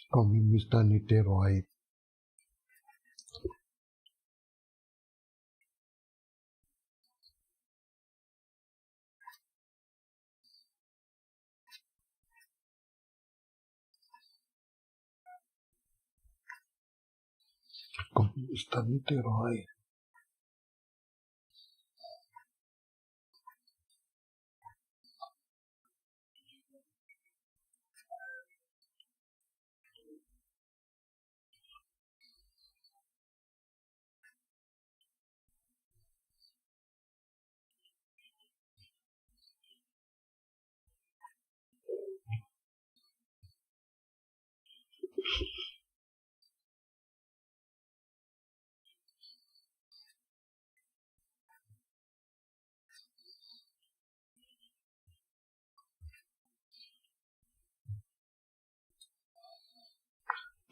Como está Niterói? Como está Niterói?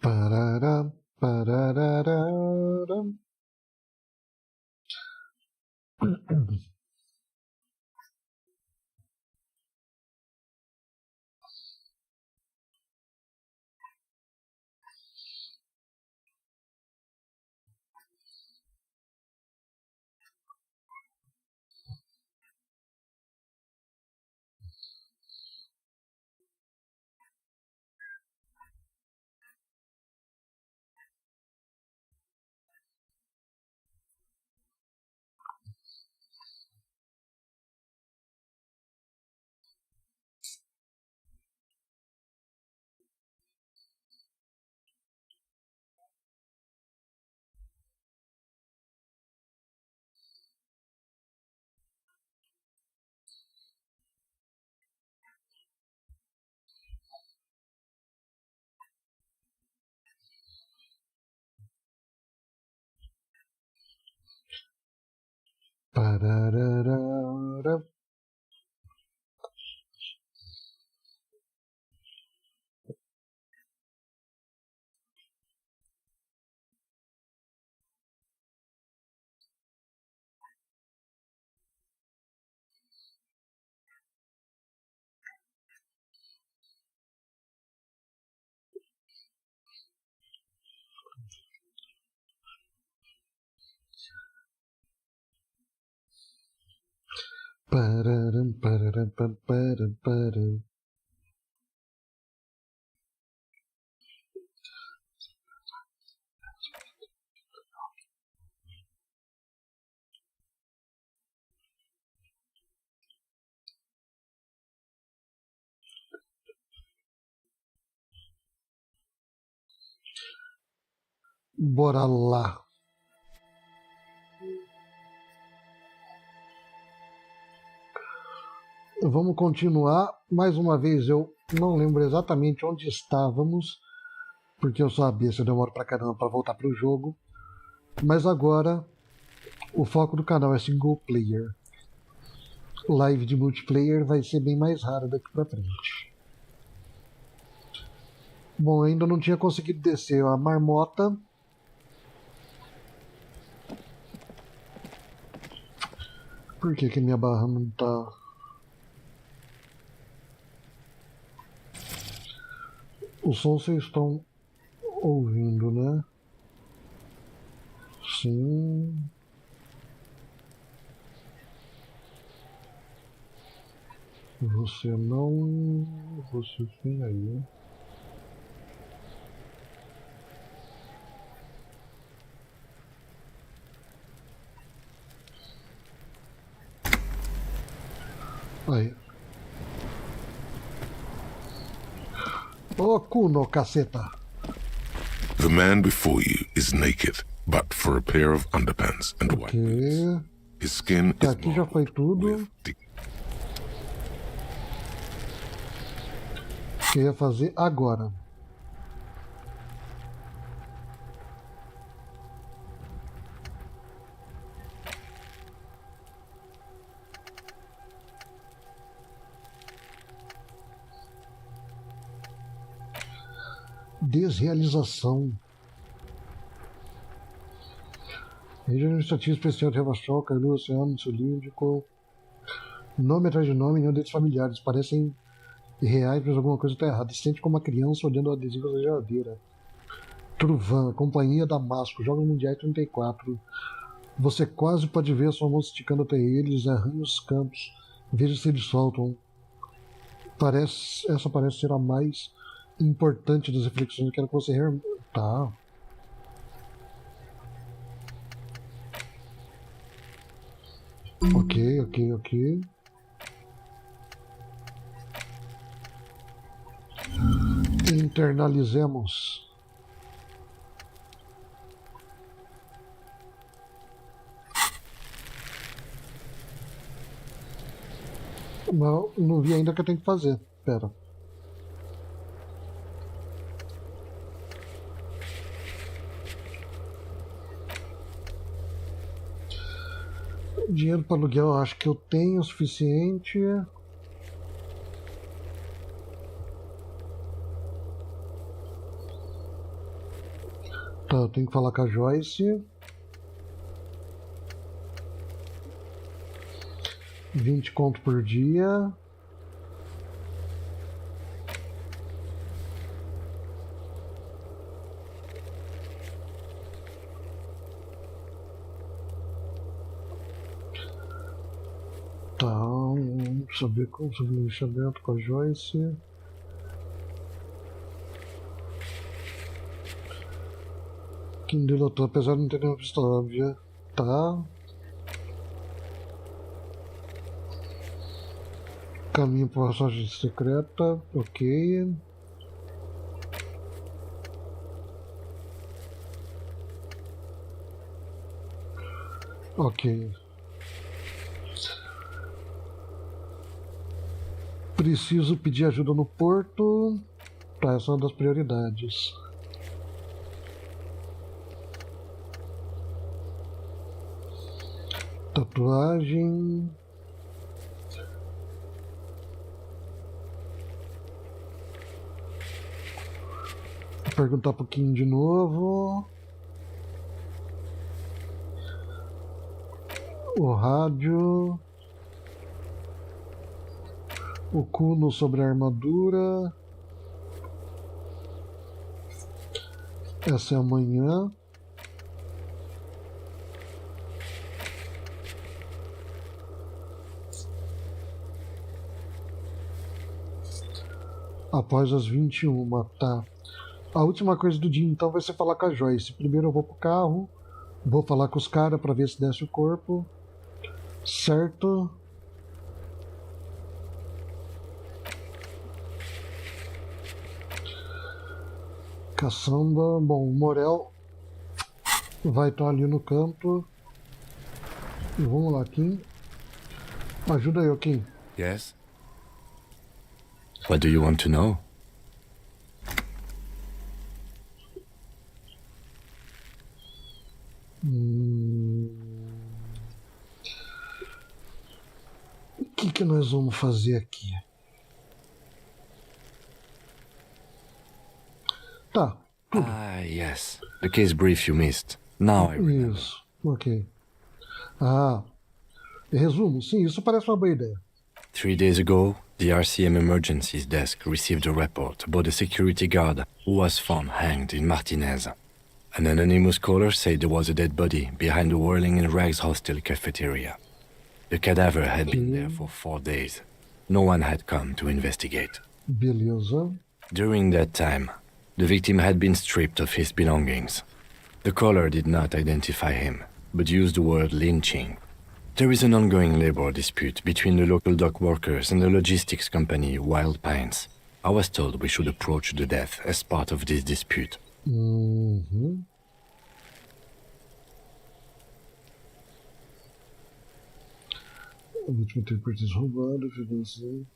Parará, parará. Parará. Pararam, pararam, pararam, pararam. Bora lá. Vamos continuar. Mais uma vez, eu não lembro exatamente onde estávamos, porque eu sabia se eu demoro pra caramba pra voltar pro jogo. Mas agora, o foco do canal é single player. Live de multiplayer vai ser bem mais raro daqui pra frente. Bom, ainda não tinha conseguido descer a marmota. Por que minha barra não tá... O som vocês estão ouvindo, né? Sim. Você não... Você sim aí. Aí. Ô, Kuno, caceta. The man before you is naked, but for a pair of underpants and white boots. His skin Tá, is aqui já foi tudo. O que eu ia fazer agora? Desrealização. Região administrativa especial de Revachol, Carlu, Oceano, Cilíndrico. Nome atrás de nome, nenhum deles familiares. Parecem reais, mas alguma coisa está errada. Se sente como uma criança olhando o adesivo da geladeira. Truvan, Companhia Damasco, Jogos Mundiais 34. Você quase pode ver a sua mão esticando até eles, arranha os campos, veja se eles soltam. Essa parece ser a mais importante das reflexões. Eu quero que você... Tá. Ok. Internalizemos. Não vi ainda o que eu tenho que fazer. Pera. Dinheiro para aluguel, eu acho que eu tenho o suficiente. Tá, eu tenho que falar com a Joyce. 20 conto por dia. Tá, vamos saber como sobre o lixamento com a Joyce. Quem delatou, apesar de não ter nenhuma pista óbvia. Tá. Caminho para a passagem secreta. Ok. Ok. Preciso pedir ajuda no porto. Tá, essa é uma das prioridades. Tatuagem. Vou perguntar um pouquinho de novo. O rádio. O cuno sobre a armadura. Essa é amanhã. Após as 21, tá. A última coisa do dia então vai ser falar com a Joyce. Primeiro eu vou pro carro, vou falar com os caras pra ver se desce o corpo. Certo? Caçamba. Bom, o Morel vai estar ali no canto. E vamos lá, Kim. Ajuda eu, Kim. Yes? What do you want to know? O que nós vamos fazer aqui? Tá. Tudo. Ah, yes. The case brief you missed. Now I remember. Isso. Ok. Ah. Resumo. Sim, isso parece uma boa ideia. 3 days ago, the RCM Emergencies Desk received a report about a security guard who was found hanged in Martinez. An anonymous caller said there was a dead body behind the Whirling in Rags hostel cafeteria. The cadaver had been there for 4 days. No one had come to investigate. Beleza. During that time, the victim had been stripped of his belongings. The caller did not identify him, but used the word lynching. There is an ongoing labor dispute between the local dock workers and the logistics company Wild Pines. I was told we should approach the death as part of this dispute. Uhum. O último tem pertence roubado, financiamento.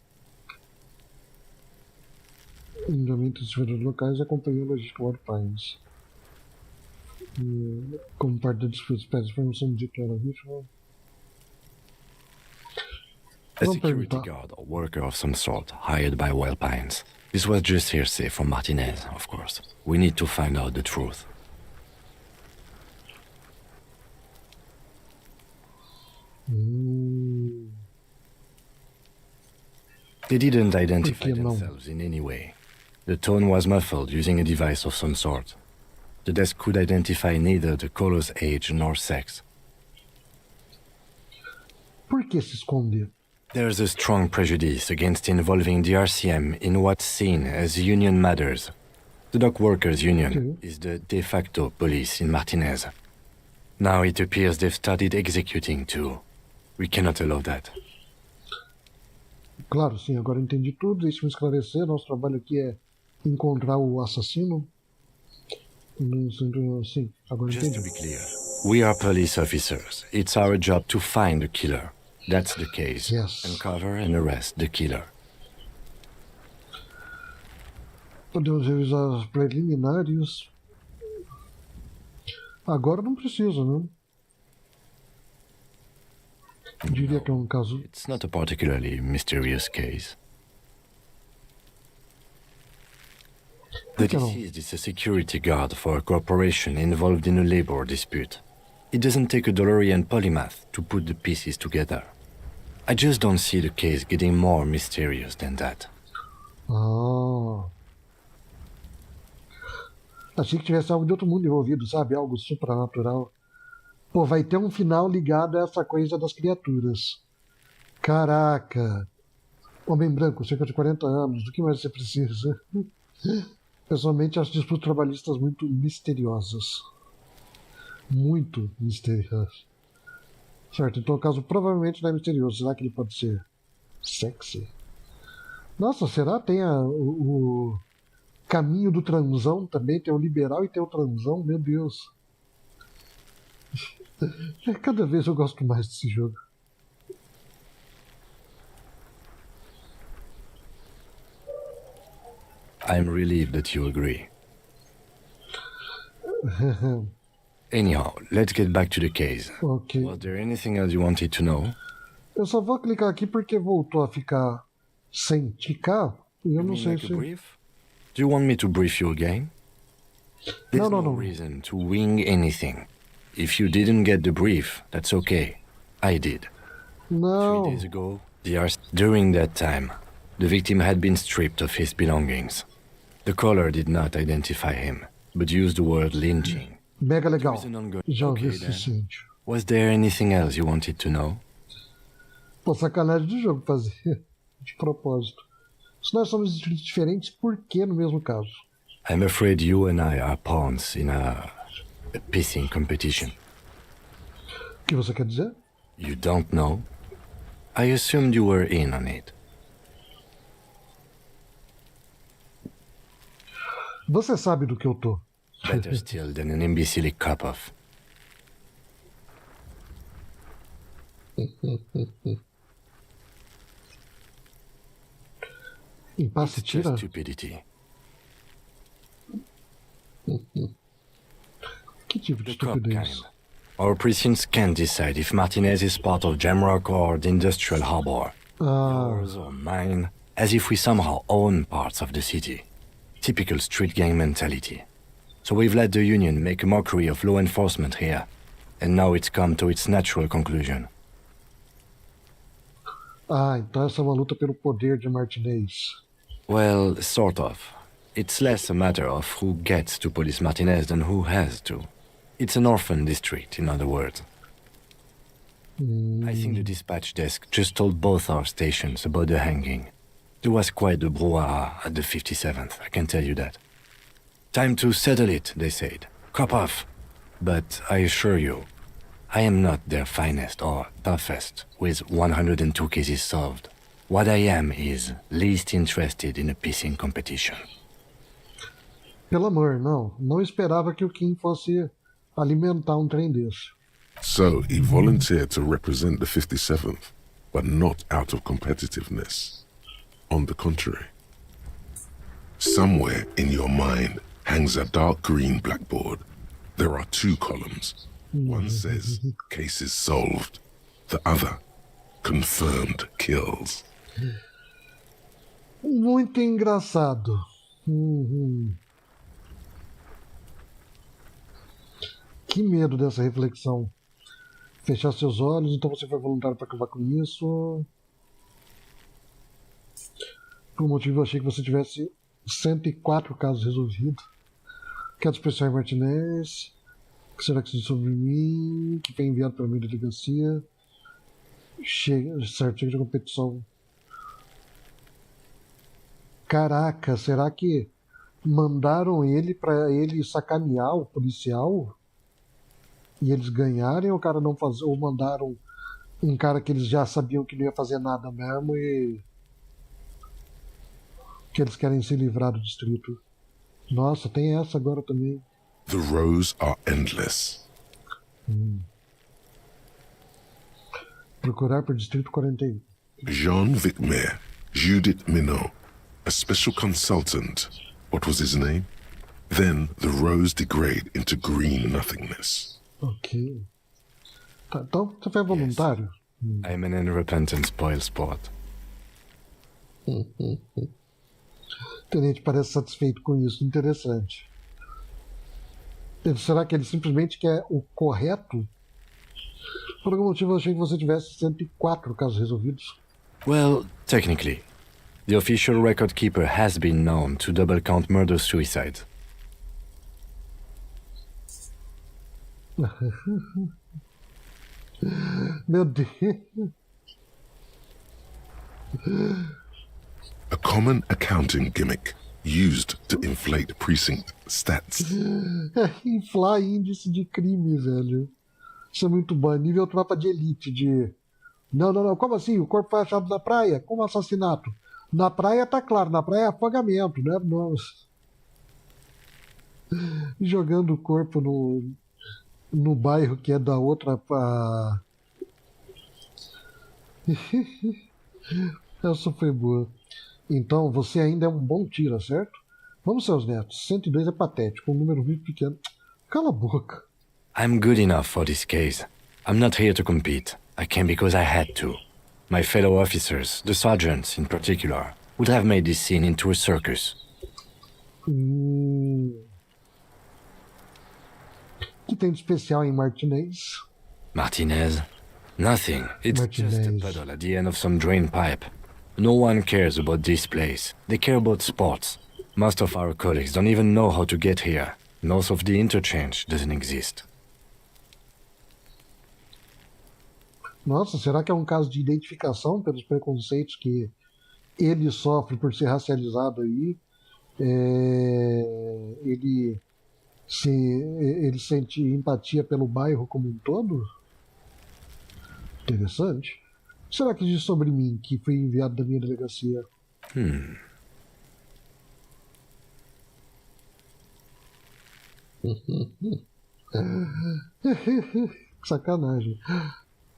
Endamento de servidores locais e acompanhou a logística Wild Pines. Como parte da disputa, pede informação de que era vítima. A security guard or worker of some sort, hired by Wild Pines. This was just hearsay from Martinez, of course. We need to find out the truth. They didn't identify themselves in any way. The tone was muffled using a device of some sort. The desk could identify neither the caller's age nor sex. Por que se esconder? There's a strong prejudice against involving the RCM in what's seen as union matters. The dock workers' union is the de facto police in Martinez. Now it appears they've started executing too. We cannot allow that. Claro, sim, agora entendi tudo. Deixa-me esclarecer. Nosso trabalho aqui é encontrar o assassino. Sim, agora entendi. Just to be clear, we are police officers. It's our job to find the killer. That's the case. Yes. Uncover and arrest the killer. Podemos revisar os preliminares. Agora não precisa, né? Eu diria que é um caso... It's not a particularly mysterious case. The deceased is a security guard for a corporation involved in a labor dispute. It doesn't take a DeLorean polymath to put the pieces together. I just don't see the case getting more mysterious than that. Ah. Achei que tivesse algo de outro mundo envolvido, sabe? Algo supranatural. Pô, vai ter um final ligado a essa coisa das criaturas. Caraca! Homem branco, cerca de 40 anos, do que mais você precisa? Pessoalmente, acho disputas trabalhistas muito misteriosas. Muito misteriosas. Certo, então o caso provavelmente não é misterioso. Será que ele pode ser sexy? Nossa, será? Tem o caminho do transão também, tem o liberal e tem o transão, meu Deus. Cada vez eu gosto mais desse jogo. I'm relieved that you agree. Anyhow, let's get back to the case. Okay. Was there anything else you wanted to know? Eu só vou clicar aqui porque voltou a ficar sem ticar e eu não sei se... Brief? Do you want me to brief you again? There's no no. reason to wing anything. If you didn't get the brief, that's okay. I did. No. 3 days ago, during that time, the victim had been stripped of his belongings. The caller did not identify him, but used the word lynching. Mega legal. Já ouvi o suficiente. Was there anything else you wanted to know? Pô, sacanagem do jogo fazer. De propósito. Se nós somos diferentes, por que no mesmo caso? I'm afraid you and I are pawns in a pissing competition. O que você quer dizer? You don't know? I assumed you were in on it. Você sabe do que eu tô. Better still than an imbecile cop-off. Impasse tira? Stupidity. Que tipo de The cop estupidez? kind. Our precincts can't decide if Martinez is part of Jamrock or the Industrial Harbor. Yours or mine, as if we somehow own parts of the city. Typical street gang mentality. So we've let the Union make a mockery of law enforcement here, and now it's come to its natural conclusion. Ah, então essa é uma luta pelo poder de Martinez. Well, sort of. It's less a matter of who gets to police Martinez than who has to. It's an orphan district, in other words. I think the dispatch desk just told both our stations about the hanging. There was quite the brouhaha at the 57th, I can tell you that. Time to settle it, they said. Cop off. But I assure you, I am not their finest or toughest with 102 cases solved. What I am is least interested in a pissing competition. Pelo amor, não. Não esperava que o Kim fosse alimentar trem desse. So he volunteered to represent the 57th, but not out of competitiveness. On the contrary. Somewhere in your mind hangs a dark green blackboard. There are 2 columns. One says, cases solved. The other, confirmed kills. Muito engraçado. Que medo dessa reflexão. Fechar seus olhos, então você foi voluntário para acabar com isso. Por um motivo eu achei que você tivesse 104 casos resolvidos. Quero expressar Martinez. O que será que diz sobre mim? Que foi enviado para minha delegacia. Chega de competição. Caraca, será que mandaram ele para ele sacanear o policial? E eles ganharem, ou o cara não fazer, ou mandaram um cara que eles já sabiam que não ia fazer nada mesmo e que eles querem se livrar do distrito. Nossa, tem essa agora também. The rows are endless. Procurar por distrito 41. Jean Vicmer, Judith Minot, a special consultant. What was his name? Then the rows degrade into green nothingness. Ok. Tá, então você foi voluntário? I'm an unrepentant spoil sport. O tenente parece satisfeito com isso. Interessante. Será que ele simplesmente quer o correto? Por algum motivo eu achei que você tivesse 104 casos resolvidos. Well, technically, the official record keeper has been known to double count murder-suicide. Meu Deus. A common accounting gimmick used to inflate precinct stats. Inflar índice de crime, velho. Isso é muito bom. Nível tropa de elite de... Não. Como assim? O corpo foi achado na praia? Como assassinato? Na praia tá claro. Na praia é afogamento, né? Nossa. Jogando o corpo no bairro que é da outra... Essa foi boa. Então, você ainda é um bom tira, certo? Vamos, seus netos. 102 é patético. Um número muito pequeno. Cala a boca. I'm good enough for this case. I'm not here to compete. I came because I had to. My fellow officers, the sergeants in particular, would have made this scene into a circus. O que tem de especial em Martinez? Martinez? Nothing. It's just a Martinez. puddle at the end of some drain pipe. No one cares about this place. They care about sports. Most of our colleagues don't even know how to get here. North of the interchange doesn't exist. Nossa, será que é um caso de identificação pelos preconceitos que ele sofre por ser racializado aí? Ele sente empatia pelo bairro como um todo? Interessante. O que será que diz sobre mim, que fui enviado da minha delegacia? Sacanagem.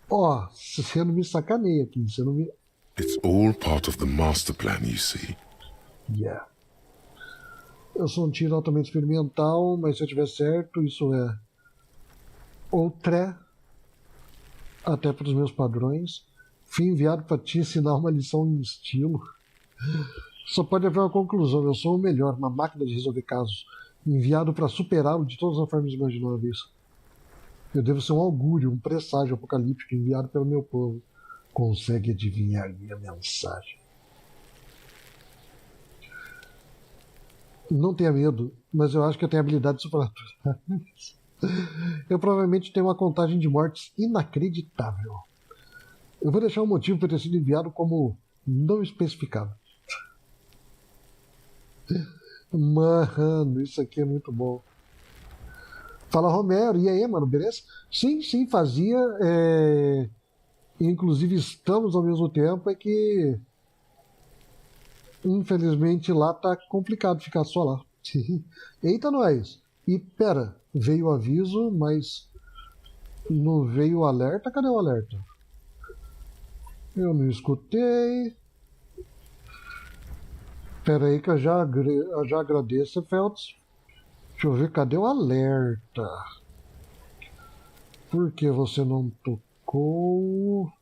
Ó, você não me sacaneia aqui, você não me... It's all part of the master plan, you see. Yeah. Eu sou um tiro altamente experimental, mas se eu tiver certo, isso é outra, até para os meus padrões. Fui enviado para te ensinar uma lição em estilo. Só pode haver uma conclusão. Eu sou o melhor, uma máquina de resolver casos, enviado para superá-lo de todas as formas imagináveis. Eu devo ser um augúrio, um presságio apocalíptico enviado pelo meu povo. Consegue adivinhar minha mensagem? Não tenha medo, mas eu acho que eu tenho habilidades supernaturais. Eu provavelmente tenho uma contagem de mortes inacreditável. Eu vou deixar um motivo para ter sido enviado como não especificado. Mano, isso aqui é muito bom. Fala, Romero, e aí, mano, beleza? Sim, fazia. Inclusive estamos ao mesmo tempo, é que infelizmente lá tá complicado ficar só lá. Eita, nós! E pera, veio o aviso, mas não veio o alerta? Cadê o alerta? Eu não escutei. Pera aí que eu já agradeço, Feltz. Deixa eu ver, cadê o alerta? Por que você não tocou?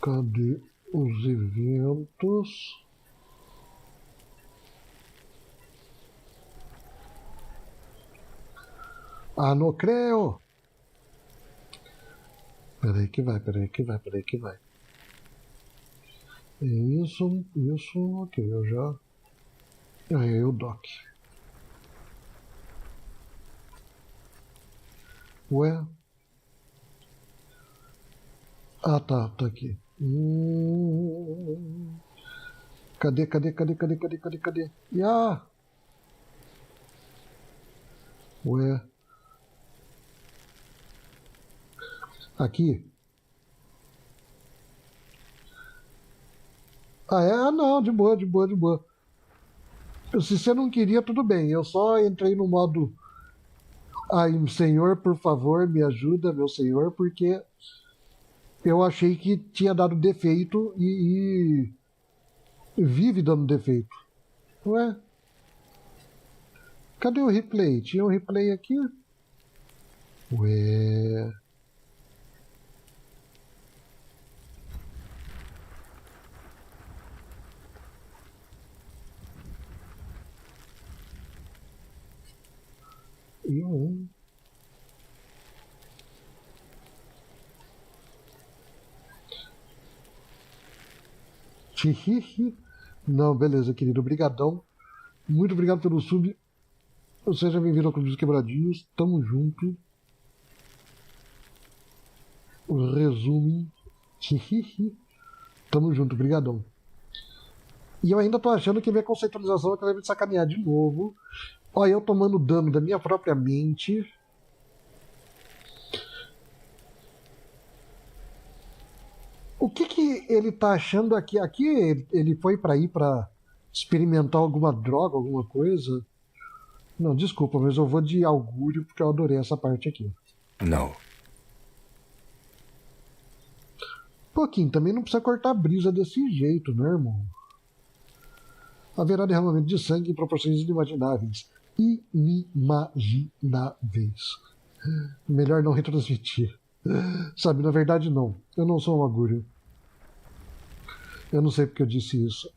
Cadê os eventos? Ah, não creio! Peraí que vai. Isso, ok, eu já... Aí o doc. Ué? Ah, tá aqui. Cadê? Ah! Ué? Aqui? Ah, é? Ah, não, de boa. Se você não queria, tudo bem. Eu só entrei no modo... Ai, senhor, por favor, me ajuda, meu senhor, porque eu achei que tinha dado defeito e vive dando defeito. Ué? Cadê o replay? Tinha um replay aqui? Ué... Eu... Não, beleza, querido. Obrigadão. Muito obrigado pelo sub. Seja bem-vindo ao Clube dos Quebradinhos. Tamo junto. Resume. Tamo junto, brigadão. E eu ainda tô achando que minha conceitualização vai me sacanear de novo. Olha, eu tomando dano da minha própria mente. O que ele tá achando aqui? Aqui ele foi pra ir pra experimentar alguma droga, alguma coisa? Não, desculpa, mas eu vou de augúrio porque eu adorei essa parte aqui. Não. Pouquinho, também não precisa cortar a brisa desse jeito, né, irmão? Haverá derramamento de sangue em proporções inimagináveis. Inimagináveis. Melhor não retransmitir. Sabe, na verdade não. Eu não sou um augúrio. Eu não sei porque eu disse isso.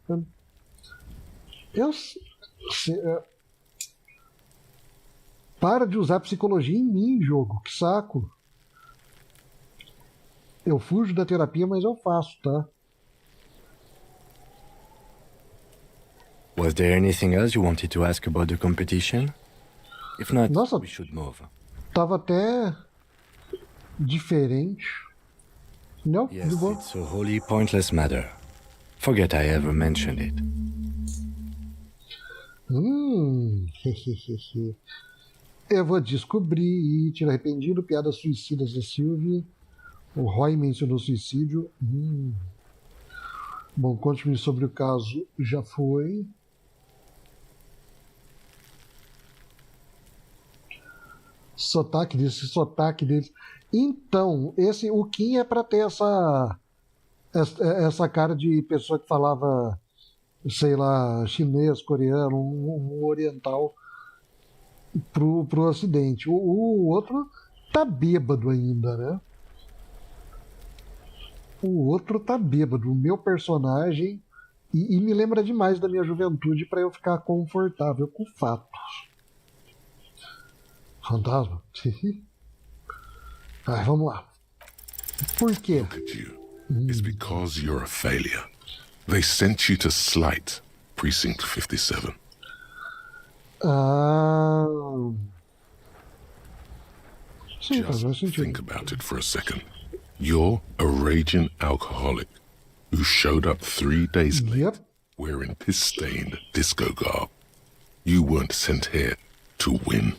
Para de usar psicologia em mim, jogo. Que saco. Eu fujo da terapia, mas eu faço, tá? Was there anything else you wanted to ask about the competition? If not, Nossa, we should move. tava até diferente. Não, Yes, de boa. it's a wholly pointless matter. Forget I ever mentioned it. Eu vou descobrir. Tiro arrependido, piadas suicidas da Sylvie. O Roy mencionou suicídio. Bom, conte-me sobre o caso. Já foi. Sotaque dele. Então, o Kim é pra ter essa cara de pessoa que falava, sei lá, chinês, coreano, um oriental pro ocidente. O outro tá bêbado ainda, né? O outro tá bêbado. O meu personagem. E me lembra demais da minha juventude para eu ficar confortável com fatos. Fantasma? Ai, vamos lá. Por quê? Look at you. It's because you're a failure. They sent you to Slight, Precinct 57. Ah. Sim, faz Just sentido. think about it for a second. You're a raging alcoholic who showed up 3 days late Yep. wearing piss-stained disco garb. You weren't sent here to win.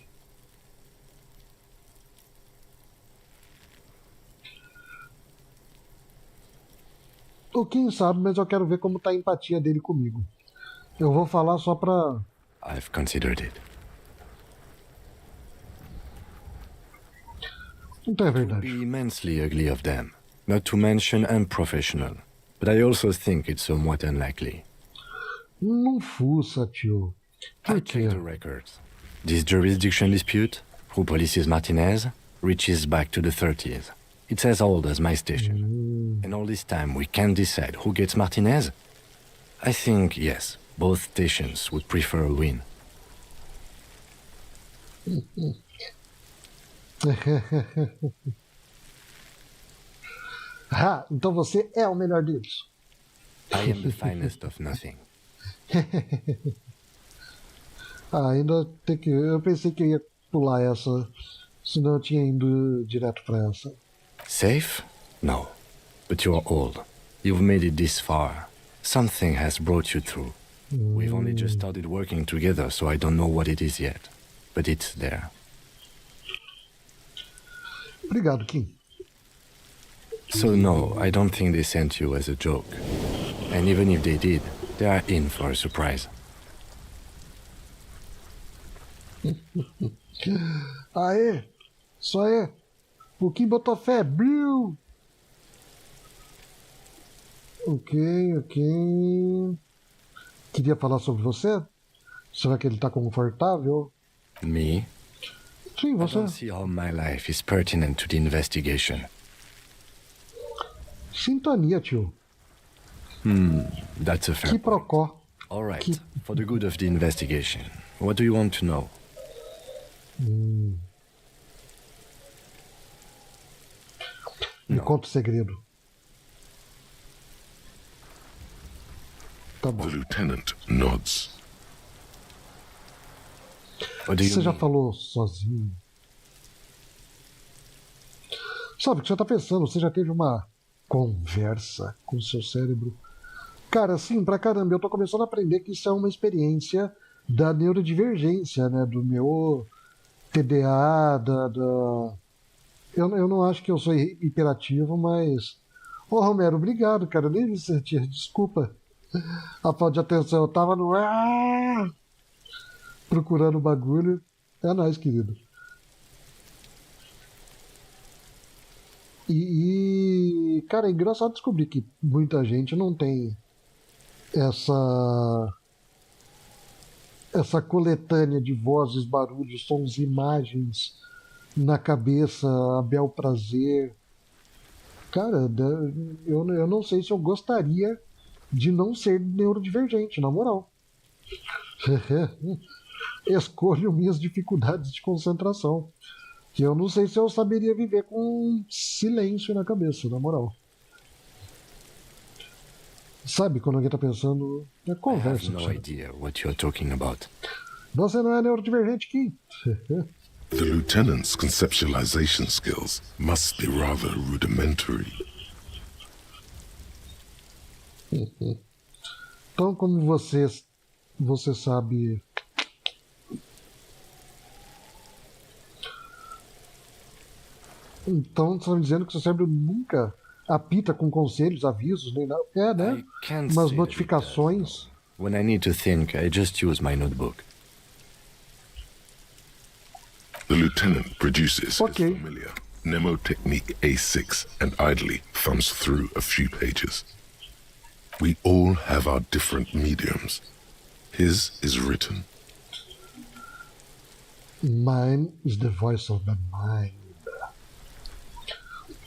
Ou quem sabe, mas eu quero ver como tá a empatia dele comigo. Eu vou falar só pra. I've considered it. Então é It would verdade. be immensely ugly of them, not to mention unprofessional. But I also think it's somewhat unlikely. Não fuça, tio. I Por quê? checked the records. This jurisdiction dispute, who polices Martinez, reaches back to the 30s. It's as old as my station. And all this time we can't decide who gets Martinez? I think, yes, both stations would prefer a win. Ah, então você é o melhor deles. I am the finest of nothing. Ainda tem que. Eu pensei que eu ia pular essa, senão eu tinha ido direto pra essa. Safe? No. But you're old. You've made it this far. Something has brought you through. We've only just started working together, so I don't know what it is yet. But it's there. Obrigado, Kim. So no, I don't think they sent you as a joke. And even if they did, they are in for a surprise. Aê! Só é. O Kim botou fé. Bill! Ok. Queria falar sobre você? Será que ele tá confortável? Me? Sim, I você. don't see how my life is pertinent to the investigation. Sintonia, tio. That's a fair Que point. procó. All right, Keep- for the good of the investigation, what do you want to know? Me conta o segredo. Tá bom. The lieutenant nods. What do you Você já mean? falou sozinho? Sabe o que você tá pensando? Você já teve uma conversa com o seu cérebro? Cara, sim, pra caramba. Eu tô começando a aprender que isso é uma experiência da neurodivergência, né? Do meu TDA, Eu não acho que eu sou hiperativo, mas... Ô, Romero, obrigado, cara. Eu nem me sentia. Desculpa a falta de atenção. Eu tava no... procurando o bagulho. É nóis, querido. Cara, é engraçado descobrir que muita gente não tem essa coletânea de vozes, barulhos, sons e imagens na cabeça, a bel prazer. Cara, eu não sei se eu gostaria de não ser neurodivergente, na moral. Escolho minhas dificuldades de concentração. Que eu não sei se eu saberia viver com silêncio na cabeça, na moral. Sabe quando alguém tá pensando... É I have conversa. no sabe? idea what you're talking about. Você não é neurodivergente, Kim. The lieutenant's conceptualization skills must be rather rudimentary. Então, como você sabe... Então, você está dizendo que seu cérebro nunca apita com conselhos, avisos, nem nada. É, né? I can't Umas say that it notificações. does, no. When I need to think, I just use my notebook. The lieutenant produces Okay. his familiar mnemotechnique A6 and idly thumbs through a few pages. We all have our different mediums. His is written. Mine is the voice of the mind.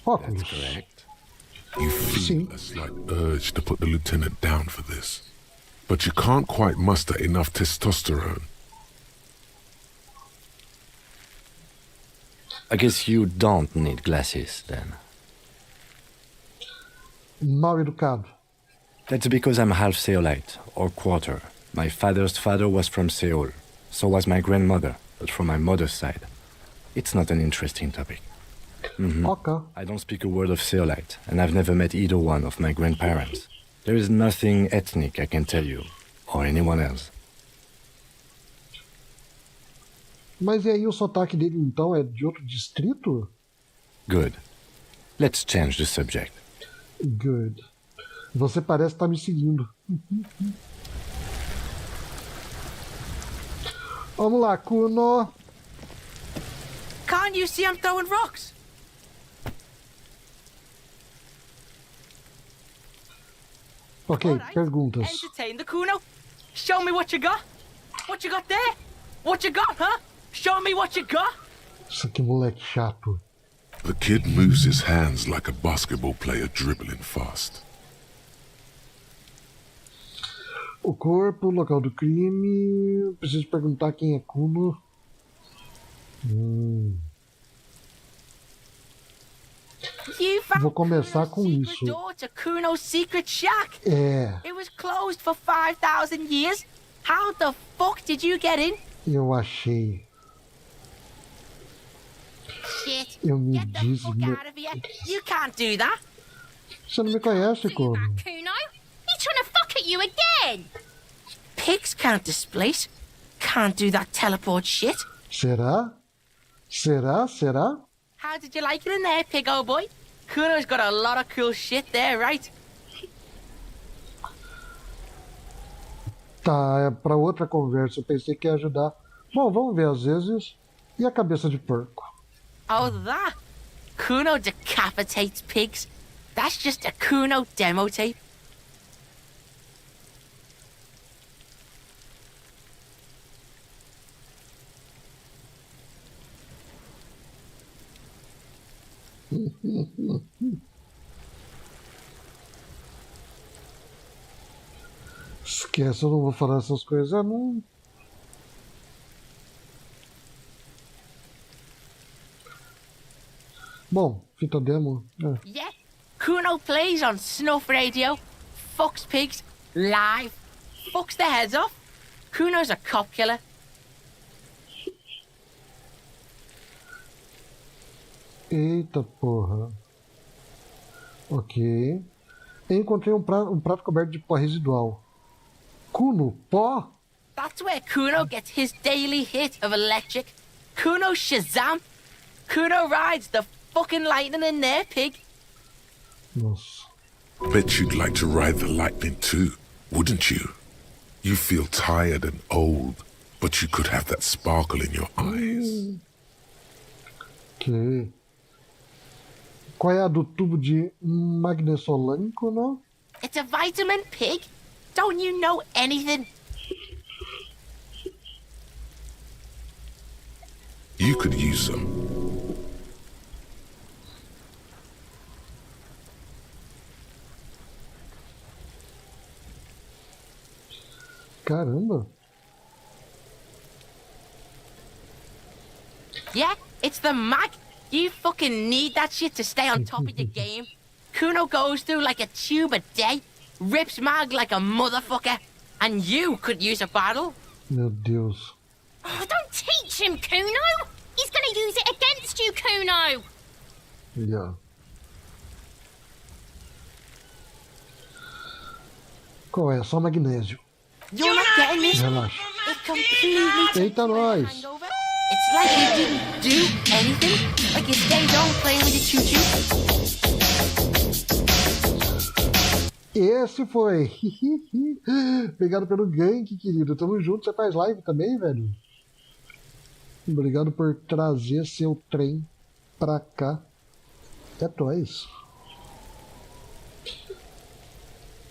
Óculos. That's correct. You feel Sim. a slight urge to put the lieutenant down for this. But you can't quite muster enough testosterone. I guess you don't need glasses, then. Mal educado. That's because I'm half Seolite, or quarter. My father's father was from Seoul. So was my grandmother, but from my mother's side. It's not an interesting topic. Ok. I don't speak a word of Seolite, and I've never met either one of my grandparents. There is nothing ethnic I can tell you, or anyone else. Mas e aí o sotaque dele, então, é de outro distrito? Good. Let's change the subject. Good. Você parece estar me seguindo. Vamos lá, Kuno. Can't you see I'm throwing rocks? Ok, All right. perguntas. Entertain the Kuno. Show me what you got. What you got there? What you got, huh? Show me what you got. Isso aqui, moleque chato. The kid moves his hands like a basketball player dribbling fast. O corpo, local do crime. Preciso perguntar quem é Kuno. Vou começar com isso. É. It was closed for 5,000 years. How the fuck did you get in? Eu achei. Shit. Eu me Get the disse. fuck out of here. You can't do that. Você não me conhece, Kuno. Kuno? He's trying to fuck at you again! Pigs can't displace. Can't do that teleport shit. Será? Será? How did you like it in there, pig old boy? Kuno's got a lot of cool shit there, right? Tá, é pra outra conversa. Eu pensei que ia ajudar. Bom, vamos ver às vezes. E a cabeça de porco? Oh, that? Kuno decapitates pigs. That's just a Kuno demo tape. Esquece, eu não vou falar essas coisas, não. Bom, fita demo. Yeah, Kuno plays on snuff radio, fucks pigs, live, fucks their heads off. Kuno's a cop killer. Eita porra. Ok. Encontrei um prato coberto de pó residual. Kuno, pó? That's where Kuno gets his daily hit of electric. Kuno Shazam. Kuno rides the fucking lightning in there, pig. Nossa. Bet you'd like to ride the lightning too, wouldn't you? You feel tired and old, but you could have that sparkle in your eyes. Ok. Qual é a do tubo de magnesolânico, não? It's a vitamin, pig. Don't you know anything? You could use some. Caramba. Yeah, it's the mag. You fucking need that shit to stay on top of your game. Kuno goes through like a tube a day, rips mag like a motherfucker, and you could use a bottle. Meu Deus. Oh, don't teach him, Kuno! He's gonna use it against you, Kuno! Yeah. Qual é? Só magnésio. You're not getting this. Relaxa. It completely takes Eita, away the nós. hangover. It's like you didn't do anything. Like you stayed on playing with your choo-choo. Esse foi. Obrigado pelo gank, querido. Tamo junto. Você faz live também, velho? Obrigado por trazer seu trem pra cá. É nóis.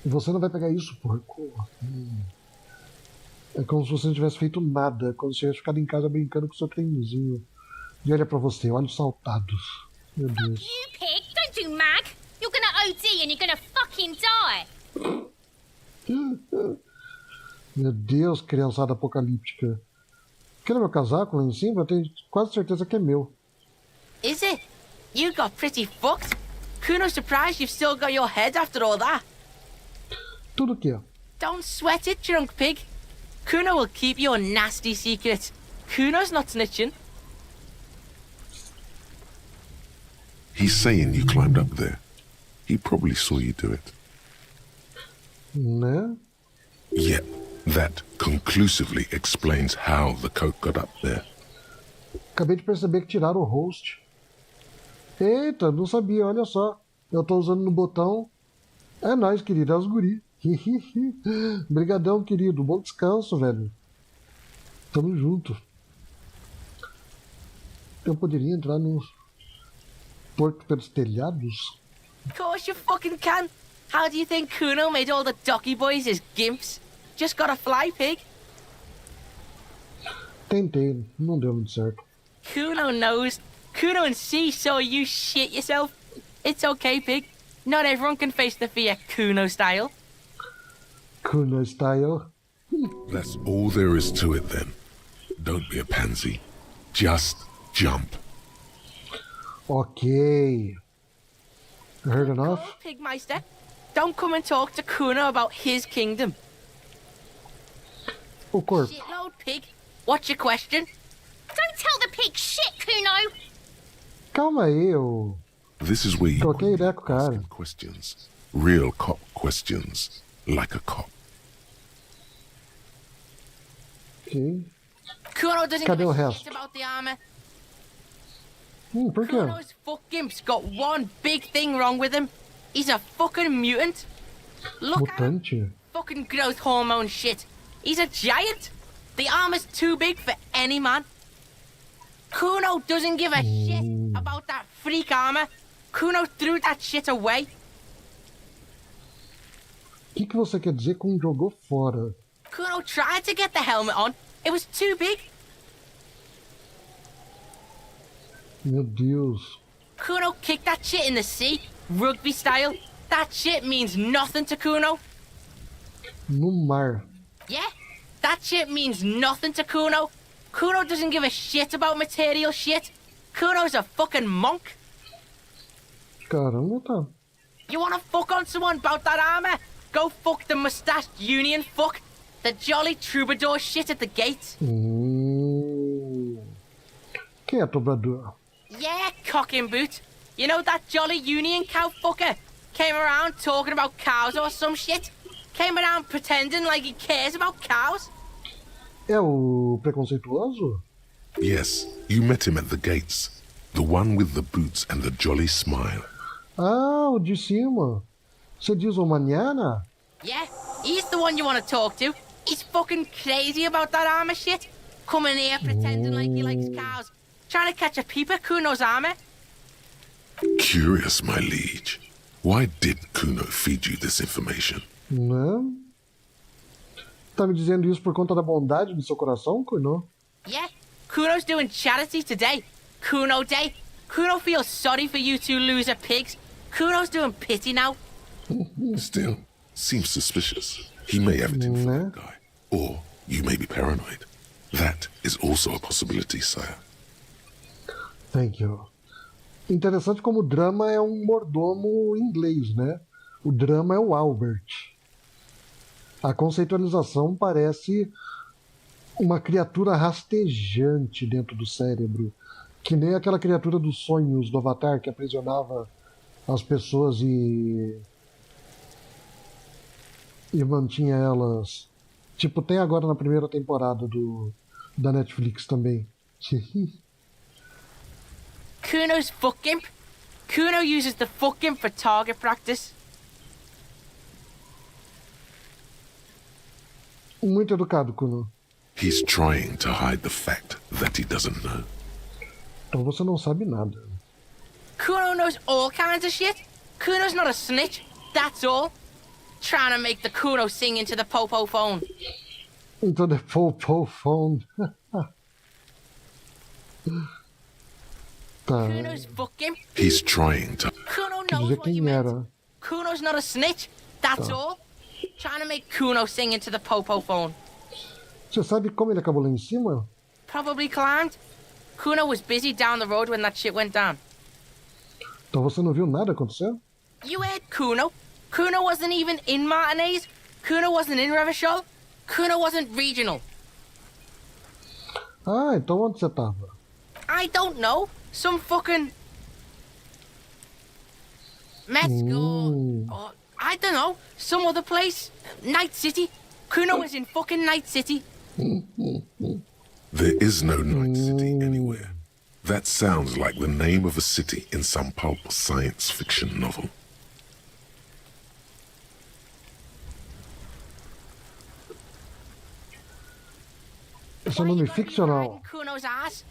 Você não vai pegar isso, porco. É como se você não tivesse feito nada. Como se tivesse ficado em casa brincando com seu trenzinho. E olha pra você, olhos saltados. Meu Deus. You pig! Don't do mag! You're gonna OD and you're gonna fucking die! Meu Deus, criançada apocalíptica. Aquele é meu casaco lá em cima? Eu tenho quase certeza que é meu. Is it? You got pretty fucked. Kuno's surprised you've still got your head after all that. Tudo que é. Don't sweat it, drunk pig. Kuno will keep your nasty secrets. Kuno's not snitching. He's saying you climbed up there. He probably saw you do it. Né? Yet, that conclusively explains how the coat got up there. Acabei de perceber que tiraram o host. Eita, não sabia, olha só. Eu tô usando no botão. É nóis, querido, é os guri. Obrigadão, querido. Bom descanso, velho. Tamo junto. Eu poderia entrar no porco pelos telhados? Of course you fucking can. How do you think Kuno made all the docky boys his gimps? Just gotta fly, pig. Tentei, não deu muito certo. Kuno knows. Kuno and C saw you shit yourself. It's okay, pig. Not everyone can face the fear Kuno style. Kuno style. That's all there is to it then. Don't be a pansy. Just jump. Okay. Heard enough? Pigmeister, don't come and talk to Kuno about his kingdom. O corpo. Shitload, pig. What's your question? Don't tell the pig shit, Kuno. Calma aí, eu This is where you troquei ideia com o cara. ask questions. Real cop questions. Like a cop. Ok. Kuno doesn't Cadê give o a resto? shit about the armor. Por quê? Kuno's fuckgimp's got one big thing wrong with him. He's a fucking mutant. Look at him. Mutante? Fucking growth hormone shit. He's a giant. The armor's too big for any man. Kuno doesn't give a shit about that freak armor. Kuno threw that shit away. O que você quer dizer com jogou fora? Kuno tried to get the helmet on. It was too big. Meu Deus. Kuno kicked that shit in the sea, rugby style. That shit means nothing to Kuno. No mar. Yeah, that shit means nothing to Kuno. Kuno doesn't give a shit about material shit. Kuno's a fucking monk. Caramba, tá. You wanna fuck on someone about that armor? Go fuck the mustached union fuck. The jolly troubadour shit at the gate. Quem é dobrador? Yeah, cock in boot. You know that jolly union cow fucker? Came around talking about cows or some shit. Came around pretending like he cares about cows. É o preconceituoso? Yes, you met him at the gates. The one with the boots and the jolly smile. Ah, o de cima. Você diz o manhana? Yeah, he's the one you want to talk to. He's fucking crazy about that armor shit. Coming here pretending like he likes cows. Trying to catch a peep at Kuno's armor. Curious, my liege. Why did Kuno feed you this information? Né? Tá me dizendo isso por conta da bondade do seu coração, Kuno? Yeah, Kuno's doing charity today. Kuno Day. Kuno feels sorry for you two loser pigs. Kuno's doing pity now. Still, seems suspicious. He may have it in for that guy. Or you may be paranoid. That is also a possibility, sire. Thank you. Interessante como o drama é um mordomo inglês, né? O drama é o Albert. A conceitualização parece uma criatura rastejante dentro do cérebro, que nem aquela criatura dos sonhos do Avatar que aprisionava as pessoas e mantinha elas. Tipo, tem agora na primeira temporada da Netflix também. Kuno's fuck gimp. Kuno uses the fuck gimp for target practice. Muito educado, Kuno. He's trying to hide the fact that he doesn't know. Então você não sabe nada. Kuno knows all kinds of shit. Kuno's not a snitch, that's all. Trying to make the Kuno sing into the popo phone. Into the popo phone. Tá. Kuno's fuck gimp. He's trying to... Kuno Quer knows dizer what you quem meant. era. Kuno's not a snitch, that's all. Trying to make Kuno sing into the popo phone. Você sabe como ele acabou lá em cima? Probably climbed. Kuno was busy down the road when that shit went down. Então você não viu nada acontecer? You heard Kuno. Kuno wasn't even in Martinez. Kuno wasn't in Revachol. Kuno wasn't regional. Ah, então onde você tava? I don't know. Some fucking... Mexico. Or, I don't know. Some other place. Night City. Kuno was in fucking Night City. There is no night city anywhere. That sounds like the name of a city in some pulp science fiction novel. Esse é nome ficcional. Kuno's ass.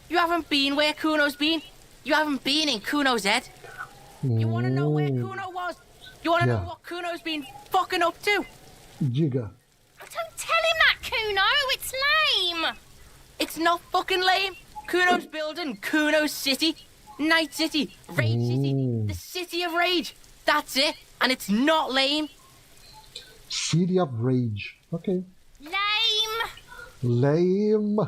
You haven't been where Kuno's been. You haven't been in Kuno's head. You want to know where Kuno was? You want to know what Kuno's been fucking up to? Diga. Don't tell him that, Kuno. It's lame. It's not fucking lame. Kuno's building Kuno's city. Night City. Rage City. The City of Rage. That's it. And it's not lame. City of Rage. Okay. Lame.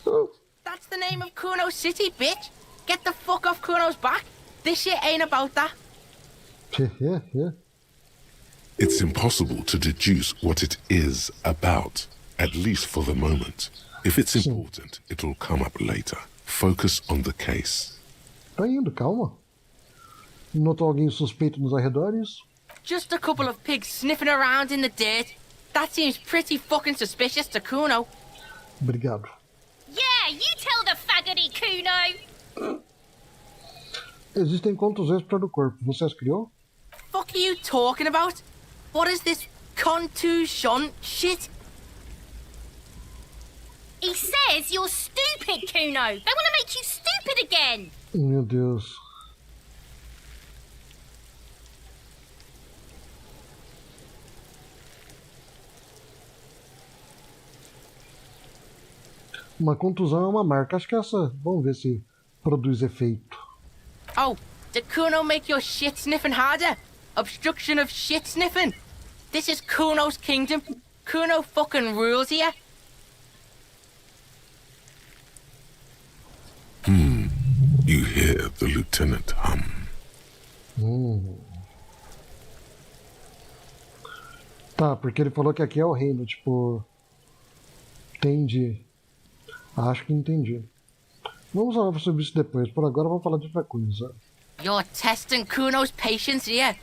Oh. That's the name of Kuno's city, bitch. Get the fuck off Kuno's back. This shit ain't about that. Yeah. It's impossible to deduce what it is about, at least for the moment. If it's important, it'll come up later. Focus on the case. Tá indo, calma. Notou alguém suspeito nos arredores? Just a couple of pigs sniffing around in the dirt. That seems pretty fucking suspicious to Kuno. Obrigado. Yeah, you tell the faggoty, Kuno. Existem contos extras do corpo. Você as criou? Fuck are you talking about? What is this contusion shit? He says you're stupid, Kuno. They want to make you stupid again. Meu Deus. Uma contusão é uma marca. Acho que essa... Vamos ver se produz efeito. Oh, did Kuno make your shit sniffing harder? Obstruction of shit sniffing? This is Kuno's kingdom. Kuno fucking rules here. You hear the lieutenant hum. Tá, porque ele falou que aqui é o reino, tipo... Entendi. Acho que entendi. Vamos falar sobre isso depois. Por agora vamos falar de outra coisa. You're testing Kuno's patience here.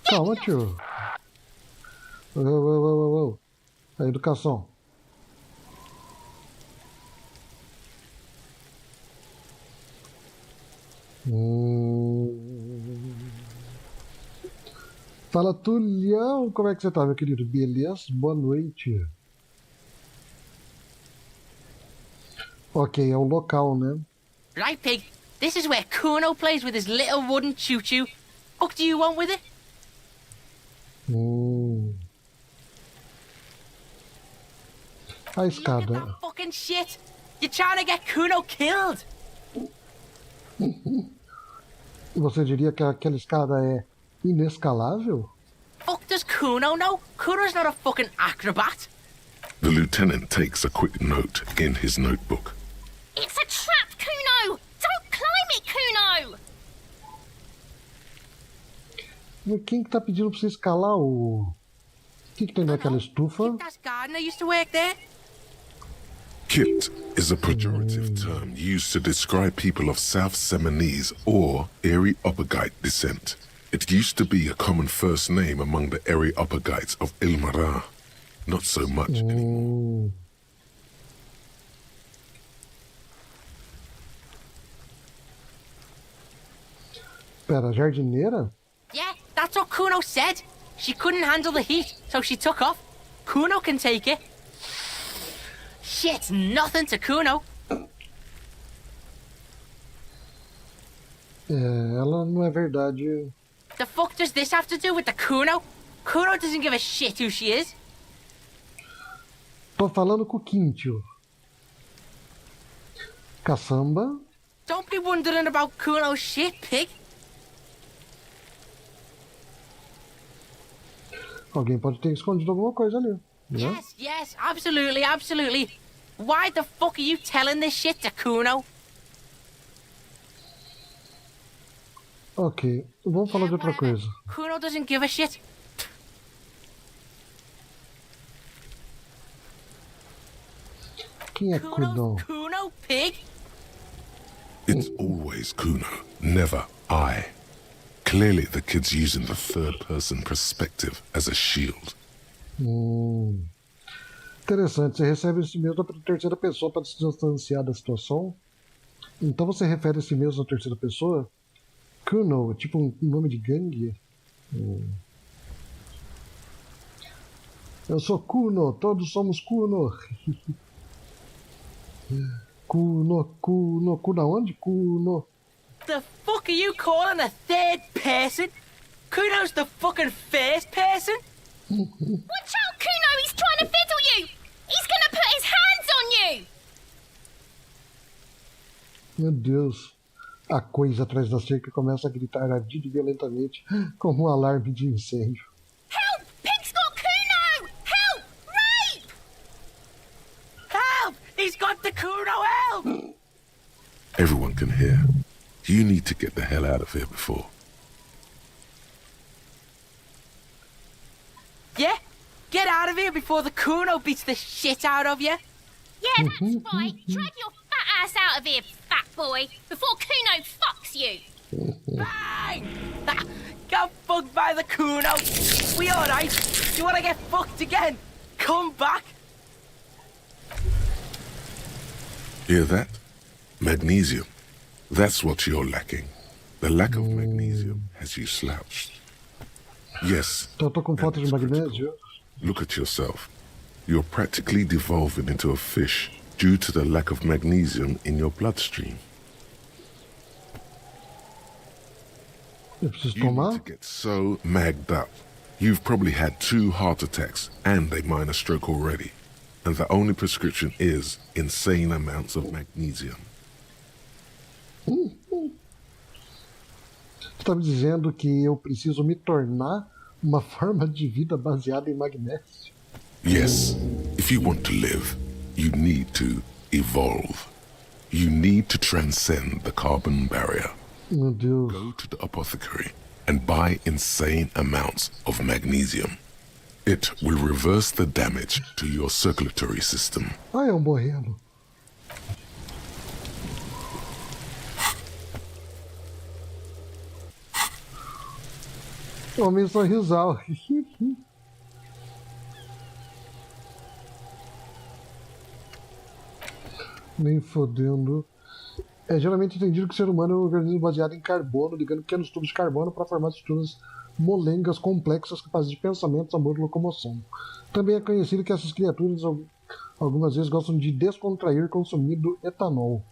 Calma, tio. Uou. A educação. Fala, Tulhão. Como é que você tá, meu querido? Beleza? Boa noite. Ok, é o local, né? Right, pig. This is where Kuno plays with his little wooden choo-choo. What do you want with it? A Look at escada. that fucking shit. You're trying to get Kuno killed. Você diria que aquela escada é inescalável? Fuck does Kuno know? Kuno's not a fucking acrobat. The lieutenant takes a quick note in his notebook. It's a trap, Kuno. Don't climb it, Kuno. Mas quem que tá pedindo pra você escalar o... que tem naquela estufa? That's gardener used to work there. Kit is a pejorative term used to describe people of South Seminese or Areopagite descent. It used to be a common first name among the Areopagites of Ilmara. Not so much anymore. Pera, jardineira? Yeah, that's what Kuno said. She couldn't handle the heat, so she took off. Kuno can take it. Shit's nothing to Kuno. É, ela não é verdade. The fuck does this have to do with the Kuno? Kuno doesn't give a shit who she is. Tô falando com o Quintio. Caçamba. Don't be wondering about Kuno's shit, pig. Alguém pode ter escondido alguma coisa ali. Né? Yes, absolutely. Why the fuck are you telling this shit to Kuno? Ok, vamos falar de outra coisa. Kuno doesn't give a shit. Quem é Kuno? Kuno, pig? It's always Kuno, never I. Clearly the kid's using the third-person perspective as a shield. Interessante, você recebe esse mesmo da terceira pessoa para se distanciar da situação. Então você refere a si mesmo na terceira pessoa? Kuno, tipo um nome de gangue? Eu sou Kuno, todos somos Kuno. Kuno onde? Kuno. The fuck are you calling a third person? Kuno's the fucking first person? Watch out, Kuno. He's trying to fiddle you. He's going to put his hands on you. Meu Deus. A coisa atrás da cerca começa a gritar ardido violentamente, como um alarme de incêndio. Help! Pig's got Kuno! Help! Rape! Help! He's got the Kuno, help! Everyone can hear. You need to get the hell out of here before. Yeah? Get out of here before the Kuno beats the shit out of you. Yeah, that's right. Drag your fat ass out of here, fat boy, before Kuno fucks you. Bang! Got fucked by the Kuno. We alright? You wanna get fucked again? Come back. Hear that? Magnesium. That's what you're lacking. The lack of magnesium has you slouched. Yes. Tô com falta de magnésio. Look at yourself. You're practically devolving into a fish due to the lack of magnesium in your bloodstream. Eu preciso You need tomar? to get so magged up. You've probably had 2 heart attacks and a minor stroke already. And the only prescription is insane amounts of magnesium. Você tá me dizendo que eu preciso me tornar uma forma de vida baseada em magnésio? Yes, if you want to live, you need to evolve. You need to transcend the carbon barrier. Meu Deus. Go to the apothecary and buy insane amounts of magnesium. It will reverse the damage to your circulatory system. Ah, é um morrendo. Homem sorrisal. Nem fodendo. É geralmente entendido que o ser humano é um organismo baseado em carbono, ligando pequenos tubos de carbono para formar estruturas molengas complexas capazes de pensamento, amor e locomoção. Também é conhecido que essas criaturas algumas vezes gostam de descontrair consumindo etanol,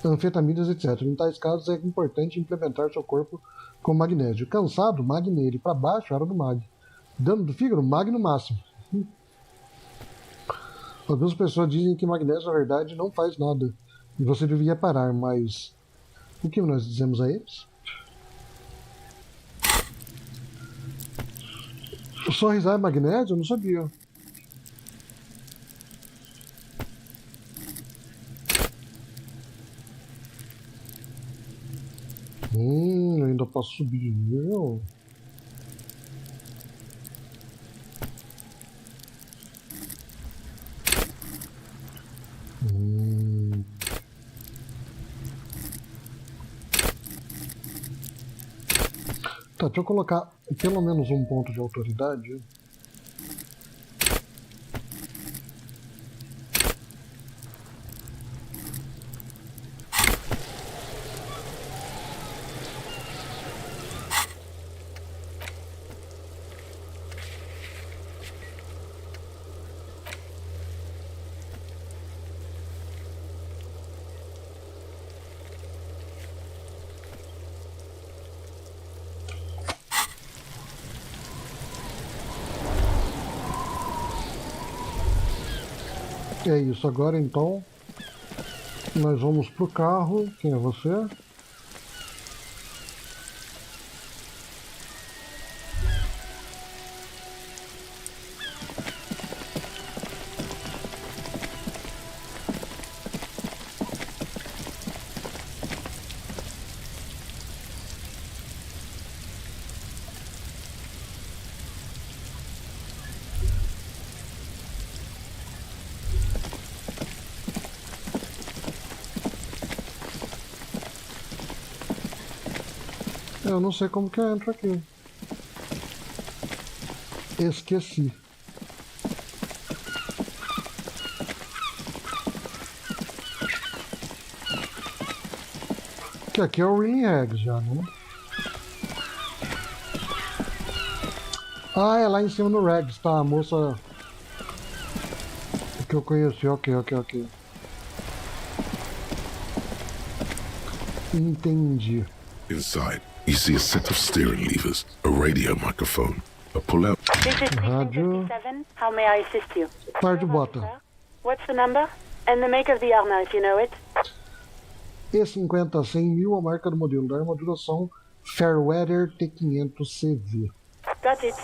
anfetaminas, etc. Em tais casos é importante implementar seu corpo com magnésio. Cansado, magne nele. Para baixo, era do mag. Dano do fígado, mag no máximo. Algumas pessoas dizem que magnésio, na verdade, não faz nada. E você devia parar, mas... O que nós dizemos a eles? Sorrisar é magnésio? Eu não sabia. Eu ainda posso subir de nível. Tá, deixa eu colocar pelo menos um ponto de autoridade. É isso, agora então nós vamos pro carro. Quem é você? Eu não sei como que eu entro aqui. Esqueci. Que aqui é o Reeling Eggs já, né? Ah, é lá em cima no Regs, tá? A moça que eu conheci. Ok. Entendi. Inside, you see a set of steering levers, a radio microphone, a pull-out. This is Rádio. 57. How may I assist you? Par de bota. What's the number? And the make of the Ahhh, if you know it. e 50 a 100 mil a marca do modelo da armadura são Fairweather T500CV. Got it.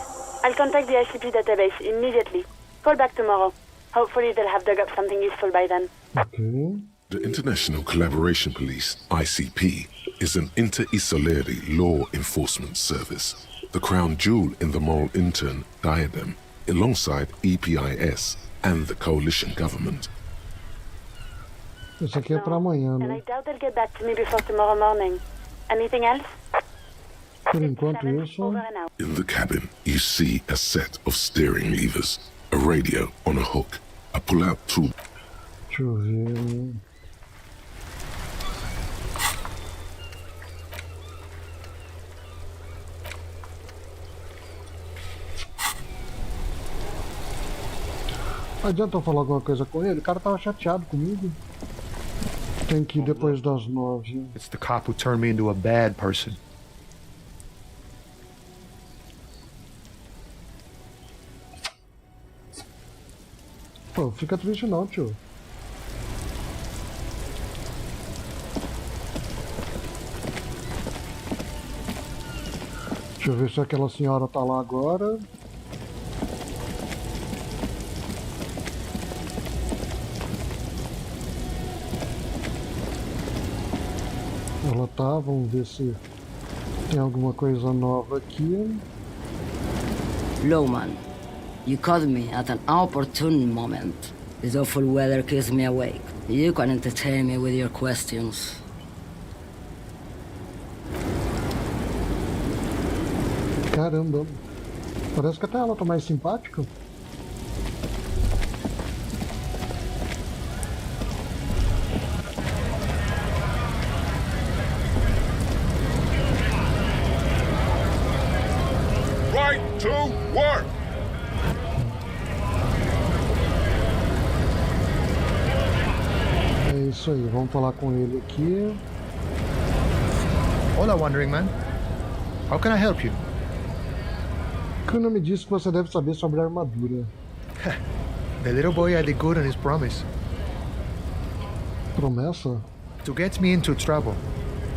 I'll contact the ICP database immediately. Call back tomorrow. Hopefully they'll have dug up something useful by then. Ok. The International Collaboration Police, ICP, is an inter-Isolari law enforcement service, the crown jewel in the moral intern diadem, alongside EPIS and the coalition government. Isso aqui é pra amanhã, And I né? doubt they'll get back to me before tomorrow morning. Anything else? Por enquanto isso. Over and out. In the cabin, you see a set of steering levers, a radio on a hook, a pull-out tool. Deixa eu ver. Não adianta eu falar alguma coisa com ele? O cara tava chateado comigo. Tem que ir depois das 9. It's the cop who turned me into a bad person. Pô, fica triste não, tio. Deixa eu ver se aquela senhora tá lá agora. Ela tá, vamos ver se tem alguma coisa nova aqui. Lowman, you caught me at an opportune moment. This awful weather keeps me awake. You can entertain me with your questions. Caramba, parece que até ela tá mais simpática. Right to work! É isso aí, vamos falar com ele aqui. Hola, Wandering Man. How can I help you? Kuno me disse que você deve saber sobre a armadura. The little boy had it good on his promise. Promessa? To get me into trouble.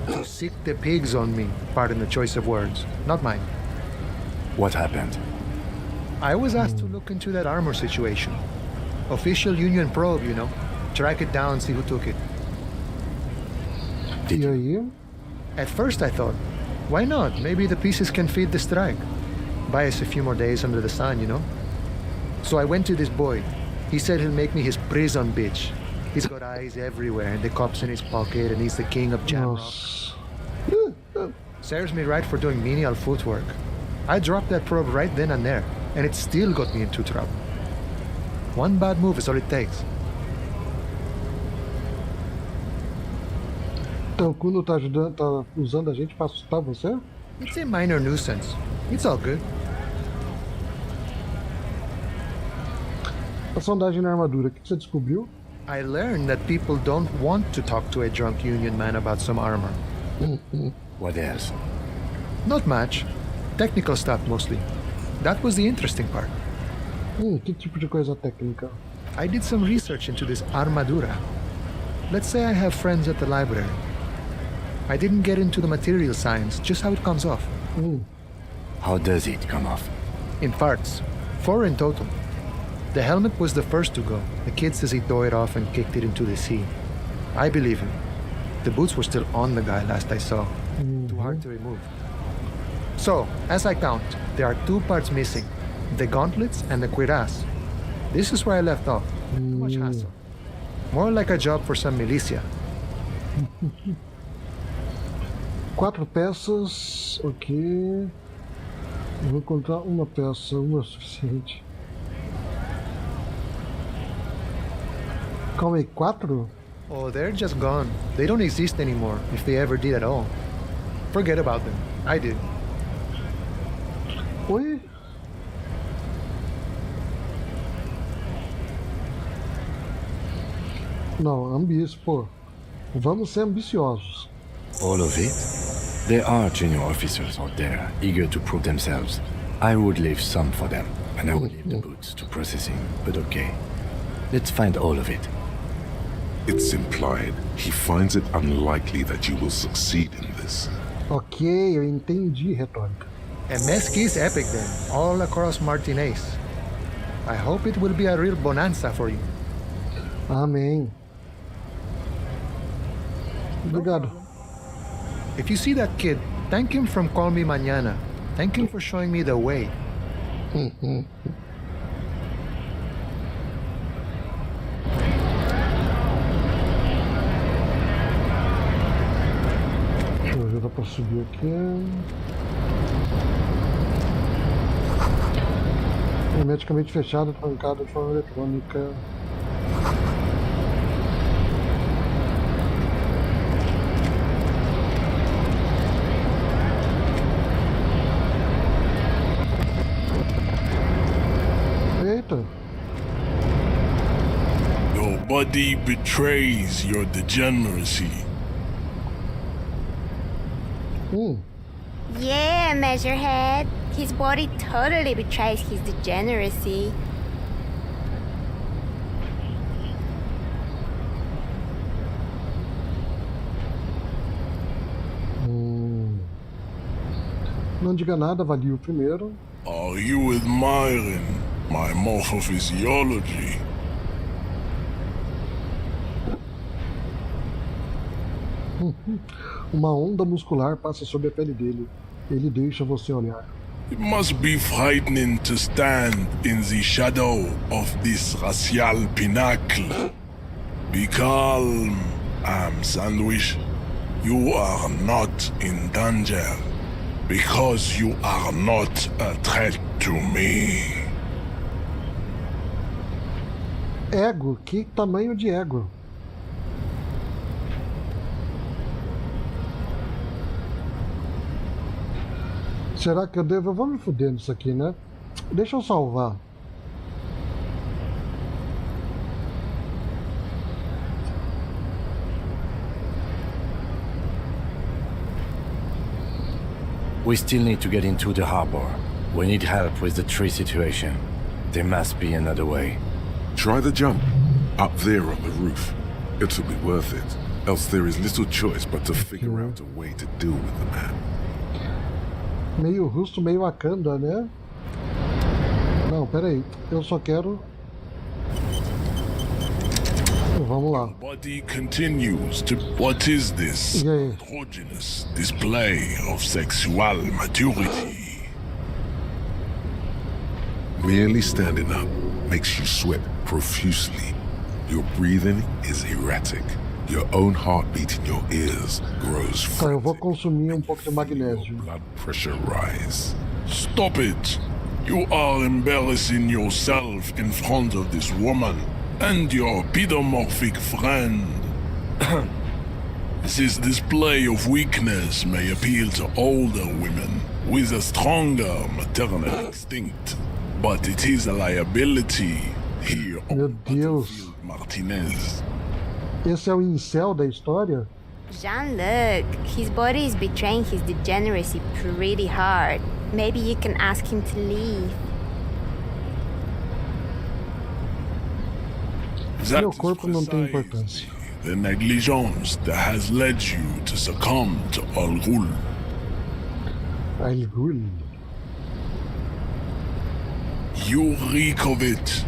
To sick the pigs on me. Pardon the choice of words. Not mine. What happened? I was asked to look into that armor situation. Official Union probe, you know. Track it down, see who took it. E aí? At first I thought, why not? Maybe the pieces can feed the strike. Buy us a few more days under the sun, you know? So I went to this boy. He said he'll make me his prison bitch. He's got eyes everywhere and the cops in his pocket and he's the king of jam rock. Nossa. Serves me right for doing menial footwork. I dropped that probe right then and there, and it still got me into trouble. One bad move is all it takes. Então o Kuno tá ajudando, tá usando a gente pra assustar você? It's a minor nuisance. It's all good. A sondagem na armadura, o que você descobriu? I learned that people don't want to talk to a drunk Union man about some armor. What else? Not much. Technical stuff mostly. That was the interesting part. Que tipo de coisa técnica? I did some research into this armadura. Let's say I have friends at the library. I didn't get into the material science, just how it comes off. How does it come off? In parts. 4 in total. The helmet was the first to go. The kid says he tore it off and kicked it into the sea. I believe him. The boots were still on the guy last I saw. Too hard to remove. So, as I count, there are 2 parts missing. The gauntlets and the cuirass. This is where I left off. Too much hassle. More like a job for some militia. 4 peças, ok. Eu vou encontrar uma peça, uma é suficiente. Calma aí, 4? Oh, they're just gone. They don't exist anymore, if they ever did at all. Forget about them. I did. Oi? Não, pô. Vamos ser ambiciosos. All of it? There are junior officers out there, eager to prove themselves. I would leave some for them, and I would leave the boots to processing, but okay. Let's find all of it. It's implied he finds it unlikely that you will succeed in this. Ok, eu entendi, retórica. A mesquite epic then, all across Martinez. I hope it will be a real bonanza for you. Amém. Obrigado. If you see that kid, thank him from Call Me Mañana. Thank him for showing me the way. Deixa eu ver, dá pra subir aqui. Hermeticamente fechado, trancado de forma eletrônica. Eita! Your body betrays your degeneracy. Yeah, Measurehead. His body totally betrays his degeneracy. Não diga nada, avalie o primeiro. Are you admiring my morphophysiology? Uma onda muscular passa sobre a pele dele. Ele deixa você olhar. It must be frightening to stand in the shadow of this racial pinnacle. Be calm, Sandwich. You are not in danger because you are not a threat to me. Ego? Que tamanho de ego? Será que eu devo? Eu vou me fuder nisso aqui, né? Deixa eu salvar. We still need to get into the harbor. We need help with the tree situation. There must be another way. Try the jump. Up there on the roof. It'll be worth it. Else there is little choice but to figure out a way to deal with the man. Meio russo, meio Wakanda, né? Não, peraí. Eu só quero... Vamos lá. Body continues to... What is this? Androgynous display of sexual maturity? Merely standing up makes you sweat profusely. Your breathing is erratic. Your own heartbeat in your ears grows frantic. Tá, eu vou consumir pouco de magnésio. Blood pressure rise. Stop it! You are embarrassing yourself in front of this woman and your pedomorphic friend. This display of weakness may appeal to older women with a stronger maternal instinct, but it is a liability here on Battlefield Martinez. Esse é o incel da história? Jean-Luc, his body is betraying his degeneracy pretty hard. Maybe you can ask him to leave. Meu corpo não tem importância. The negligence that has led you to succumb to Ahhh. Ahhh. You reek of it.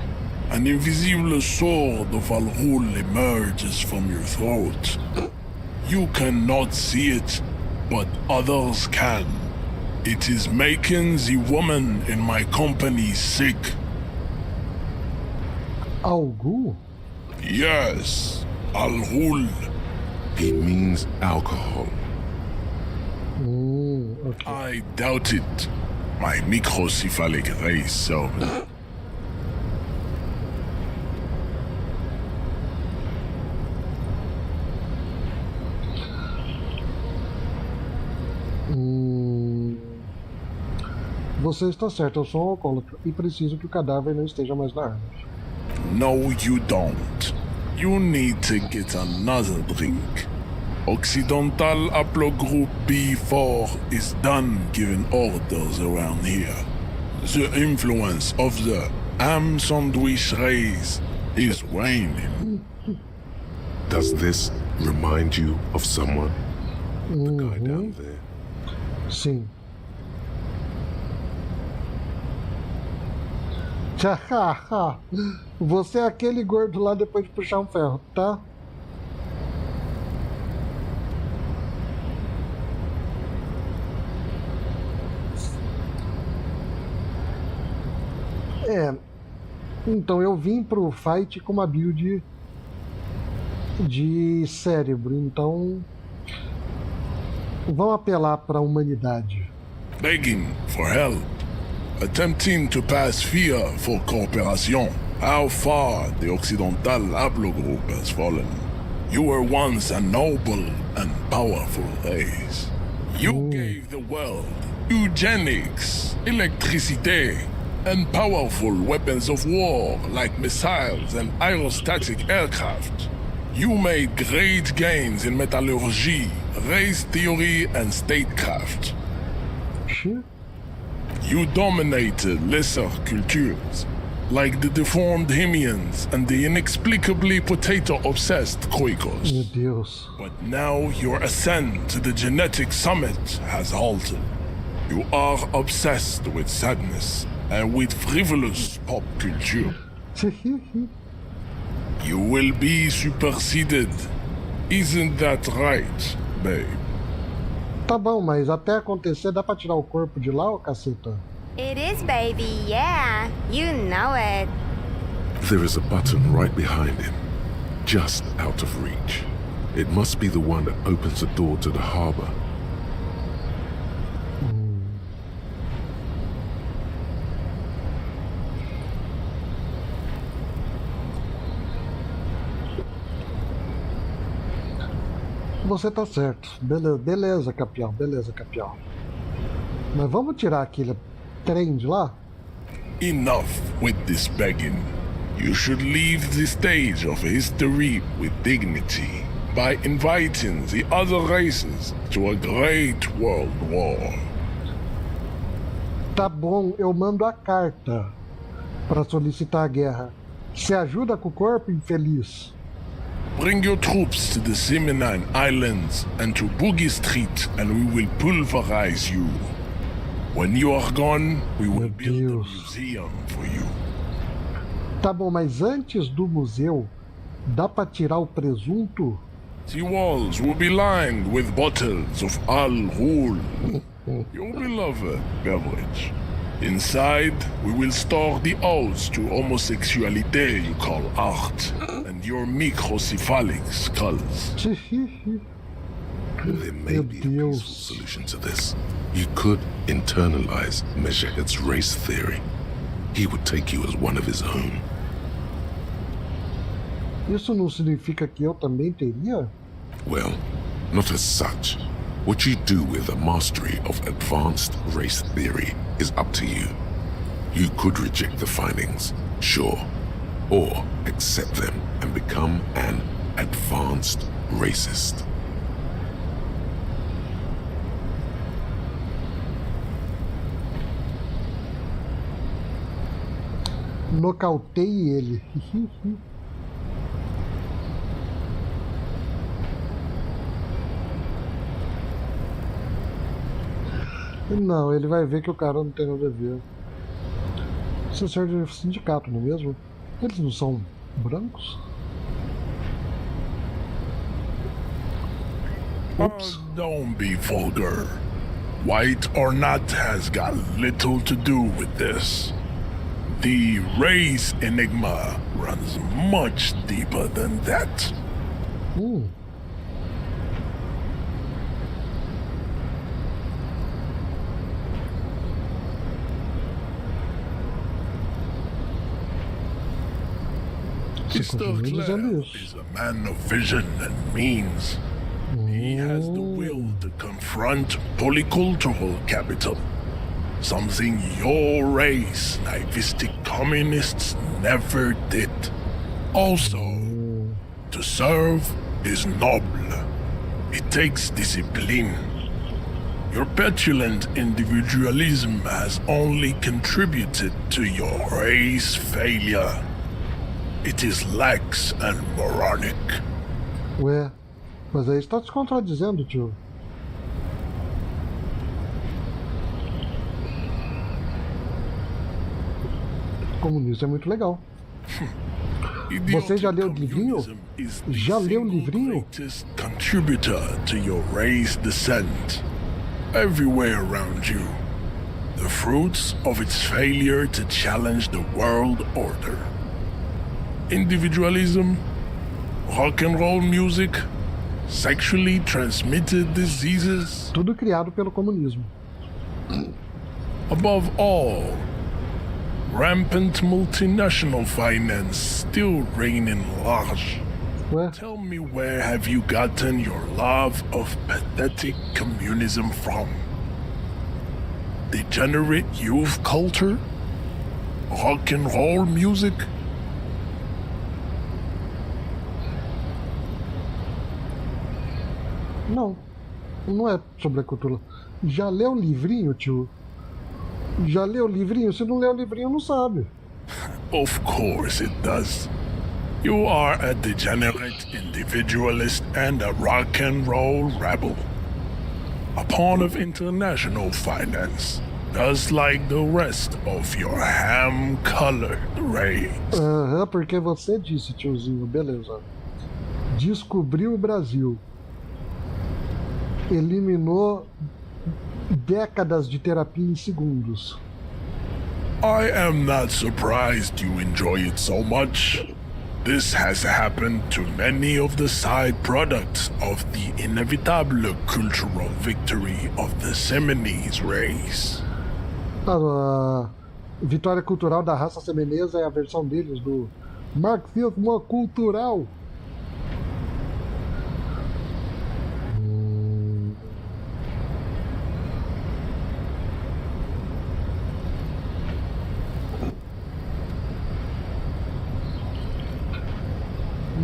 An invisible sword of Ahhh emerges from your throat. You cannot see it, but others can. It is making the woman in my company sick. Ahhh? Yes, Ahhh. He means alcohol. Okay. I doubt it. My microcephalic race servant. Você está certo, eu sou um alcoólatra e preciso que o cadáver não esteja mais na árvore. No, you don't. You need to get another drink. Occidental Haplogroup B4 is done giving orders around here. The influence of the ham sandwich race is waning. Does this remind you of someone? The guy down there. Sim. Você é aquele gordo lá depois de puxar um ferro, tá? Então eu vim pro fight com uma build de cérebro, então vamos apelar para a humanidade. Begging for help, attempting to pass fear for cooperation. How far the Occidental haplogroup has fallen. You were once a noble and powerful race. You gave the world eugenics, electricity, and powerful weapons of war like missiles and aerostatic aircraft. You made great gains in metallurgy, race theory, and statecraft. Sure. You dominated lesser cultures, like the deformed Hemians and the inexplicably potato-obsessed Quakers. Meu Deus. But now your ascent to the genetic summit has halted. You are obsessed with sadness and with frivolous pop culture. You will be superseded. Isn't that right, babe? Tá bom, mas até acontecer dá pra tirar o corpo de lá, ô caceta? It is, baby, yeah. You know it. There is a button right behind him, just out of reach. It must be the one that opens the door to the harbor. Você tá certo. Beleza, campeão. Beleza, campeão. Mas vamos tirar aquele trem de lá? Enough with this begging. You should leave the stage of history with dignity by inviting the other races to a great world war. Tá bom, eu mando a carta para solicitar a guerra. Se ajuda com o corpo, infeliz. Bring your troops to the Seminine Islands and to Boogie Street, and we will pulverize you. When you are gone, we will build a museum for you. Tá bom, mas antes do museu, dá pra tirar o presunto? The walls will be lined with bottles of Ahhh, your beloved beverage. Inside, we will store the odes to homosexuality you call art, and your microcephalic skulls. There may be a peaceful solution to this. You could internalize Meshached's race theory. He would take you as one of his own. Isso não significa que eu também teria? Well, not as such. What you do with a mastery of advanced race theory is up to you. You could reject the findings, sure, or accept them and become an advanced racist. Nocautei ele. Não, ele vai ver que o cara não tem nada a ver. Isso serve de sindicato, não é mesmo? Eles não são brancos? Oops. Don't be vulgar. White or not has got little to do with this. The race enigma runs much deeper than that. Mr. Clare is a man of vision and means. He has the will to confront polycultural capital, something your race, naivistic communists, never did. Also, to serve is noble. It takes discipline. Your petulant individualism has only contributed to your race failure. It is lax and moronic. Ué, mas aí está se contradizendo, tio. Comunista é muito legal. Você já leu o livrinho? Já leu o livrinho? Contributor to your race descent. Everywhere around you. The fruits of its failure to challenge the world order. Individualism, rock and roll music, sexually transmitted diseases. Tudo criado pelo comunismo. Above all, rampant multinational finance still reigning large. Ué? Tell me, where have you gotten your love of pathetic communism from? Degenerate youth culture? Rock and roll music? Não, não é sobre a cultura. Já leu o livrinho, tio? Já leu o livrinho? Se não leu o livrinho, não sabe. Of course it does. You are a degenerate individualist and a rock and roll rebel. A pawn of international finance, just like the rest of your ham-colored race. Aham, porque você disse, tiozinho, beleza. Descobriu o Brasil. Eliminou décadas de terapia em segundos. I am not surprised you enjoy it so much. This has happened to many of the side products of the inevitable cultural victory of the Seminese race. A vitória cultural da raça semenesa é a versão deles do marxismo cultural.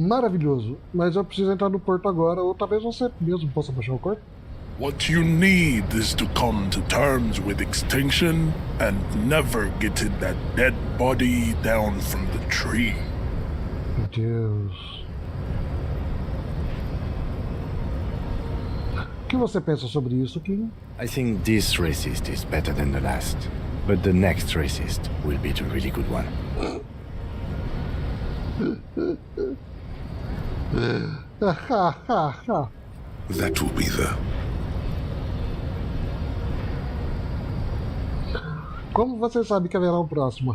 Maravilhoso, mas eu preciso entrar no porto agora, ou talvez você mesmo possa baixar o corpo. What you need is to come to terms with extinction and never getting that dead body down from the tree. Meu Deus. O que você pensa sobre isso, Kim? I think this racist is better than the last, but the next racist will be the really good one. That will be the... Como você sabe que haverá um próximo?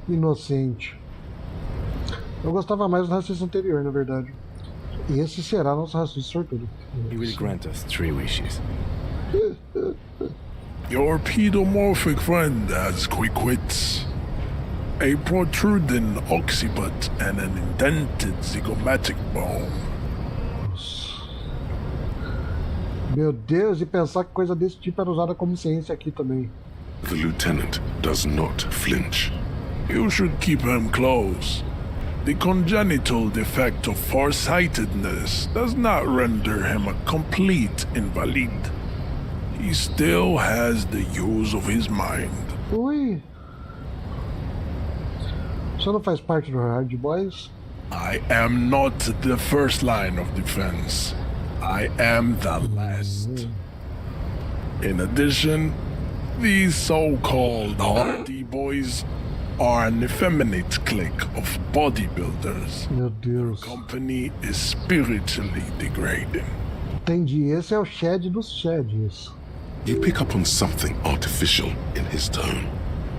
Inocente. Eu gostava mais do racista anterior, na verdade. Esse será nosso racista sortudo. He will grant us 3 wishes. Your pedomorphic friend has quick wits, a protruding occiput, and an indented zygomatic bone. Meu Deus, e pensar que coisa desse tipo era usada como ciência aqui também. The lieutenant does not flinch. You should keep him close. The congenital defect of farsightedness does not render him a complete invalid. He still has the use of his mind. Ui. Você não faz parte do Hard Boys? I am not the first line of defense. I am the last. In addition, these so-called Hardy Boys are an effeminate clique of bodybuilders. Meu Deus. The company is spiritually degrading. Entendi, esse é o Shed dos Sheds. You pick up on something artificial in his tone,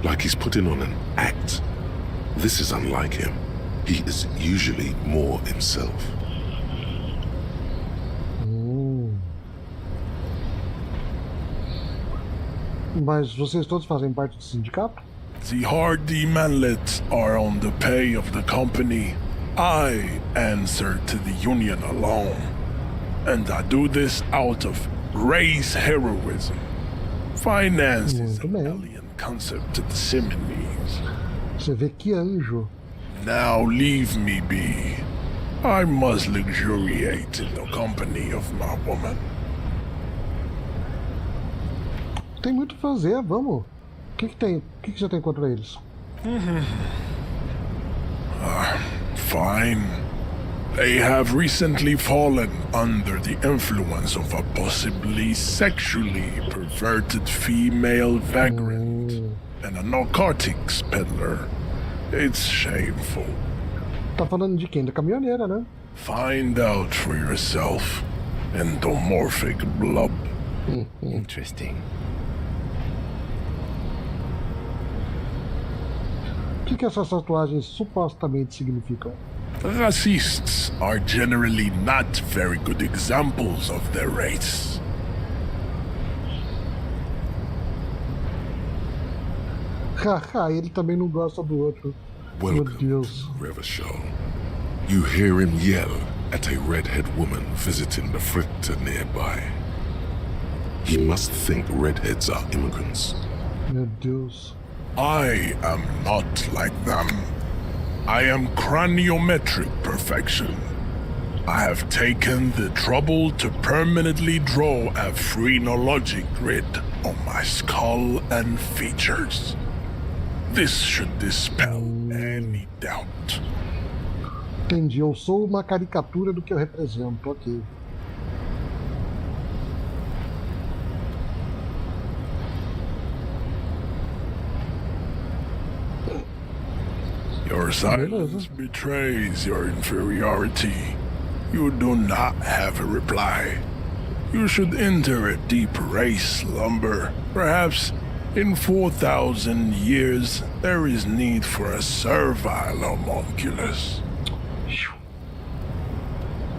like he's putting on an act. This is unlike him. He is usually more himself. Mas vocês todos fazem parte do sindicato? The hardy manlets are on the pay of the company. I answer to the union alone. And I do this out of race heroism. Finance is an alien concept to the Seminese. Você vê que anjo. Now leave me be. I must luxuriate in the company of my woman. Tem muito a fazer, vamos. O que tem? O que você tem contra eles? Fine. They have recently fallen under the influence of a possibly sexually perverted female vagrant and a narcotics peddler. It's shameful. Tá falando de quem? Da caminhoneira, né? Find out for yourself, endomorphic blob. Interesting. O que essas tatuagens supostamente significam? Racists are generally not very good examples of their race. Haha, ele também não gosta do outro. Meu Welcome Deus. to Revachol. You hear him yell at a redhead woman visiting the fritter nearby. He must think redheads are immigrants. Meu Deus. I am not like them. I am craniometric perfection. I have taken the trouble to permanently draw a phrenologic grid on my skull and features. This should dispel any doubt. Entendi, eu sou uma caricatura do que eu represento, ok. Your silence betrays your inferiority. You do not have a reply. You should enter a deep race slumber. Perhaps in 4,000 years there is need for a servile homunculus.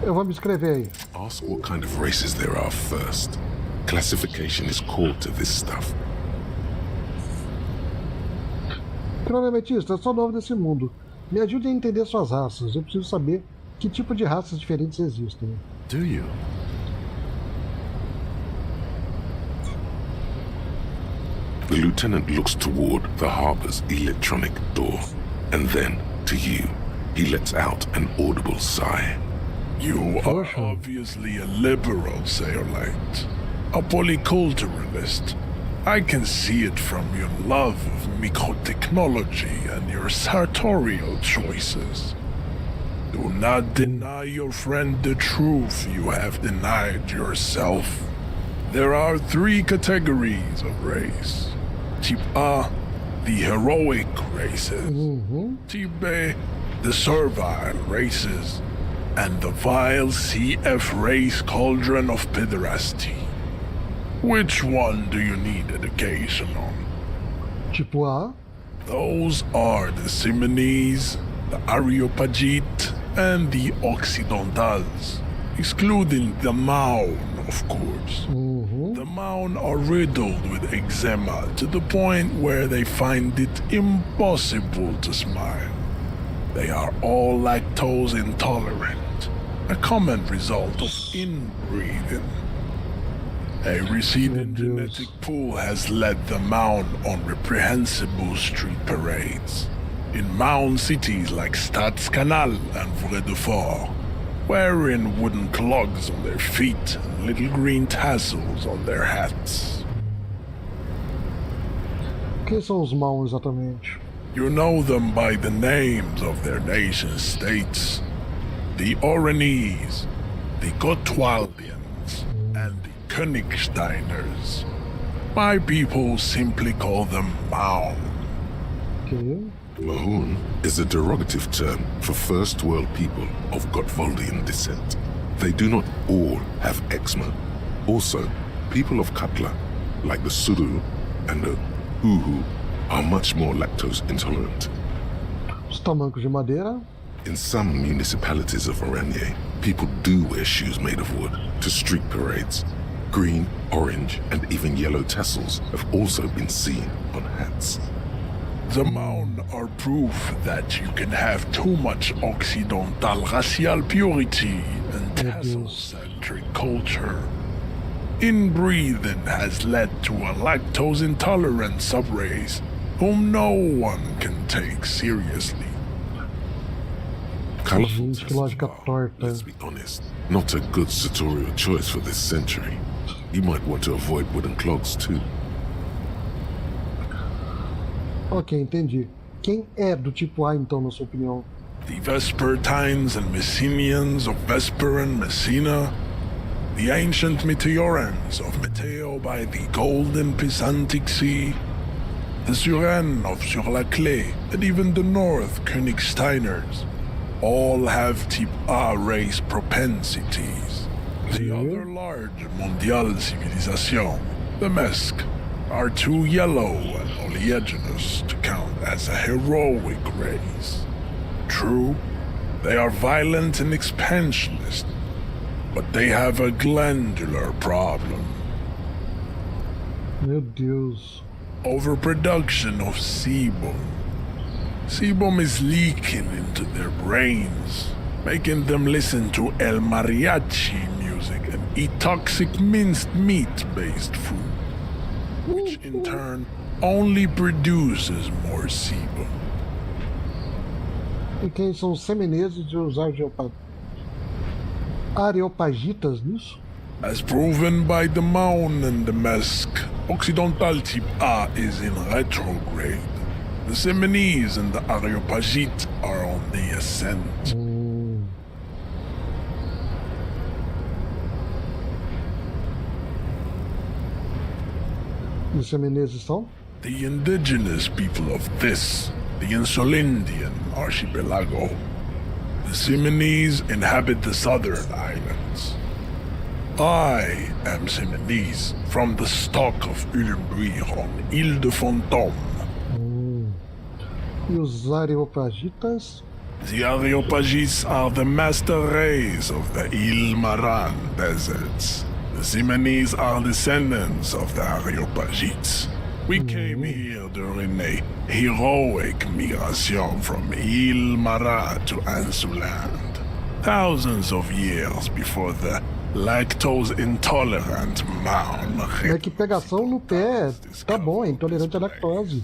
Eu vou me inscrever aí. Ask what kind of races there are first. Classification is core to this stuff. Cronometrista, eu sou novo nesse mundo. Me ajude a entender suas raças. Eu preciso saber que tipo de raças diferentes existem. Do you? The lieutenant looks toward the harbor's electronic door, and then, to you, he lets out an audible sigh. You are obviously a liberal, Sailite. A polyculturalist. I can see it from your love of microtechnology and your sartorial choices. Do not deny your friend the truth you have denied yourself. There are 3 categories of race. Type A, the heroic races. Type B, the servile races. And the vile CF race cauldron of pederasty. Which one do you need education on? Tipo A? Those are the Simonese, the Areopagite, and the Occidentals, excluding the Maun, of course. The Maun are riddled with eczema to the point where they find it impossible to smile. They are all lactose intolerant, a common result of inbreeding. A receding genetic pool has led the Maun on reprehensible street parades. In Maun cities like Stadskanal and Vredefort, wearing wooden clogs on their feet and little green tassels on their hats. Quem são os maus exatamente? You know them by the names of their nation states. The Oranese, the Gotwaldians, and the Königsteiners. My people simply call them Maun. Okay. Mahun is a derogative term for first world people of Gotwaldian descent. They do not all have eczema. Also, people of Katla, like the Suru and the Huhu, are much more lactose intolerant. Os tamancos de madeira? In some municipalities of Oranje, people do wear shoes made of wood to street parades. Green, orange, and even yellow tassels have also been seen on hats. The Maun are proof that you can have too much Occidental racial purity and tassel-centric culture. Inbreeding has led to a lactose-intolerant subrace whom no one can take seriously. Colorful Gente, que lógica torta. let's be honest, not a good sartorial choice for this century. You might want to avoid wooden clogs too. Ok, entendi. Quem é do tipo A, então, na sua opinião? The Vespertines and Messenians of Vesper and Messina, the ancient Meteorans of Meteo by the golden Pisantic Sea, the Suren of Sur-la-Clé, and even the North Königsteiners, all have type A race propensities. The other large mondial civilization, the Mesk, are too yellow and oleaginous to count as a heroic race. True, they are violent and expansionist, but they have a glandular problem. Meu Deus. Overproduction of sebum. Sebum is leaking into their brains, making them listen to El Mariachi music and eat toxic minced meat-based food, which in turn only produces more sebum. E quem são os semineses e os areopagitas nisso? As proven by the Maun and the Mesk, Occidental type A is in retrograde. The Seminese and the Areopagite are on the ascent. Os semineses são? The indigenous people of this, the Insulindian archipelago. The Seminese inhabit the southern islands. I am Seminese, from the stock of Ulmbuir on Ile de Fantôme. E os areopagitas? The Areopagites are the master race of the Ile Maran deserts. The Seminese are descendants of the Areopagites. We came here during a heroic migration from Ile Maran to Ansuland, thousands of years before the lactose-intolerant Maun. É que pegação no pé, tá bom, é intolerante à lactose.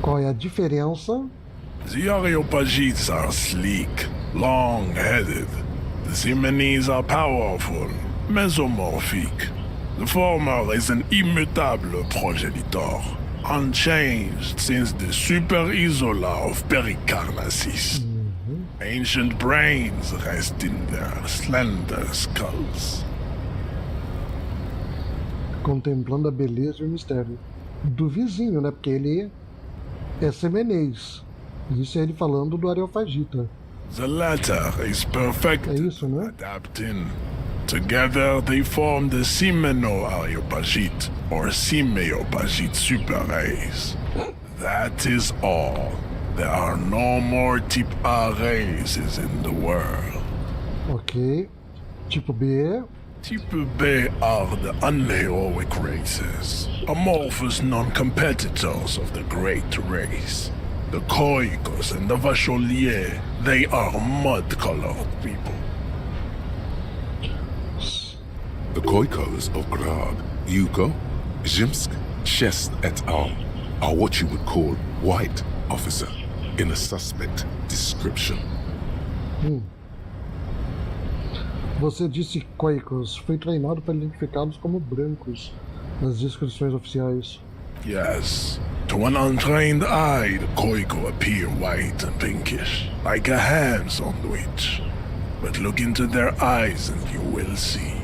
Qual é a diferença? The Areopagites are sleek, long-headed. The Seminese are powerful, mesomorphic. The former is an immutable progenitor, unchanged since the Super Isola of Pericarnassus. Ancient brains rest in their slender skulls. Contemplando a beleza e o mistério do vizinho, né? Porque ele é semenês. Isso é ele falando do areopagita. The latter is perfect É isso, né? adapting. Together they form the Simeno-Areopagite or Simeopagite super race. That is all. There are no more type A races in the world. Ok. Tipo B. Type B are the unheroic races, amorphous non-competitors of the great race. The Khoikos and the Vacholier, they are mud-colored people. The Khoikos of Grad, Yugo, Zhimsk, Shest et al. Are what you would call white, officer, in a suspect description. Você disse Khoikos. Foi treinado para identificá-los como brancos nas descrições oficiais. Yes. To an untrained eye, the Khoiko appear white and pinkish, like a ham sandwich. But look into their eyes and you will see.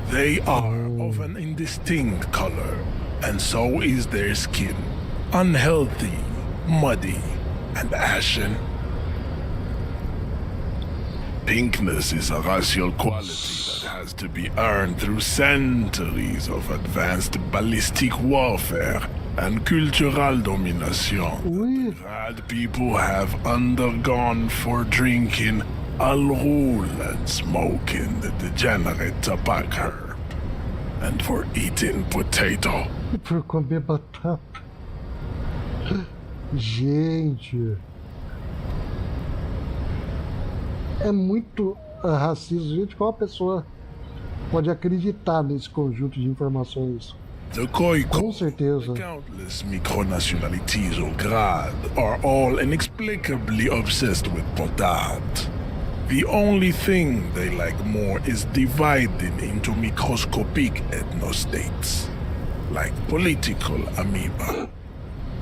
They are of an indistinct color, and so is their skin. Unhealthy, muddy, and ashen. Pinkness is a racial quality that has to be earned through centuries of advanced ballistic warfare and cultural domination. Bad people have undergone for drinking Al-Ghul and smoking the degenerate tobacco herb, and for eating potato. Por comer batata. Gente. É muito racista. Gente, qual pessoa pode acreditar nesse conjunto de informações? The Khoiko, Com certeza. the countless micronationalities of Grad are all inexplicably obsessed with potard. The only thing they like more is dividing into microscopic ethnostates, like political amoeba.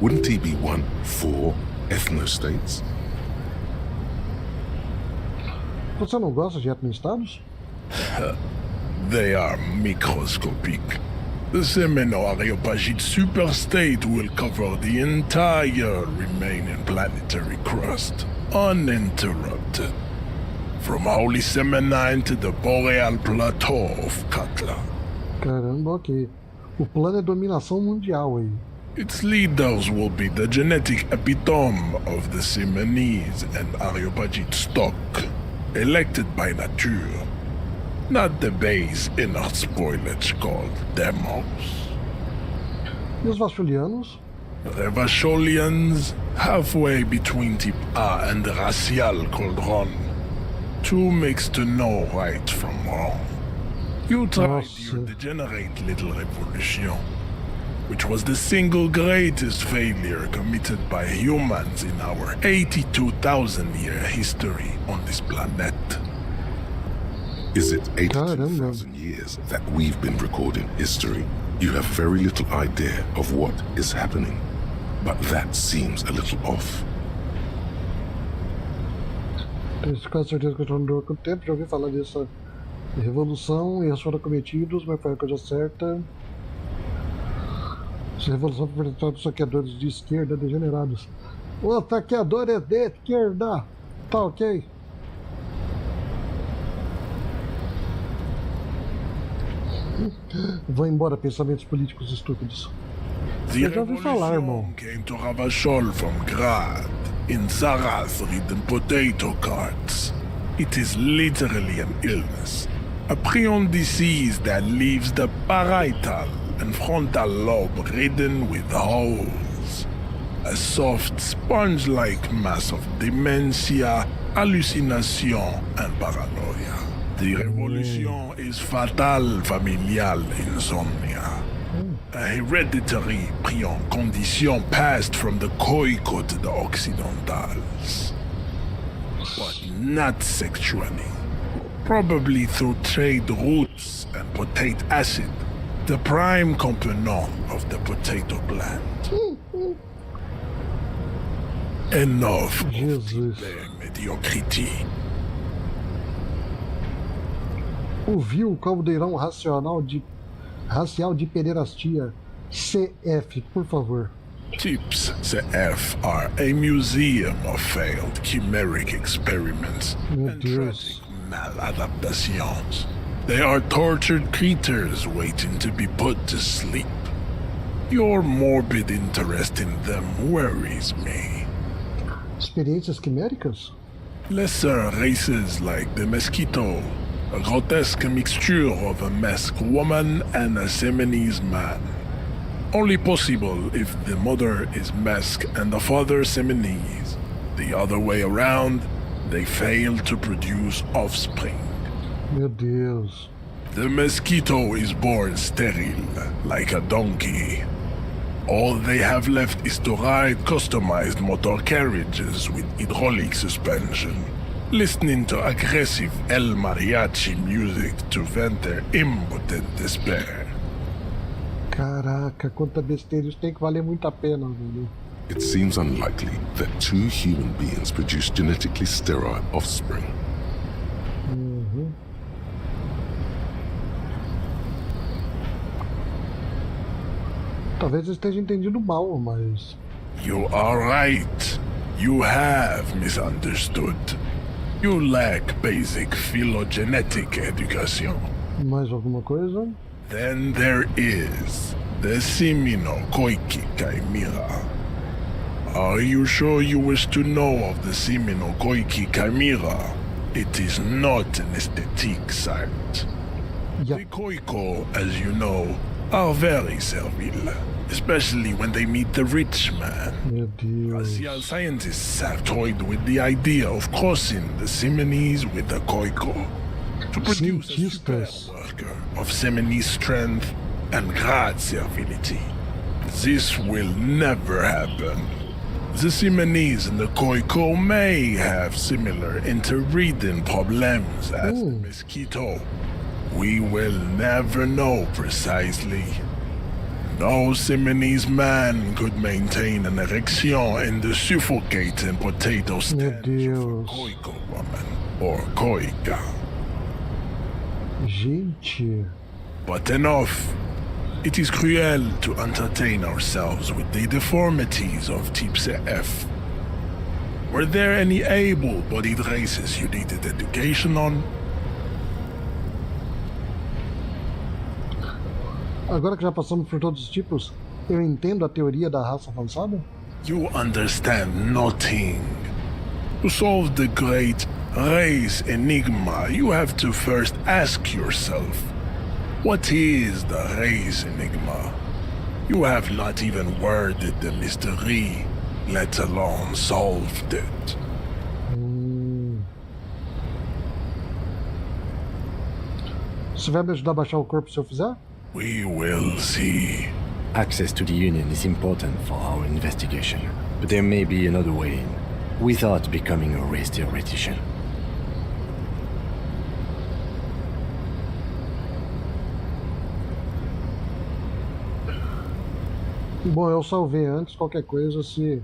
Wouldn't he be one for ethnostates? Você não gosta de etnoestados? They are microscopic. The Semeno-Areopagite superstate will cover the entire remaining planetary crust, uninterrupted. From Holy Semenine to the Boreal Plateau of Katla. Caramba, ok. O plano é dominação mundial aí. Its leaders will be the genetic epitome of the Semenese and Areopagite stock, elected by nature, not the base inner spoilage called demos. E os Vashulianos? The Vasholians, halfway between Type A and the racial cauldron. Too mixed to know right from wrong. You tried your degenerate little revolution, which was the single greatest failure committed by humans in our 82,000-year history on this planet. Is it 82,000 years that we've been recording history? You have very little idea of what is happening, but that seems a little off. Tenho quase certeza que eu estou no com o tempo, já ouvi falar dessa revolução, erros foram cometidos, mas foi a coisa certa. Essa revolução foi perpetrada por saqueadores de esquerda degenerados. O saqueador é de esquerda, tá ok? Vou embora, pensamentos políticos estúpidos. The Eu já ouvi falar, irmão. came to Ravachol from Grad, in Zarath ridden potato carts. It is literally an illness, a prion disease that leaves the parietal and frontal lobe ridden with holes. A soft sponge-like mass of dementia, hallucination, and paranoia. The revolution is fatal familial insomnia. A hereditary prion condition passed from the Koiko to the Occidentals. But not sexually. Probably through trade routes and potate acid, the prime component of the potato plant. Enough of their mediocrity. Ouviu o caldeirão racial de pederastia. CF, por favor. Tips CF are a museum of failed chimeric experiments and tragic maladaptations. They are tortured creatures waiting to be put to sleep. Your morbid interest in them worries me. Experiências quiméricas? Lesser races like the mosquito, a grotesque mixture of a masked woman and a Semenese man. Only possible if the mother is masked and the father Semenese. The other way around, they fail to produce offspring. Meu Deus. The mosquito is born sterile, like a donkey. All they have left is to ride customized motor carriages with hydraulic suspension, listening to aggressive El Mariachi music to vent their impotent despair. Caraca, quanta besteira, isso tem que valer muito a pena, velho. It seems unlikely that two human beings produce genetically sterile offspring. Talvez eu esteja entendido mal, mas... You are right. You have misunderstood. You lack basic phylogenetic education. Mais alguma coisa? Then there is the Semino-Koiki Chimera. Are you sure you wish to know of the Semino-Koiki Chimera? It is not an aesthetic site. The Koiko, as you know, are very servile, especially when they meet the rich man. Racial scientists have toyed with the idea of crossing the Semenese with the Koiko to produce a super worker of Semenese strength and Grad servility. This will never happen. The Semenese and the Koiko may have similar interbreeding problems as the mosquito. We will never know precisely. No Simonese man could maintain an erection in the suffocating potato stand of a Koiko woman or Koika. Gente. But enough. It is cruel to entertain ourselves with the deformities of Type F. Were there any able-bodied races you needed education on? Agora que já passamos por todos os tipos, eu entendo a teoria da raça avançada? You understand nothing. To solve the great race enigma, you have to first ask yourself, what is the race enigma? You have not even worded the mystery, let alone solved it. Você vai me ajudar a baixar o corpo se eu fizer? We will see. Access to the Union is important for our investigation, but there may be another way in, without becoming a race theoretician. Bom, eu salvei antes, qualquer coisa, se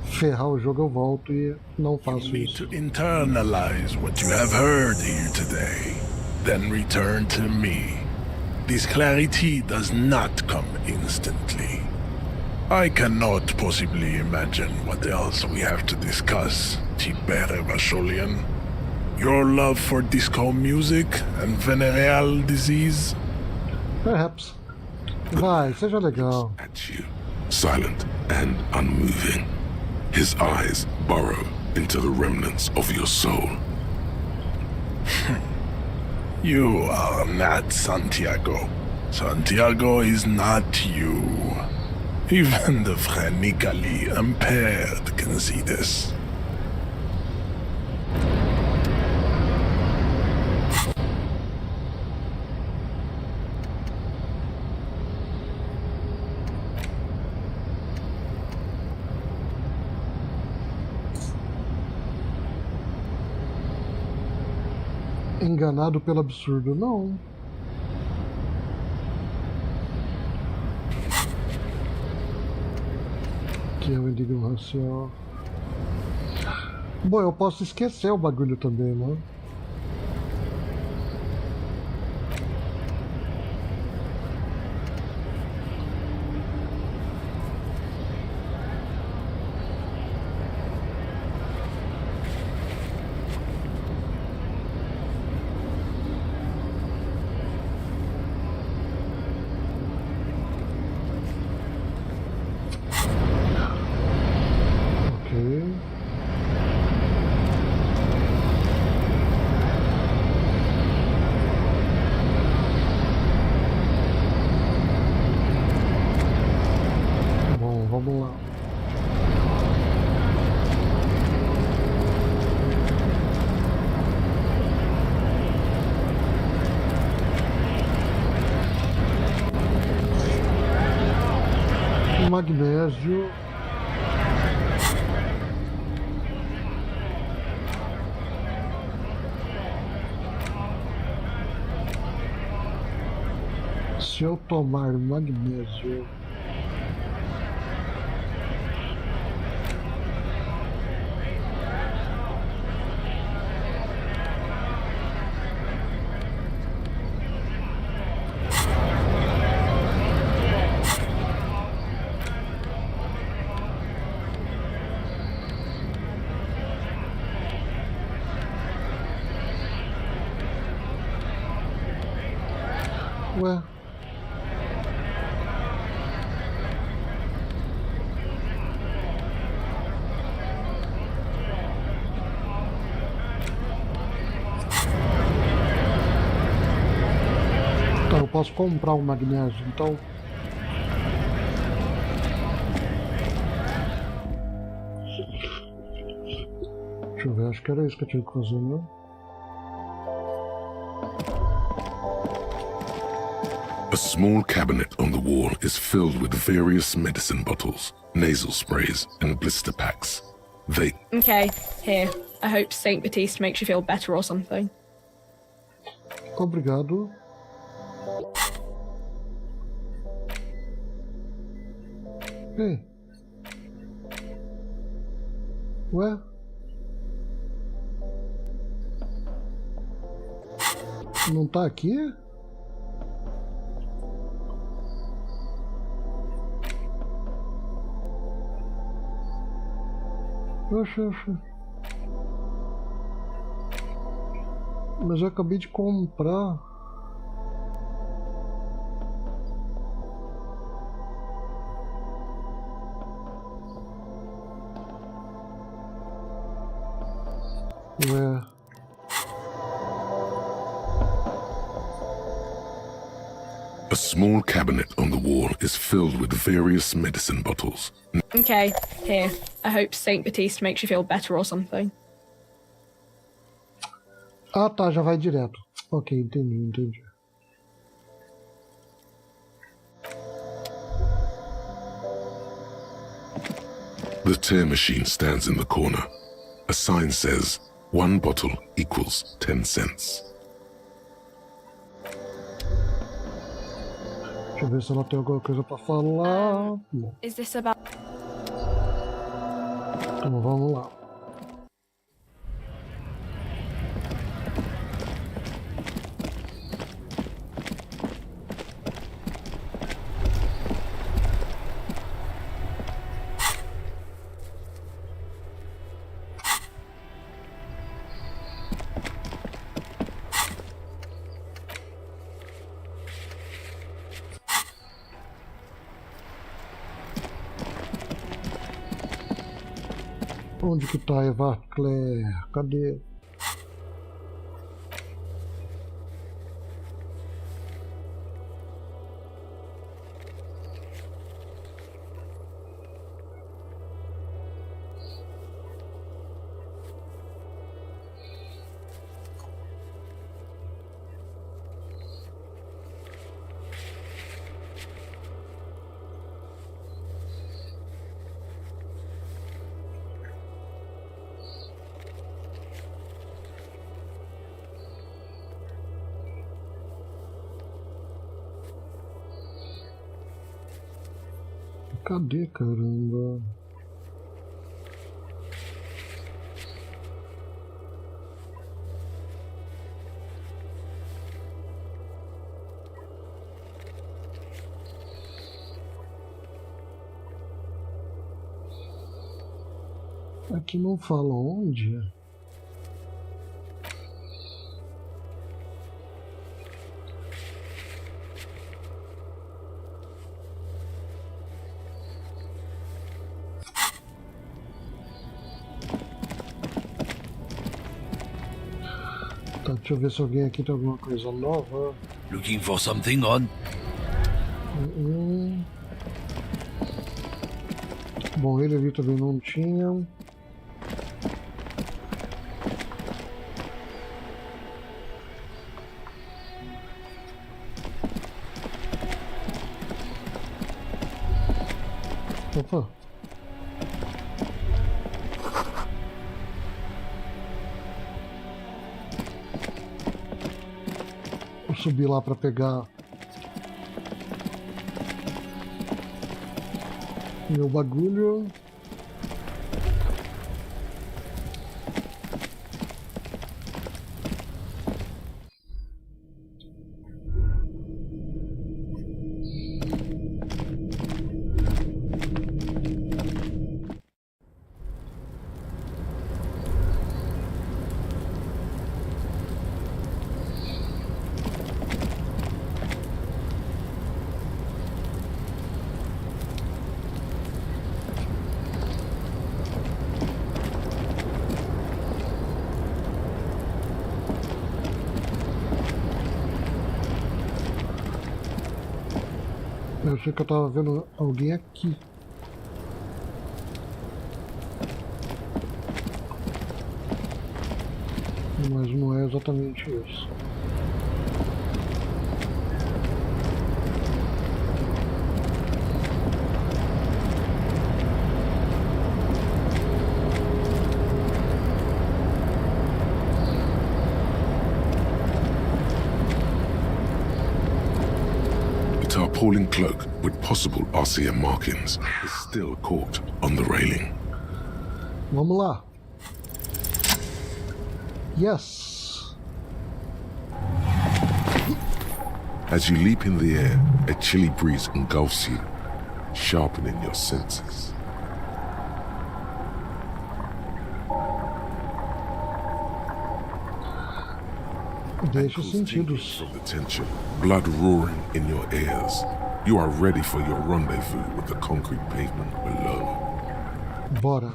ferrar o jogo eu volto e não faço isso. You need to internalize what you have heard here today, then return to me. This clarity does not come instantly. I cannot possibly imagine what else we have to discuss, Tibere Vasholian. Your love for disco music and venereal disease? Perhaps. Vai, seja legal. At you, silent and unmoving. His eyes burrow into the remnants of your soul. You are not Santiago. Santiago is not you. Even the phrenically impaired can see this. Enganado pelo absurdo, não. Que é o enigma racial. Bom, eu posso esquecer o bagulho também, né? Vamos lá. O magnésio. Se eu tomar magnésio, ué. Então eu posso comprar um magnésio, então. Deixa eu ver, acho que era isso que eu tinha que fazer, né? A small cabinet on the wall is filled with various medicine bottles, nasal sprays, and blister packs. They... Okay, here. I hope Saint Baptiste makes you feel better or something. Obrigado. Ei. Ué? Não tá aqui? Oxe. Mas eu acabei de comprar. Ué. A small cabinet on the wall is filled with various medicine bottles. Okay, here. I hope Saint Baptiste makes you feel better or something. Ah, tá, já vai direto. Ok, entendi. The tear machine stands in the corner. A sign says, 1 bottle equals 10 cents. Deixa eu ver se ela tem alguma coisa pra falar. Is this about... Então vamos lá. Onde que tá Eva Claire? Cadê? Cadê, caramba? Aqui não fala onde. Tá, deixa eu ver se alguém aqui tem alguma coisa nova. Looking for something on? Bom, ele ali também não tinha. Opa. Vou subir lá para pegar meu bagulho. Eu achei que eu tava vendo alguém aqui. Mas não é exatamente isso. It tarpaulin cloak with possible RCM markings is still caught on the railing. Vamos lá. Yes. As you leap in the air, a chilly breeze engulfs you, sharpening your senses. Deixa os sentidos. From the tension, blood roaring in your ears. You are ready for your rendezvous with the concrete pavement below. Bora.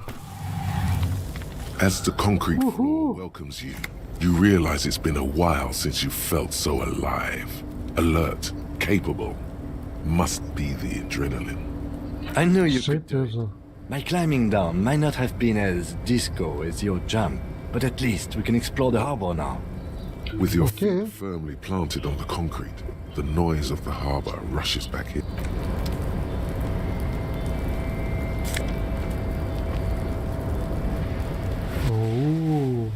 As the concrete floor welcomes you, you realize it's been a while since you felt so alive. Alert, capable. Must be the adrenaline. I knew you could do it. Certeza. My climbing down might not have been as disco as your jump, but at least we can explore the harbor now. With your feet firmly planted on the concrete, the noise of the harbor rushes back in. Oh.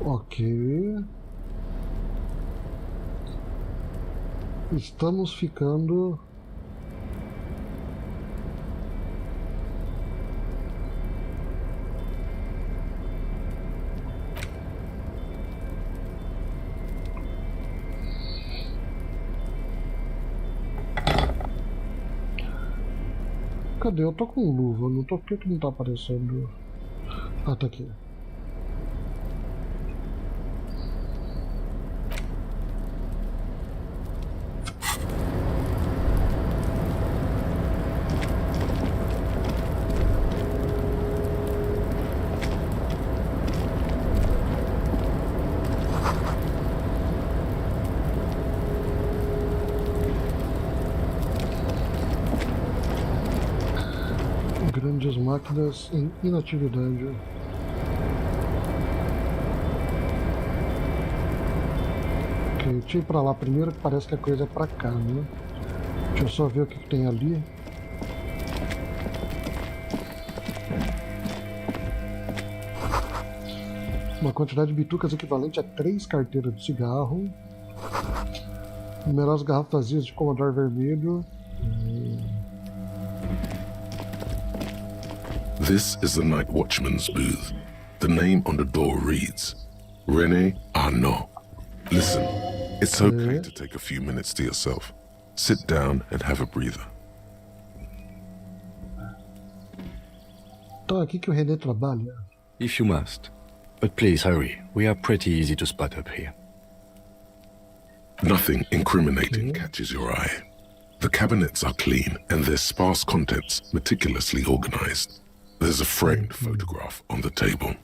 Ok. Estamos ficando. Cadê? Eu tô com luva, não tô. Por que não tá aparecendo? Ah, tá aqui. Grandes máquinas em inatividade. Ok, deixa eu ir pra lá primeiro, que parece que a coisa é pra cá, né? Deixa eu só ver o que tem ali. Uma quantidade de bitucas equivalente a 3 carteiras de cigarro. Numerosas garrafas vazias de Commodore vermelho. This is the night watchman's booth. The name on the door reads, René Arnaud. Listen, it's okay to take a few minutes to yourself. Sit down and have a breather. Então, aqui que o René trabalha. If you must. But please hurry. We are pretty easy to spot up here. Nothing incriminating catches your eye. The cabinets are clean and their sparse contents meticulously organized. There's a framed photograph on the table.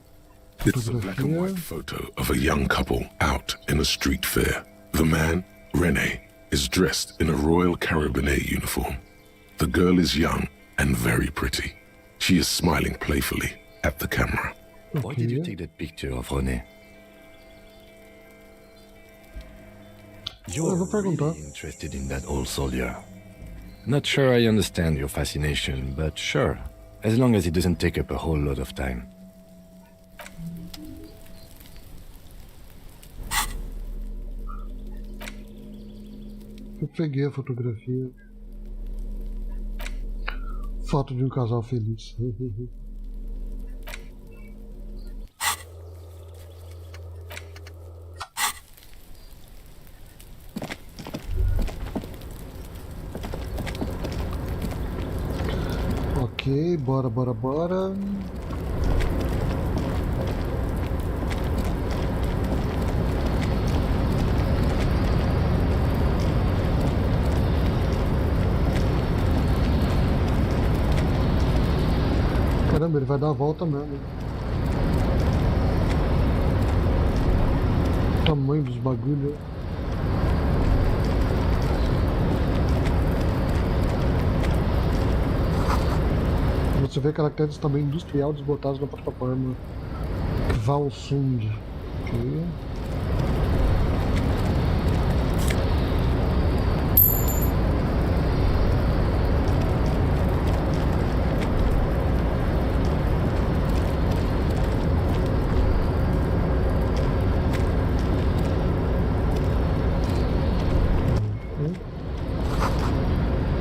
It's a black and white photo of a young couple out in a street fair. The man, René, is dressed in a Royal Carabinieri uniform. The girl is young and very pretty. She is smiling playfully at the camera. Why did you take that picture of René? You're really interested in that old soldier. Not sure I understand your fascination, but sure. As long as it doesn't take up a whole lot of time. Eu peguei a fotografia. Foto de um casal feliz. Ok, bora. Caramba, ele vai dar a volta mesmo. O tamanho dos bagulhos. Você vê caracteres também industrial desbotados na plataforma Valsund. Okay.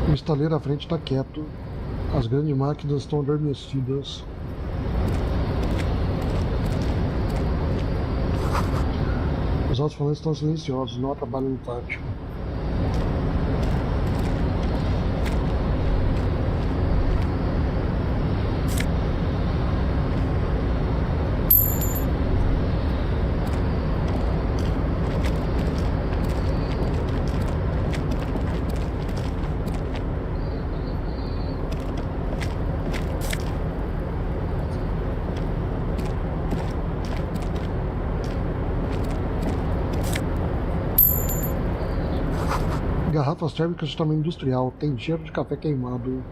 O estaleiro à frente está quieto. As grandes máquinas estão adormecidas. Os alto-falantes estão silenciosos, não há trabalho no pátio. Garrafas térmicas de tamanho industrial, tem cheiro de café queimado.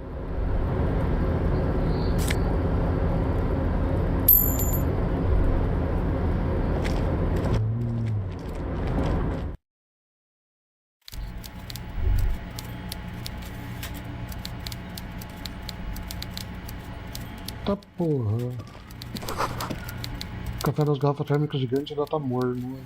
Tá porra. O café das garrafas térmicas gigantes ainda tá morno.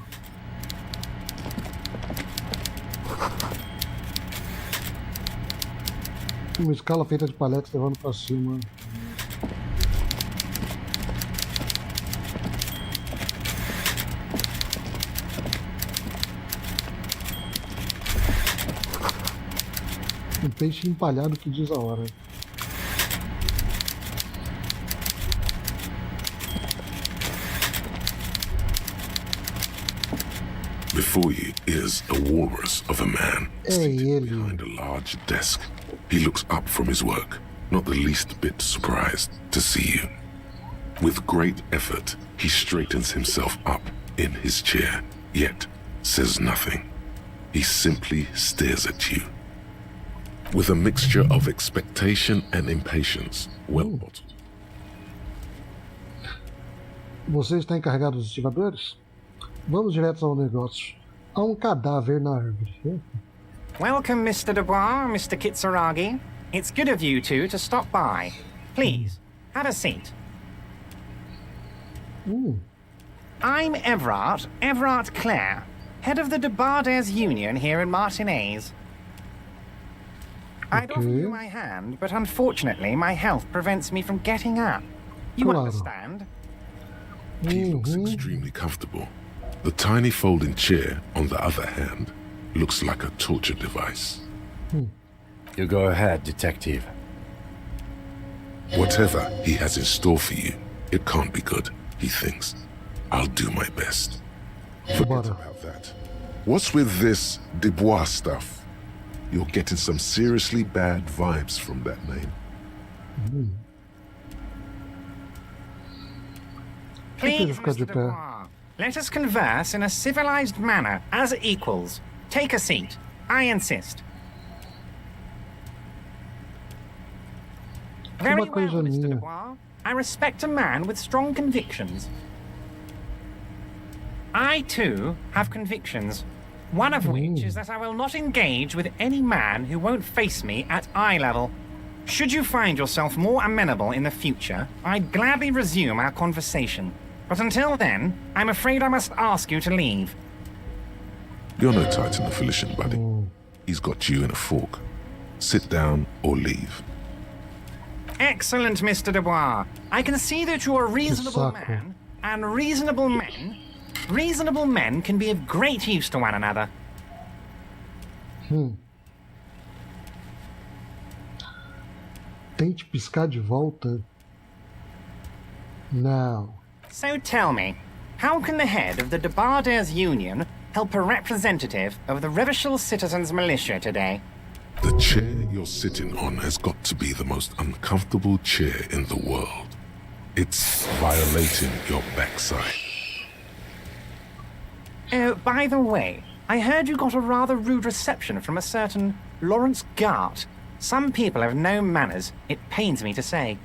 Uma escala feita de paletes levando pra cima. Um peixe empalhado que diz a hora. Before you is a walrus of a man seated behind a large desk. He looks up from his work, not the least bit surprised to see you. With great effort, he straightens himself up in his chair, yet says nothing. He simply stares at you. With a mixture of expectation and impatience, well bottled. Você está encarregado dos estivadores? Vamos direto ao negócio. Há um cadáver na árvore. Welcome, Mr. Dubois, Mr. Kitsuragi. It's good of you two to stop by. Please, have a seat. I'm Everard Clare, head of the Debarders Union here in Martinez. I'd offer you my hand, but unfortunately my health prevents me from getting up. You understand? He looks extremely comfortable. The tiny folding chair, on the other hand, looks like a torture device. You go ahead, detective. Whatever he has in store for you, it can't be good, he thinks. I'll do my best. Forget about that. What's with this Dubois stuff? You're getting some seriously bad vibes from that name. Please, Mr. Dubois, let us converse in a civilized manner, as equals. Take a seat. I insist. Very well, Mr. Dubois. I respect a man with strong convictions. I, too, have convictions. One of which is that I will not engage with any man who won't face me at eye level. Should you find yourself more amenable in the future, I'd gladly resume our conversation. But until then, I'm afraid I must ask you to leave. You're no Titan affiliation, buddy. He's got you in a fork. Sit down or leave. Excellent, Mr. Dubois. I can see that you're a reasonable man, and reasonable men can be of great use to one another. Tente piscar de volta. Now. So tell me, how can the head of the Debarders Union help a representative of the Revachol Citizens Militia today? The chair you're sitting on has got to be the most uncomfortable chair in the world. It's violating your backside. Oh, by the way, I heard you got a rather rude reception from a certain Lawrence Gart. Some people have no manners, it pains me to say.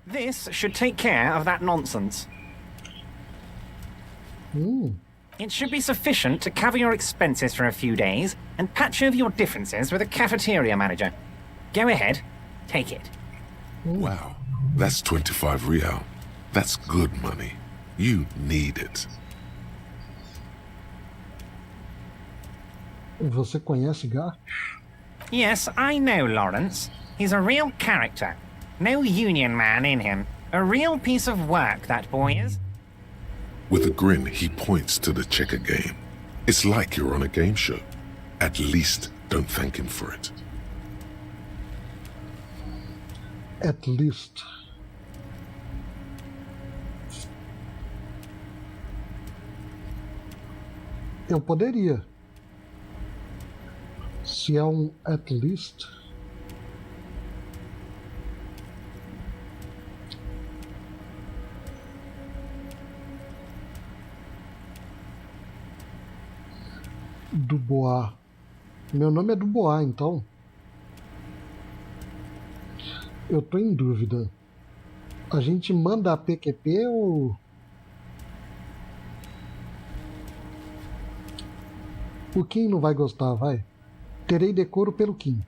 This should take care of that nonsense. It should be sufficient to cover your expenses for a few days and patch over your differences with a cafeteria manager. Go ahead, take it. Wow, that's 25 real. That's good money. You need it. Você conhece Gar? Yes, I know Lawrence. He's a real character. No union man in him. A real piece of work, that boy is. With a grin, he points to the checker game. It's like you're on a game show. At least don't thank him for it. At least. Eu poderia. Se é um at least. Dubois. Meu nome é Dubois, então. Eu tô em dúvida. A gente manda a PQP ou... O Kim não vai gostar, vai. Terei decoro pelo Kim.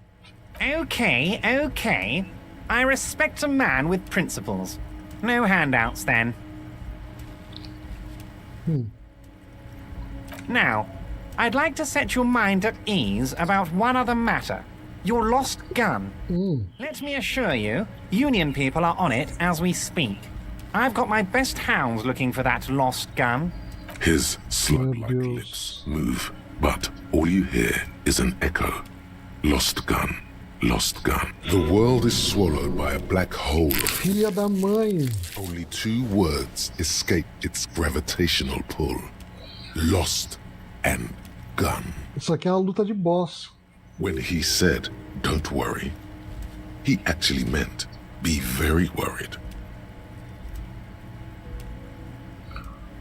Okay. I respect a man with principles. No handouts, then. Now, I'd like to set your mind at ease about one other matter. Your lost gun. Let me assure you, Union people are on it as we speak. I've got my best hounds looking for that lost gun. His slug-like lips move, but all you hear is an echo. Lost gun, lost gun. The world is swallowed by a black hole of Filha da mãe. Only 2 words escape its gravitational pull. Lost and gun. Isso aqui é uma luta de boss. When he said, don't worry, he actually meant, be very worried.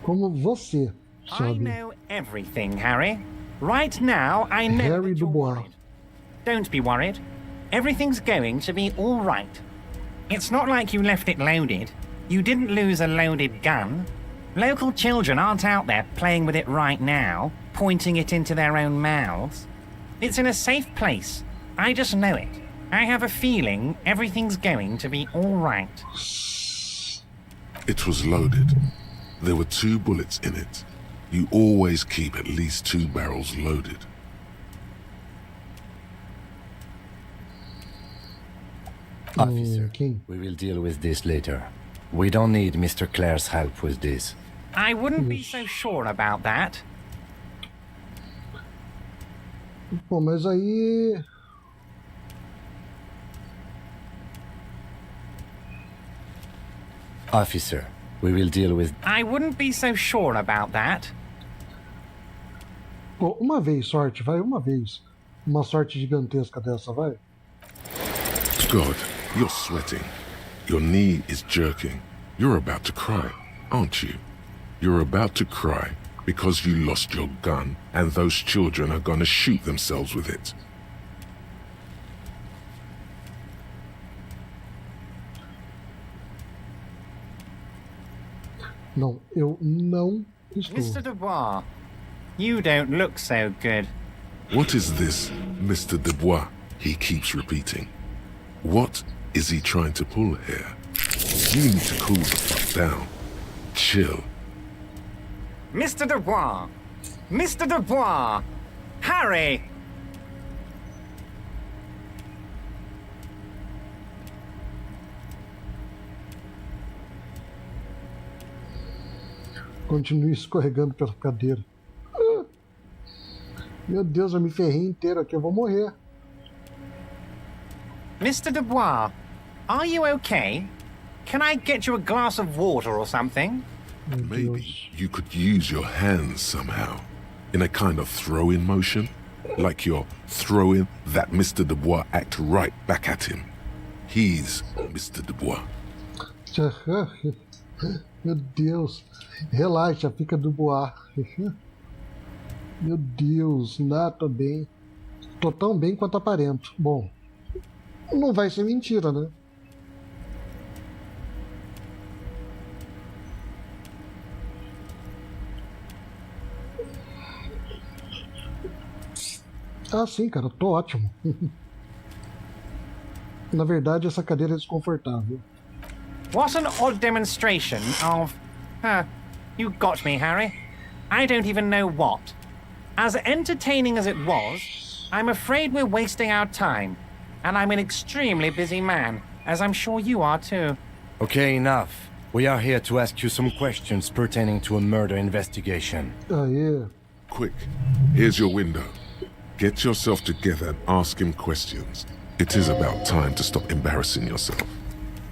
Como você sabe. I know everything, Harry. Right now, I know Harry that you're Dubois. worried. Don't be worried. Everything's going to be all right. It's not like you left it loaded. You didn't lose a loaded gun. Local children aren't out there playing with it right now, pointing it into their own mouths. It's in a safe place. I just know it. I have a feeling everything's going to be all right. It was loaded. There were 2 bullets in it. You always keep at least 2 barrels loaded. Officer, we will deal with this later. We don't need Mr. Clare's help with this. I wouldn't be so sure about that. Pô, mas aí... Officer, we will deal with... I wouldn't be so sure about that. Pô, uma vez sorte, vai, uma vez. Uma sorte gigantesca dessa, vai. God, you're sweating. Your knee is jerking. You're about to cry, aren't you? You're about to cry because you lost your gun and those children are gonna shoot themselves with it. Não, eu não estou. Mr. Dubois, you don't look so good. What is this, Mr. Dubois? He keeps repeating. What is he trying to pull here? You need to cool the fuck down. Chill. Mr. Dubois! Mr. Dubois! Harry! Continue escorregando pela cadeira. Meu Deus, eu me ferrei inteiro aqui, eu vou morrer. Mr. Dubois, are you okay? Can I get you a glass of water or something? Maybe you could use your hands somehow, in a kind of throw-in motion, like you're throwing that Mr. Dubois act right back at him. He's Mr. Dubois. Meu Deus, relaxa, fica Dubois. Meu Deus, tô bem. Tô tão bem quanto aparento. Bom, não vai ser mentira, né? Ah, sim, cara, eu tô ótimo. Na verdade, essa cadeira é desconfortável. What an odd demonstration of... you got me, Harry. I don't even know what. As entertaining as it was, I'm afraid we're wasting our time. And I'm an extremely busy man, as I'm sure you are too. Okay, enough. We are here to ask you some questions pertaining to a murder investigation. Oh, yeah. Quick, here's your window. Get yourself together and ask him questions. It is about time to stop embarrassing yourself.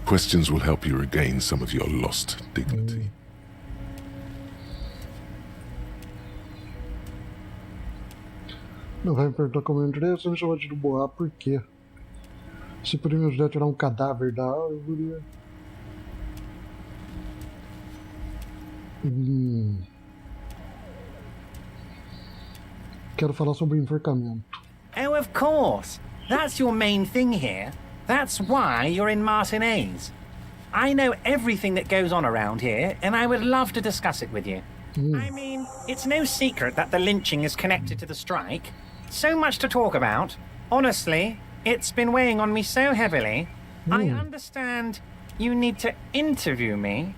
Questions will help you regain some of your lost dignity. Não vai me perguntar como eu entrei, você me chamou de Dubois, por quê? Se poderia me ajudar a tirar um cadáver da árvore... Quero falar sobre o enforcamento. Oh, of course. That's your main thing here. That's why you're in Martinez. I know everything that goes on around here, and I would love to discuss it with you. I mean, it's no secret that the lynching is connected to the strike. So much to talk about. Honestly, it's been weighing on me so heavily. I understand you need to interview me.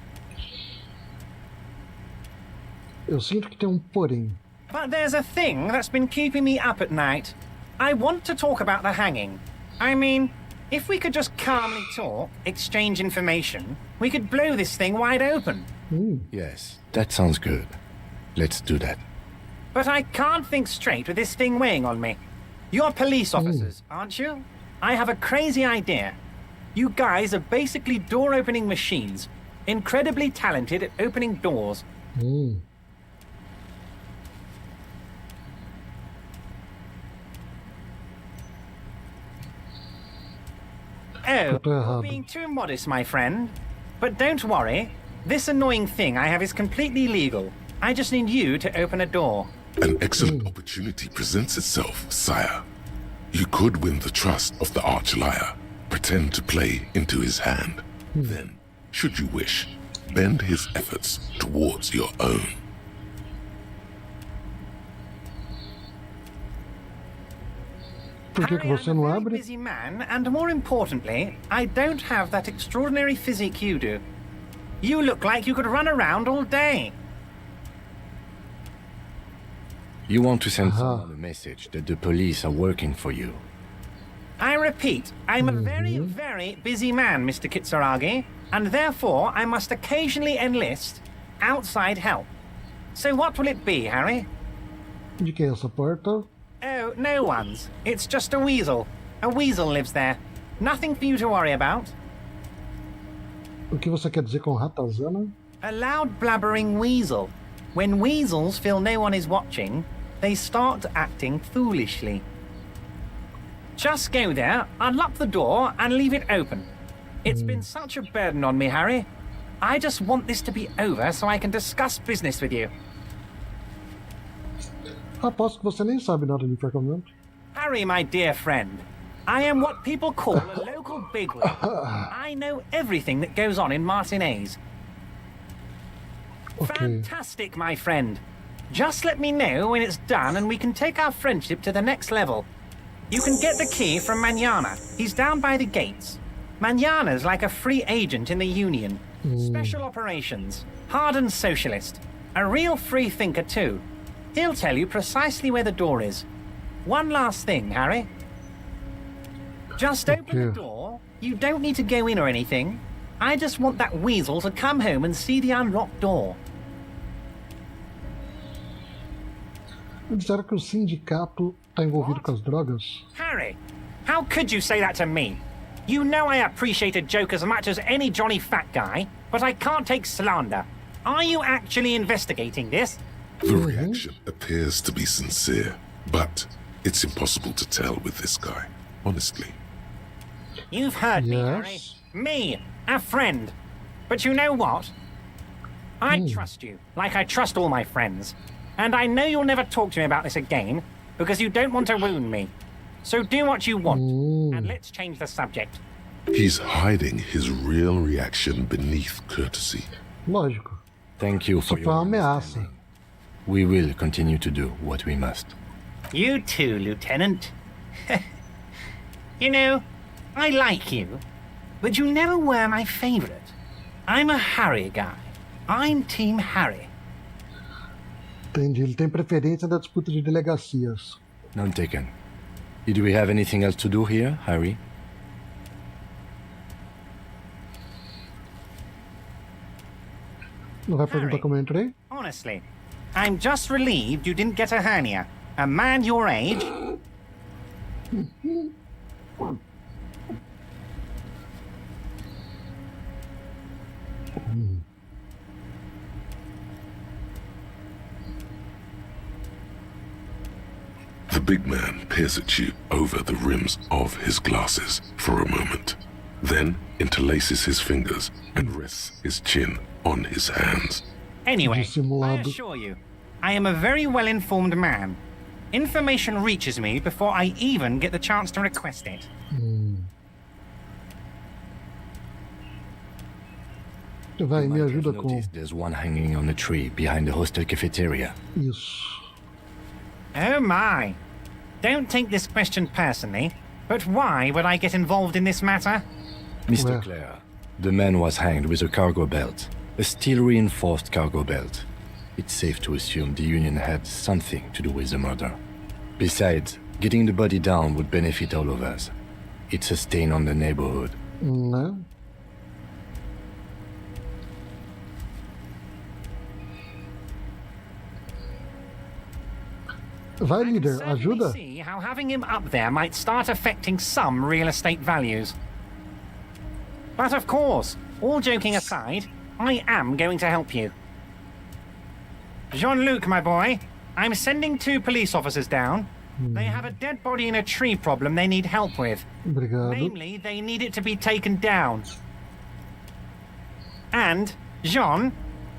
Eu sinto que tem porém. But there's a thing that's been keeping me up at night. I want to talk about the hanging. I mean, if we could just calmly talk, exchange information, we could blow this thing wide open. Yes, that sounds good. Let's do that. But I can't think straight with this thing weighing on me. You're police officers, aren't you? I have a crazy idea. You guys are basically door-opening machines, incredibly talented at opening doors. Oh, you're being too modest, my friend. But don't worry. This annoying thing I have is completely legal. I just need you to open a door. An excellent opportunity presents itself, sire. You could win the trust of the arch-liar, pretend to play into his hand. Then, should you wish, bend his efforts towards your own. Por que você não abre? Busy man, and more importantly, I don't have that extraordinary physique you do. You look like you could run around all day. You want to send someone a message that the police are working for you. I repeat, I'm a very, very busy man, Mr. Kitsuragi, and therefore I must occasionally enlist outside help. So what will it be, Harry? De que é essa porta? Oh, no one's. It's just a weasel. A weasel lives there. Nothing for you to worry about. O que você quer dizer com ratazana? A loud blabbering weasel. When weasels feel no one is watching, they start acting foolishly. Just go there, unlock the door, and leave it open. It's been such a burden on me, Harry. I just want this to be over so I can discuss business with you. Aposto que você nem sabe nada de enforcamento. Harry, my dear friend, I am what people call a local bigwig. I know everything that goes on in Martinez. Fantastic, my friend. Just let me know when it's done and we can take our friendship to the next level. You can get the key from Manana. He's down by the gates. Manana's like a free agent in the Union. Special operations. Hardened socialist. A real free thinker, too. He'll tell you precisely where the door is. One last thing, Harry. Just open the door. You don't need to go in or anything. I just want that weasel to come home and see the unlocked door. Disseram que o sindicato está envolvido com as drogas? Harry, how could you say that to me? You know I appreciate a joke as much as any Johnny Fat guy, but I can't take slander. Are you actually investigating this? The reaction appears to be sincere, but it's impossible to tell with this guy, honestly. You've heard me, Harry. Me, a friend. But you know what? I trust you, like I trust all my friends. And I know you'll never talk to me about this again, because you don't want to wound me. So do what you want, and let's change the subject. He's hiding his real reaction beneath courtesy. You too, Lieutenant. You know, I like you, but you never were my favorite. I'm a Harry guy. I'm Team Harry. Entendi, ele tem preferência da disputa de delegacias. None taken. Did we have anything else to do here, Harry? Não vai perguntar como eu entrei? Honestly, I'm just relieved you didn't get a hernia. A man your age... The big man peers at you over the rims of his glasses for a moment, then interlaces his fingers and rests his chin on his hands. Anyway, I assure you, I am a very well-informed man. Information reaches me before I even get the chance to request it. Vai, me ajuda com... There's one hanging on a tree behind the hostel cafeteria. Isso. Oh my. Don't take this question personally, but why would I get involved in this matter? Mr. Clare, the man was hanged with a cargo belt. A steel-reinforced cargo belt. It's safe to assume the Union had something to do with the murder. Besides, getting the body down would benefit all of us. It's a stain on the neighborhood. Né? Vai, líder, ajuda. See how having him up there might start affecting some real estate values. But of course, all joking aside, I am going to help you. Jean-Luc, my boy, I'm sending 2 police officers down. They have a dead body in a tree problem they need help with. Obrigado. Namely, they need it to be taken down. And, Jean,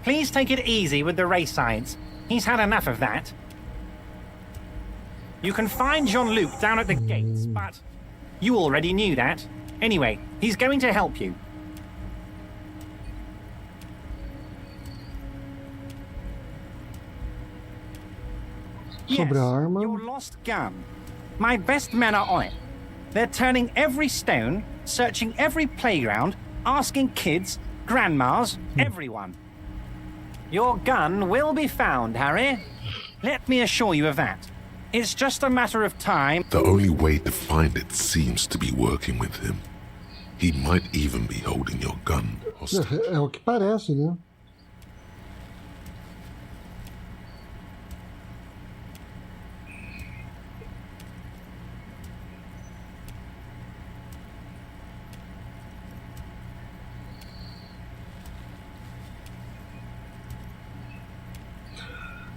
please take it easy with the race signs. He's had enough of that. You can find Jean-Luc down at the gates, but you already knew that. Anyway, he's going to help you. Sobre a arma. Your lost gun. My best men are on it. They're turning every stone, searching every playground, asking kids, grandmas, everyone. Your gun will be found, Harry. Let me assure you of that. It's just a matter of time. The only way to find it seems to be working with him. He might even be holding your gun hostage. É o que parece, né?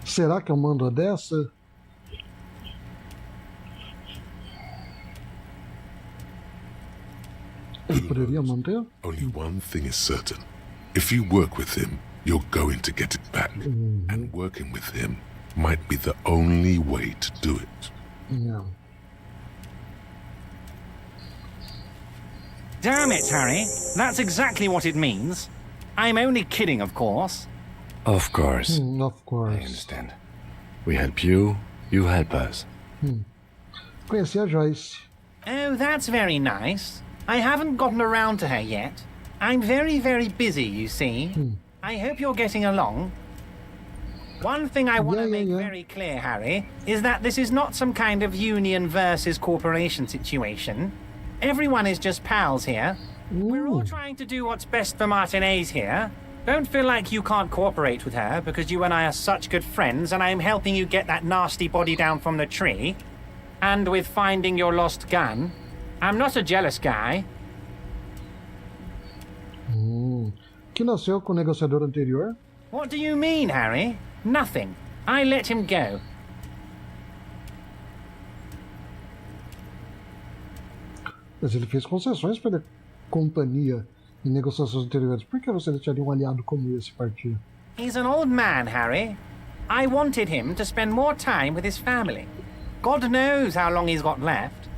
Será que eu mando a dessa? Ele poderia manter? Only one thing is certain. If you work with him, you're going to get it back. And working with him might be the only way to do it. Yeah. Damn it, Harry. That's exactly what it means. I'm only kidding, of course. Of course. Of course. I understand. We help you, you help us. Conheci a Joyce. Oh, that's very nice. I haven't gotten around to her yet. I'm very, very busy, you see. I hope you're getting along. One thing I want to make very clear, Harry, is that this is not some kind of union versus corporation situation. Everyone is just pals here. We're all trying to do what's best for Martinez here. Don't feel like you can't cooperate with her because you and I are such good friends and I'm helping you get that nasty body down from the tree. And with finding your lost gun. I'm not a jealous guy. Que nasceu com o negociador anterior? What do you mean, Harry? Nothing. I let him go. Mas ele fez concessões para a companhia em negociações anteriores. Por que você deixaria um aliado como esse partir? He's an old man, Harry. I wanted him to spend more time with his family. God knows how long he's got left.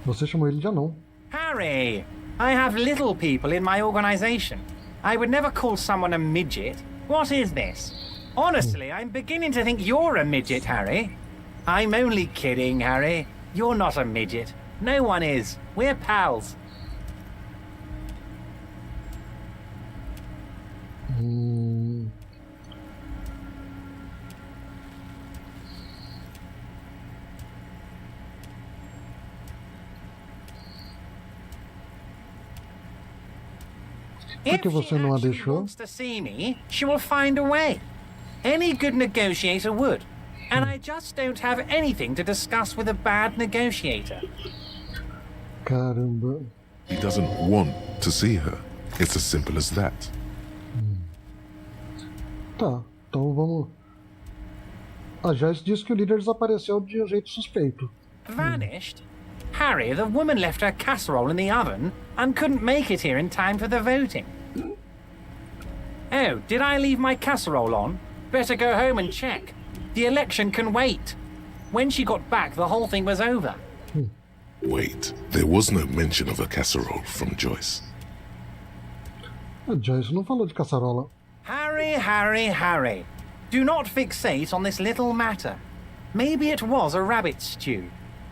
Você chamou ele de anão. Harry, I have little people in my organization. I would never call someone a midget. What is this? Honestly, I'm beginning to think you're a midget, Harry. I'm only kidding, Harry. You're not a midget. No one is. We're pals. Por que você não a If she deixou? wants to see me, she will find a way. Any good negotiator would. And I just don't have anything to discuss with a bad negotiator. Caramba. He doesn't want to see her. It's as simple as that. Tá, então vamos. A Joyce disse que o líder desapareceu de um jeito suspeito. Vanished? Harry, the woman left her casserole in the oven and couldn't make it here in time for the voting. Oh, did I leave my casserole on? Better go home and check. The election can wait. When she got back, the whole thing was over. Wait, there was no mention of a casserole from Joyce. A Joyce não falou de caçarola. Harry, Harry, Harry. Do not fixate on this little matter. Maybe it was a rabbit stew,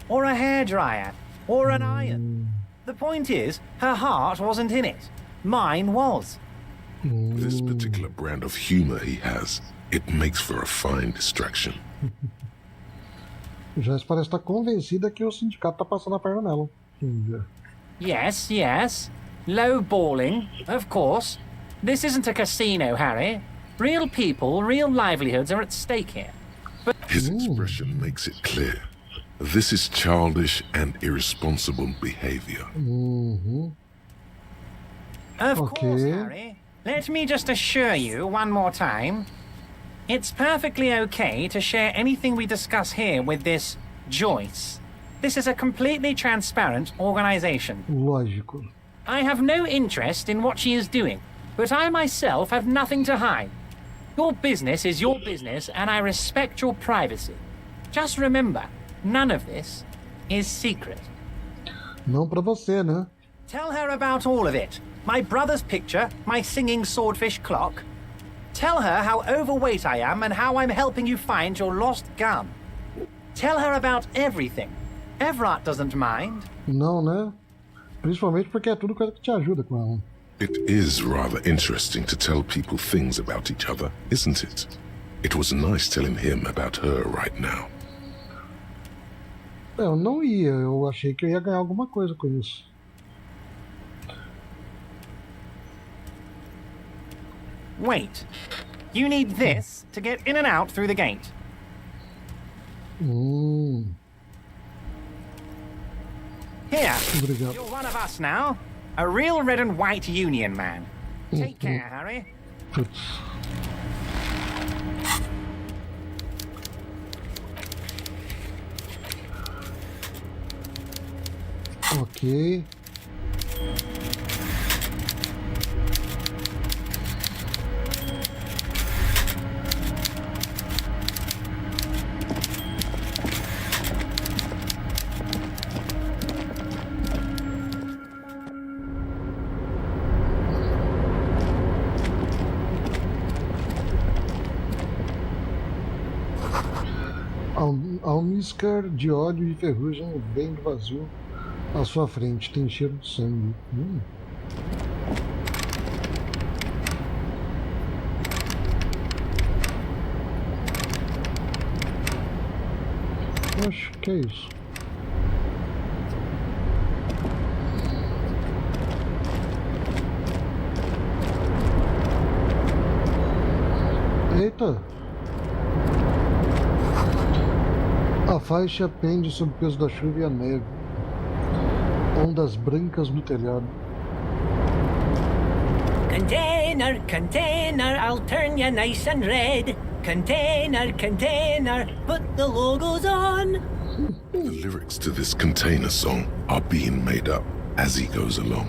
or a hairdryer, or an iron. The point is, her heart wasn't in it. Mine was. This particular brand of humor he has, it makes for a fine distraction. Joyce parece estar convencida que o sindicato está passando a perna nela. Yes, yes. Low balling, of course. This isn't a casino, Harry. Real people, real livelihoods are at stake here. But His expression makes it clear. This is childish and irresponsible behavior. Of course, Harry. Let me just assure you one more time. It's perfectly okay to share anything we discuss here with this Joyce. This is a completely transparent organization. Lógico. I have no interest in what she is doing, but I myself have nothing to hide. Your business is your business, and I respect your privacy. Just remember, none of this is secret. Não pra você, né? Tell her about all of it. My brother's picture, my singing swordfish clock. Tell her how overweight I am and how I'm helping you find your lost gun. Tell her about everything. Everett doesn't mind. Não, né? Principalmente porque é tudo coisa que te ajuda com ela. It is rather interesting to tell people things about each other, isn't it? It was nice telling him about her right now. Eu não ia, eu achei que eu ia ganhar alguma coisa com isso. Wait. You need this to get in and out through the gate. Here. Obrigado. You're one of us now. A real red and white union man. Take care, Harry. Putz. Ok. Almíscar de óleo e ferrugem vem do vazio à sua frente. Tem cheiro de sangue. Acho que é isso. Eita! A faixa pende sob o peso da chuva e a neve. Ondas brancas no telhado. Container, container, I'll turn you nice and red. Container, container, put the logos on. The lyrics to this container song are being made up as he goes along.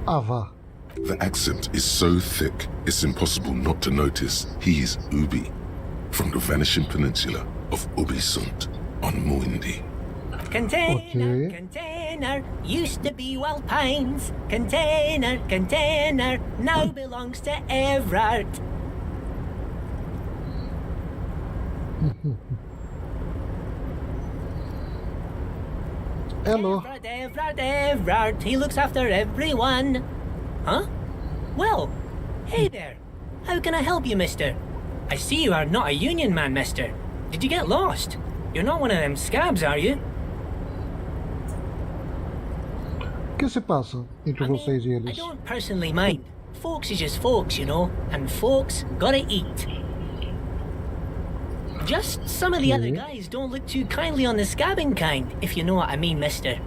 Vá. The accent is so thick, it's impossible not to notice he's Ubi, from the vanishing peninsula of Ubisunt on Muindi. Container, container, used to be Wild Pines. Container, container, now belongs to Everett. Hello. Everard, he looks after everyone. Huh? Well, hey there. How can I help you, mister? I see you are not a union man, mister. Did you get lost? You're not one of them scabs, are you? O que se passa entre vocês e I eles? don't personally mind. Folks is just folks, you know, and folks gotta eat. Just some of the other guys don't look too kindly on the scabbing kind, if you know what I mean, mister.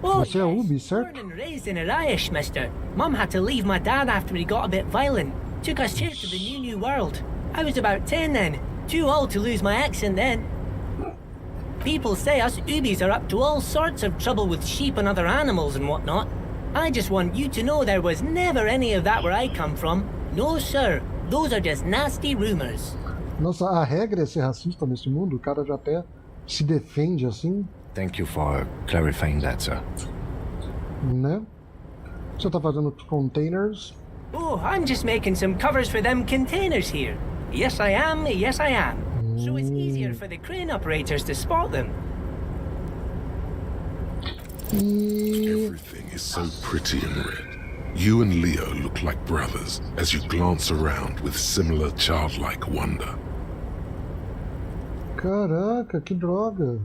Você é Ubi, certo? Born and raised in Irish, mister. Mum had to leave my dad after he got a bit violent. Took us here to the new world. I was about 10 then. Too old to lose my accent then. People say us Ubis are up to all sorts of trouble with sheep and other animals and whatnot. I just want you to know there was never any of that where I come from. No, sir. Those are just nasty rumors. Nossa, a regra é ser racista nesse mundo? O cara já até se defende assim? Thank you for clarifying that, sir. Né? Você tá fazendo containers? Oh, I'm just making some covers for them containers here. Yes, I am. Yes, I am. So it's easier for the crane operators to spot them. Everything is so pretty and red. You and Leo look like brothers as you glance around with similar childlike wonder. Caraca, que droga!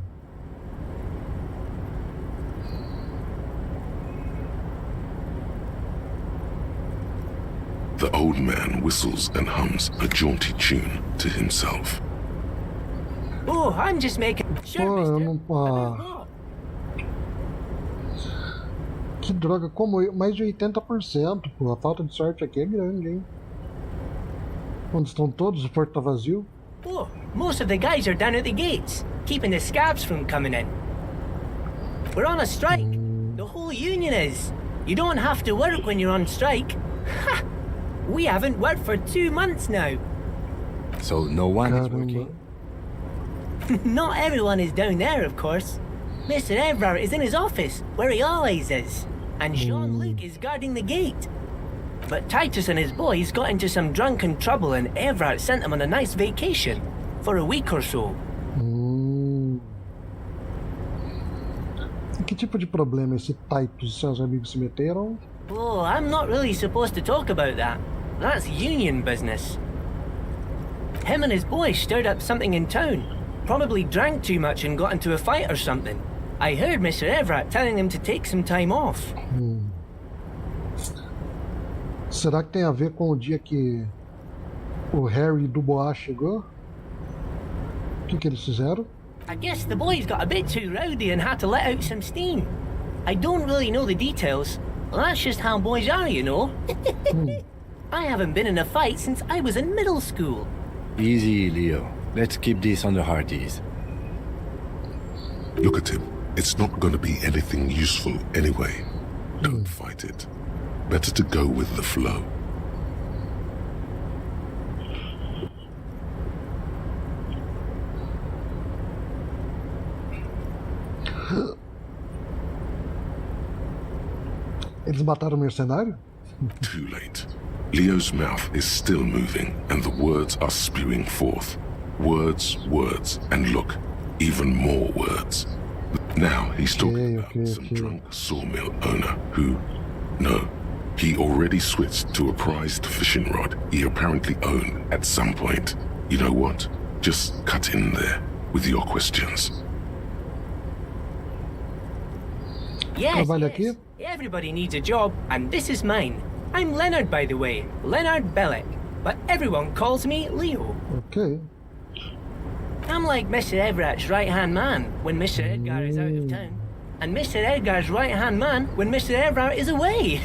The old man whistles and hums a jaunty tune to himself. Oh, I'm just making sure, Pô, eu mister. não. Que droga, como eu? Mais de 80%, pô. A falta de sorte aqui é grande, hein? Onde estão todos? O porto tá vazio? Oh, most of the guys are down at the gates, keeping the scabs from coming in. We're on a strike. The whole union is. You don't have to work when you're on strike. Ha! We haven't worked for 2 months now. So no one is working? Not everyone is down there, of course. Mr. Everard is in his office, where he always is. And Jean-Luc is guarding the gate. But Titus and his boys got into some drunken trouble and Everard sent them on a nice vacation. For a week or so. Que tipo de problema esse Titus e seus amigos se meteram? Oh, I'm not really supposed to talk about that. That's union business. Him and his boys stirred up something in town. Probably drank too much and got into a fight or something. I heard Mr. Everett telling them to take some time off. Será que tem a ver com o dia que o Harry do Boa chegou? O que eles fizeram? I guess the boys got a bit too rowdy and had to let out some steam. I don't really know the details. Well, that's just how boys are, you know. I haven't been in a fight since I was in middle school. Easy, Leo. Let's keep this on the hard ease. Look at him. It's not going to be anything useful anyway. Don't fight it. Better to go with the flow. Eles mataram o mercenário? Too late. Leo's mouth is still moving and the words are spewing forth. Words, words, and look, even more words. Now he's talking about some drunk sawmill owner who... No, he already switched to a prized fishing rod he apparently owned at some point. You know what? Just cut in there with your questions. Yes, yes. Everybody needs a job, and this is mine. I'm Leonard, by the way. Leonard Bellick. But everyone calls me Leo. Okay. I'm like Mr. Everett's right-hand man when Mr. Edgar is out of town. And Mr. Edgar's right-hand man when Mr. Everett is away.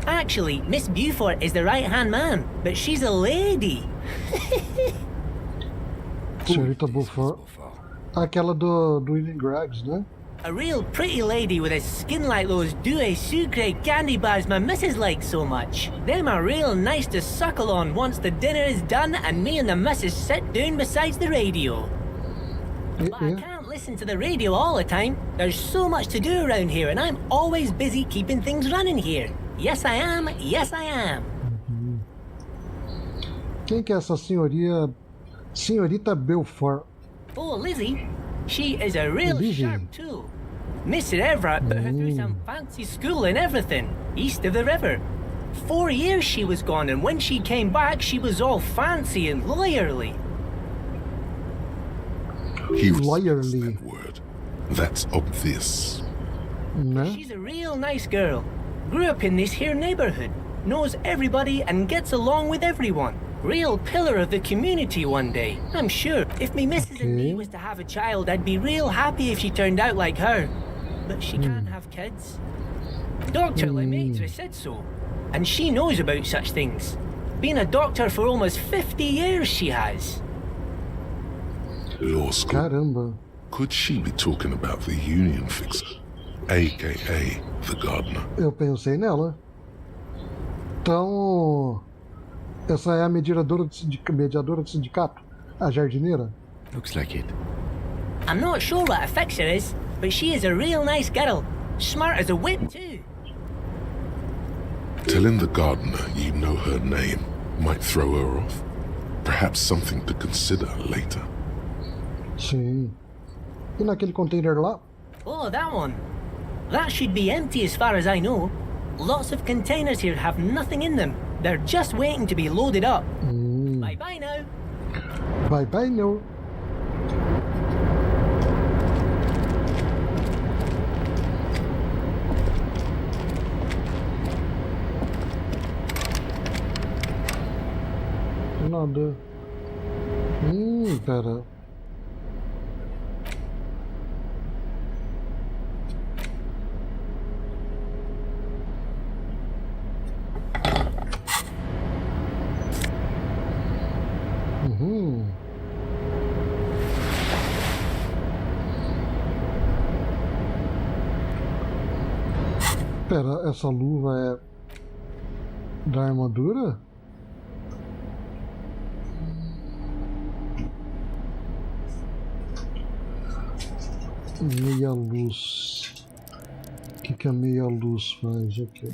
Actually, Miss Beaufort is the right-hand man, but she's a lady. Senhorita Beaufort. Aquela do Eating Grags, né? A real pretty lady with a skin like those Douai Sucre candy bars my missus likes so much. Them are real nice to suckle on once the dinner is done and me and the missus sit down beside the radio. But I can't listen to the radio all the time. There's so much to do around here and I'm always busy keeping things running here. Yes, I am. Yes, I am. Quem que é essa senhorita Belfort? Oh, Lizzie. She is a real sharp tool. Mr. Everett put her through some fancy school and everything, east of the river. 4 years she was gone, and when she came back, she was all fancy and lawyerly. He respects that word. That's obvious. She's a real nice girl. Grew up in this here neighborhood. Knows everybody and gets along with everyone. Real pillar of the community one day, I'm sure. If me missus and me was to have a child, I'd be real happy if she turned out like her. But she can't have kids. Dr. Lemaitre said so. And she knows about such things. Been a doctor for almost 50 years, she has. Law school. Caramba. Could she be talking about the union fixer, a.k.a. the gardener? Eu pensei nela. Então, essa é a mediadora do sindicato? A jardineira? Looks like it. I'm not sure what a fixer is, but she is a real nice girl. Smart as a whip, too. Telling the gardener you know her name might throw her off. Perhaps something to consider later. Sim. E naquele container lá? Oh, that one. That should be empty as far as I know. Lots of containers here have nothing in them. They're just waiting to be loaded up. Bye-bye now. Bye-bye now. Nada. Pera. Pera, essa luva é da armadura? Meia luz. O que a meia luz faz aqui?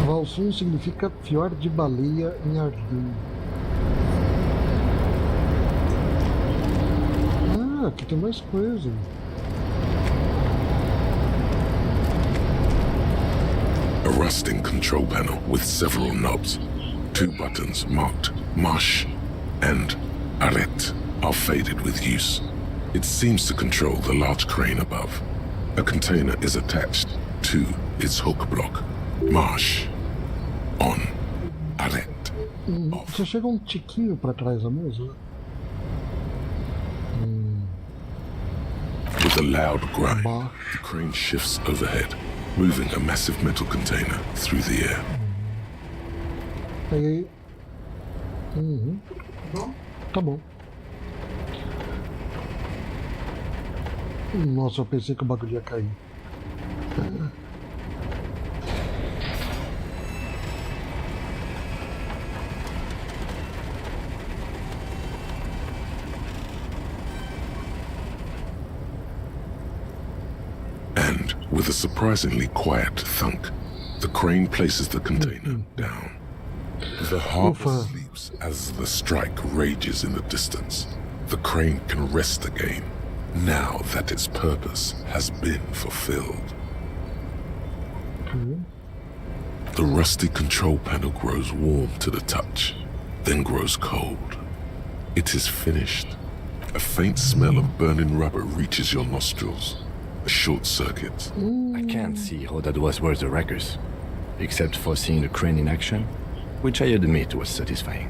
Valsum significa fiord de baleia em Ahhh. Ah, aqui tem mais coisa. A rusting control panel with several knobs. 2 buttons marked Marsh and Arrête are faded with use. It seems to control the large crane above. A container is attached to its hook block. Marsh. On. Arrête. Você chega um tiquinho para trás da mesa. With a loud grind, the crane shifts overhead, moving a massive metal container through the air. Peguei. Tá bom. Nossa, eu pensei que o bagulho ia cair. And, with a surprisingly quiet thunk, the crane places the container down. The harbor sleeps as the strike rages in the distance. The crane can rest again, now that its purpose has been fulfilled. The rusty control panel grows warm to the touch, then grows cold. It is finished. A faint smell of burning rubber reaches your nostrils. A short circuit. A can't see how that was worth the wreckers, except for seeing the crane in action, which I admit was satisfying.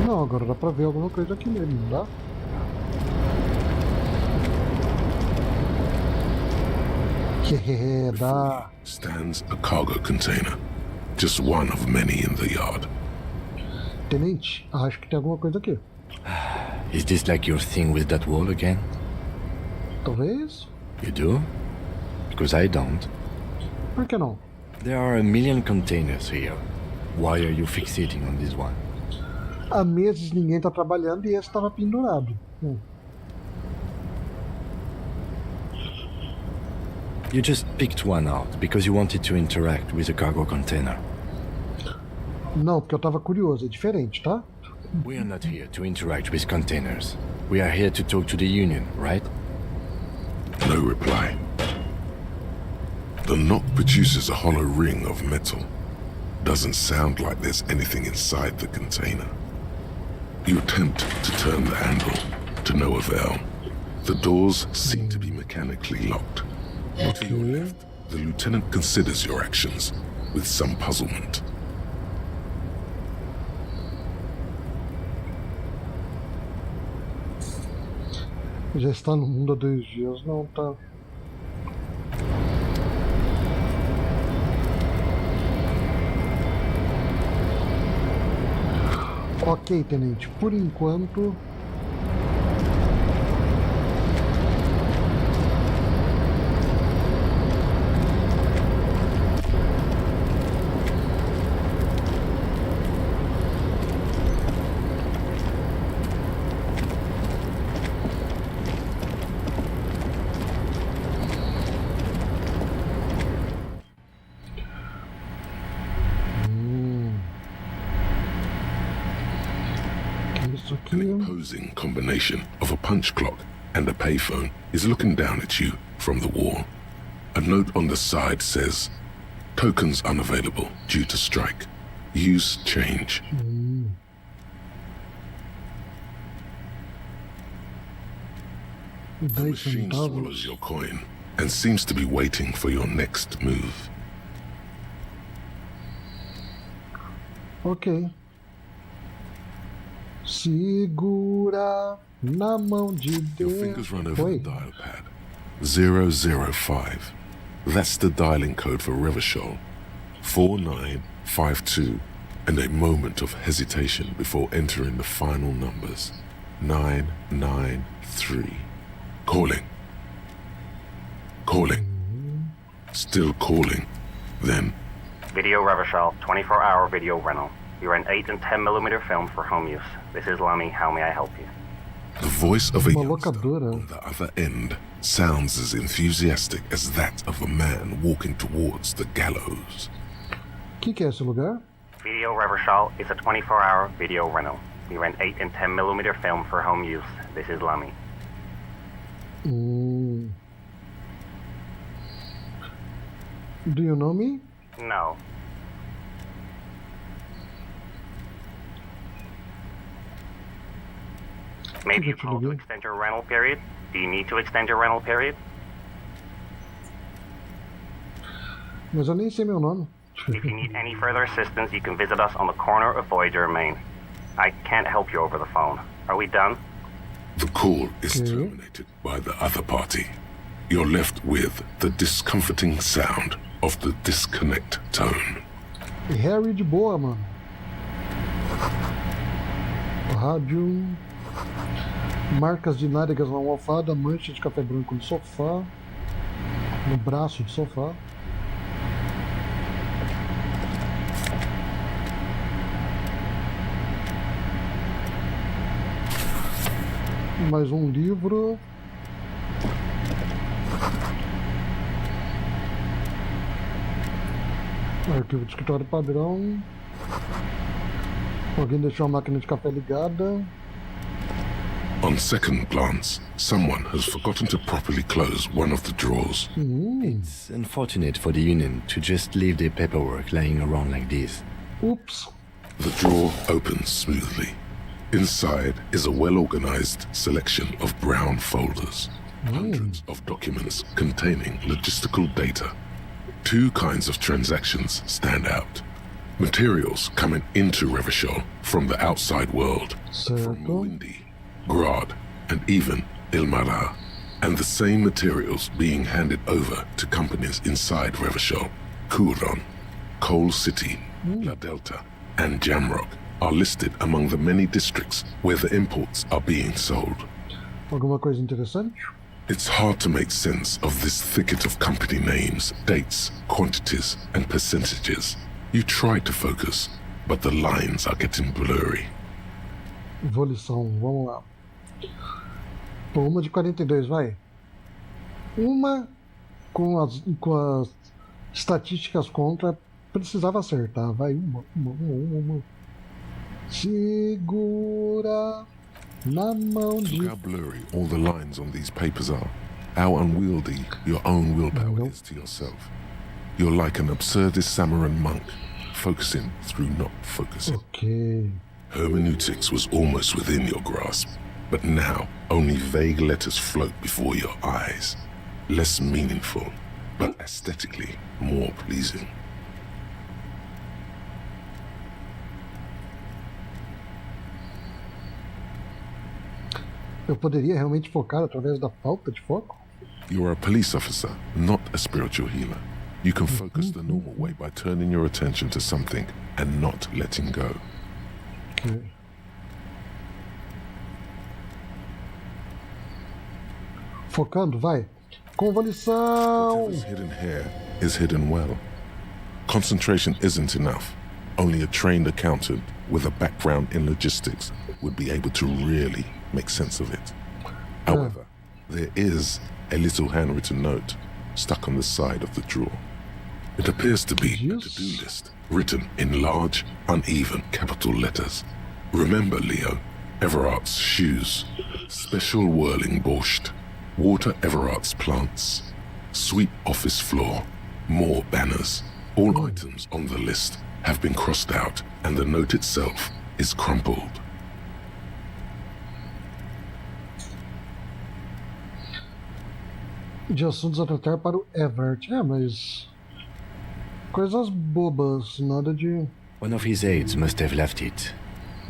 Não, agora dá pra ver alguma coisa aqui mesmo, não dá? Dá. Stands a cargo container, just one of many in the yard. Tenente, acho que tem alguma coisa aqui. Is this like your thing with that wall again? Talvez. You do? Because I don't. Por que não? There are a million containers here. Why are you fixating on this one? Há meses ninguém tá trabalhando e esse estava pendurado. You just picked one out because you wanted to interact with a cargo container. Não, porque eu tava curioso, é diferente, tá? We are not here to interact with containers. We are here to talk to the Union, right? No reply. The knock produces a hollow ring of metal. Doesn't sound like there's anything inside the container. You attempt to turn the handle, to no avail. The doors seem to be mechanically locked. To your left, the lieutenant considers your actions with some puzzlement. Já está no mundo há 2 dias, não tá. Ok, tenente, por enquanto. An imposing combination of a punch clock and a payphone is looking down at you from the wall. A note on the side says, "Tokens unavailable due to strike. Use change." The machine swallows your coin and seems to be waiting for your next move. Ok. Segura na mão de Deus. Your fingers run over the dial pad. 005. That's the dialing code for Revachol. 4952. And a moment of hesitation before entering the final numbers. 993. Calling. Calling. Still calling. Then. Video Revachol, 24-hour video rental. You're an 8 and 10mm film for home use. This is Lamy. How may I help you? The voice of a youngster on the other end sounds as enthusiastic as that of a man walking towards the gallows. Que é esse lugar? Video Revachol is a 24-hour video rental. You're an 8 and 10mm film for home use. This is Lamy. Do you know me? No. Maybe you called to extend your rental period? Do you need to extend your rental period? Mas eu nem sei meu nome. If you need any further assistance, you can visit us on the corner of Voyager and Main. I can't help you over the phone. Are we done? The call is terminated by the other party. You're left with the discomforting sound of the disconnect tone. Harry de boa, mano. Rádio. Marcas de nádegas na almofada, mancha de café branco no sofá. No braço do sofá. Mais um livro. Arquivo de escritório padrão. Alguém deixou a máquina de café ligada. On second glance, someone has forgotten to properly close one of the drawers. It's unfortunate for the Union to just leave their paperwork lying around like this. Oops. The drawer opens smoothly. Inside is a well-organized selection of brown folders, hundreds of documents containing logistical data. 2 kinds of transactions stand out. Materials coming into Revachol from the outside world, from Muindi, Grad, and even Ilmara, and the same materials being handed over to companies inside Revachol. Kuron, Coal City, La Delta, and Jamrock are listed among the many districts where the imports are being sold. Alguma coisa interessante? It's hard to make sense of this thicket of company names, dates, quantities, and percentages. You try to focus, but the lines are getting blurry. Volição, vamos lá. Pô, uma de 42, vai. Uma com as estatísticas contra, precisava acertar. Vai, uma. Segura na mão de... Look how blurry all the lines on these papers are. How unwieldy your own willpower is to yourself. You're like an absurdist Samaran monk, focusing through not focusing. Okay. Hermeneutics was almost within your grasp, but now only vague letters float before your eyes. Less meaningful, but aesthetically more pleasing. Eu poderia realmente focar através da falta de foco? You are a police officer, not a spiritual healer. You can focus the normal way by turning your attention to something and not letting go. Okay. Focando, vai. Convolição! Whatever's hidden here is hidden well. Concentration isn't enough. Only a trained accountant with a background in logistics would be able to really make sense of it. However, there is a little handwritten note stuck on the side of the drawer. It appears to be a to-do list written in large, uneven capital letters. Remember, Leo, Everart's shoes, special whirling borscht, water Everart's plants, sweep office floor, more banners. All items on the list have been crossed out and the note itself is crumpled. De assuntos a tratar para o Evert. Mas... coisas bobas, nada de... One of his aides must have left it.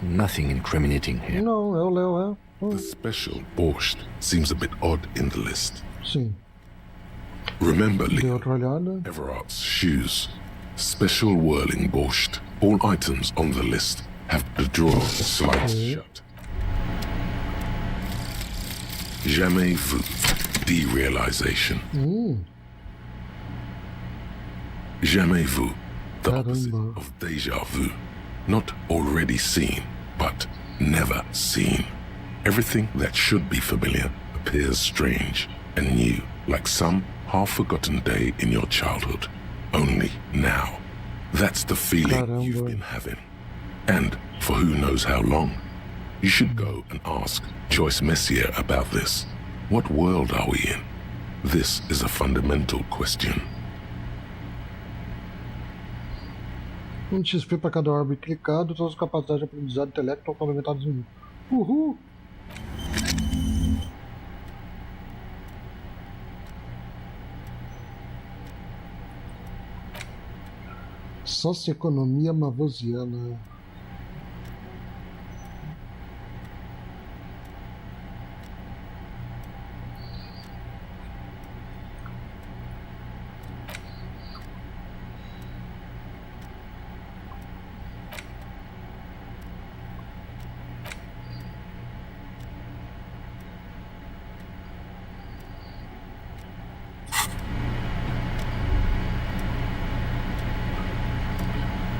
Nothing incriminating here. Não, é o Leo, The special borscht seems a bit odd in the list. Sim. Remember, Dei Leo, outra olhada. Everart's shoes, special whirling borscht. All items on the list have the drawer slides shut. Jamais vu. Derealization. Jamais vu. The opposite of déjà vu. Not already seen, but never seen. Everything that should be familiar appears strange and new, like some half-forgotten day in your childhood. Only now. That's the feeling you've been having. And for who knows how long. You should go and ask Joyce Messier about this. What world are we in? This is a fundamental question. XP para cada orbe clicado, todas as capacidades de aprendizado intelecto estão complementadas em 1. Uhul! Socioeconomia mavosiana.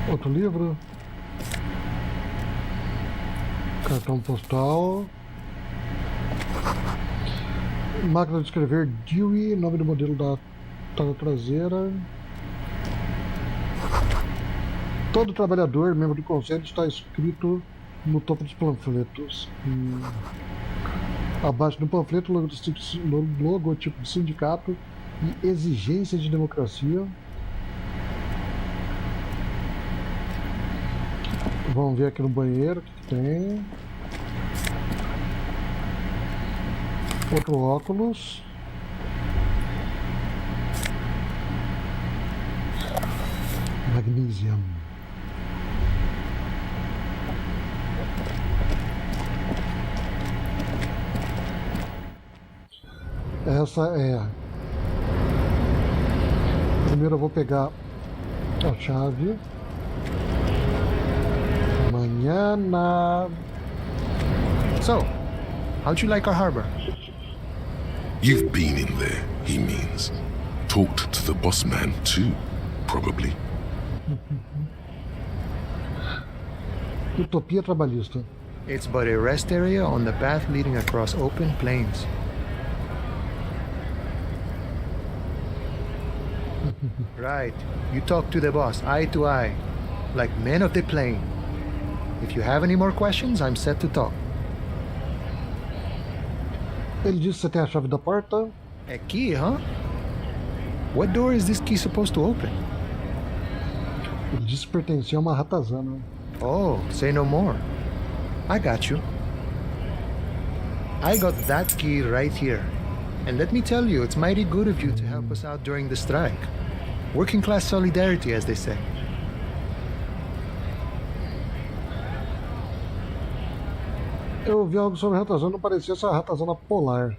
Outro livro. Cartão postal. Máquina de escrever Dewey, nome do modelo da tela traseira. Todo trabalhador, membro do conselho, está escrito no topo dos panfletos. Abaixo do panfleto, logotipo do sindicato e exigência de democracia. Vamos ver aqui no banheiro o que tem. Outro óculos. Magnesium. Essa é. Primeiro eu vou pegar a chave. Mañana. So, how'd you like our harbor? You've been in there, he means. Talked to the boss man too, probably. Utopia trabalhista. It's but a rest area on the path leading across open plains. Right. You talk to the boss, eye to eye, like men of the plain. If you have any more questions, I'm set to talk. Ele disse que você tem a chave da porta. A key, huh? What door is this key supposed to open? Ele disse que pertencia a uma ratazana. Oh, say no more. I got you. I got that key right here. And let me tell you, it's mighty good of you to help us out during the strike. Working class solidarity, as they say. Eu ouvi algo sobre ratazana, não parecia essa ratazana polar.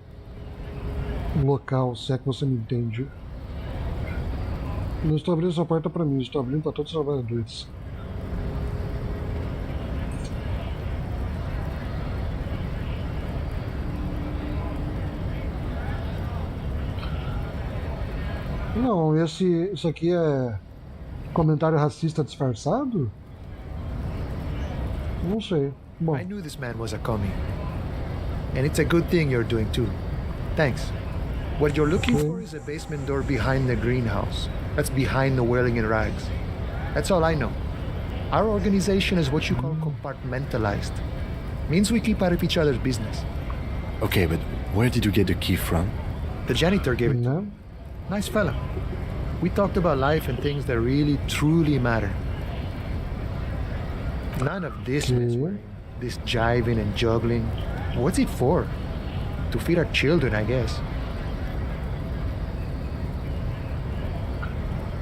Local, se é que você me entende. Não estou abrindo essa porta para mim, estou abrindo para todos os trabalhadores. Não, isso aqui é comentário racista disfarçado? Não sei. Bom. I knew this man was a commie. And it's a good thing you're doing too. Thanks. What you're looking for is a basement door behind the greenhouse. That's behind the whirling in rags. That's all I know. Our organization is what you call compartmentalized. Means we keep out of each other's business. Okay, but where did you get the key from? The janitor gave it to me. Nice fella. We talked about life and things that really, truly matter. None of this mess we're in. This jiving and juggling. What's it for? To feed our children, I guess.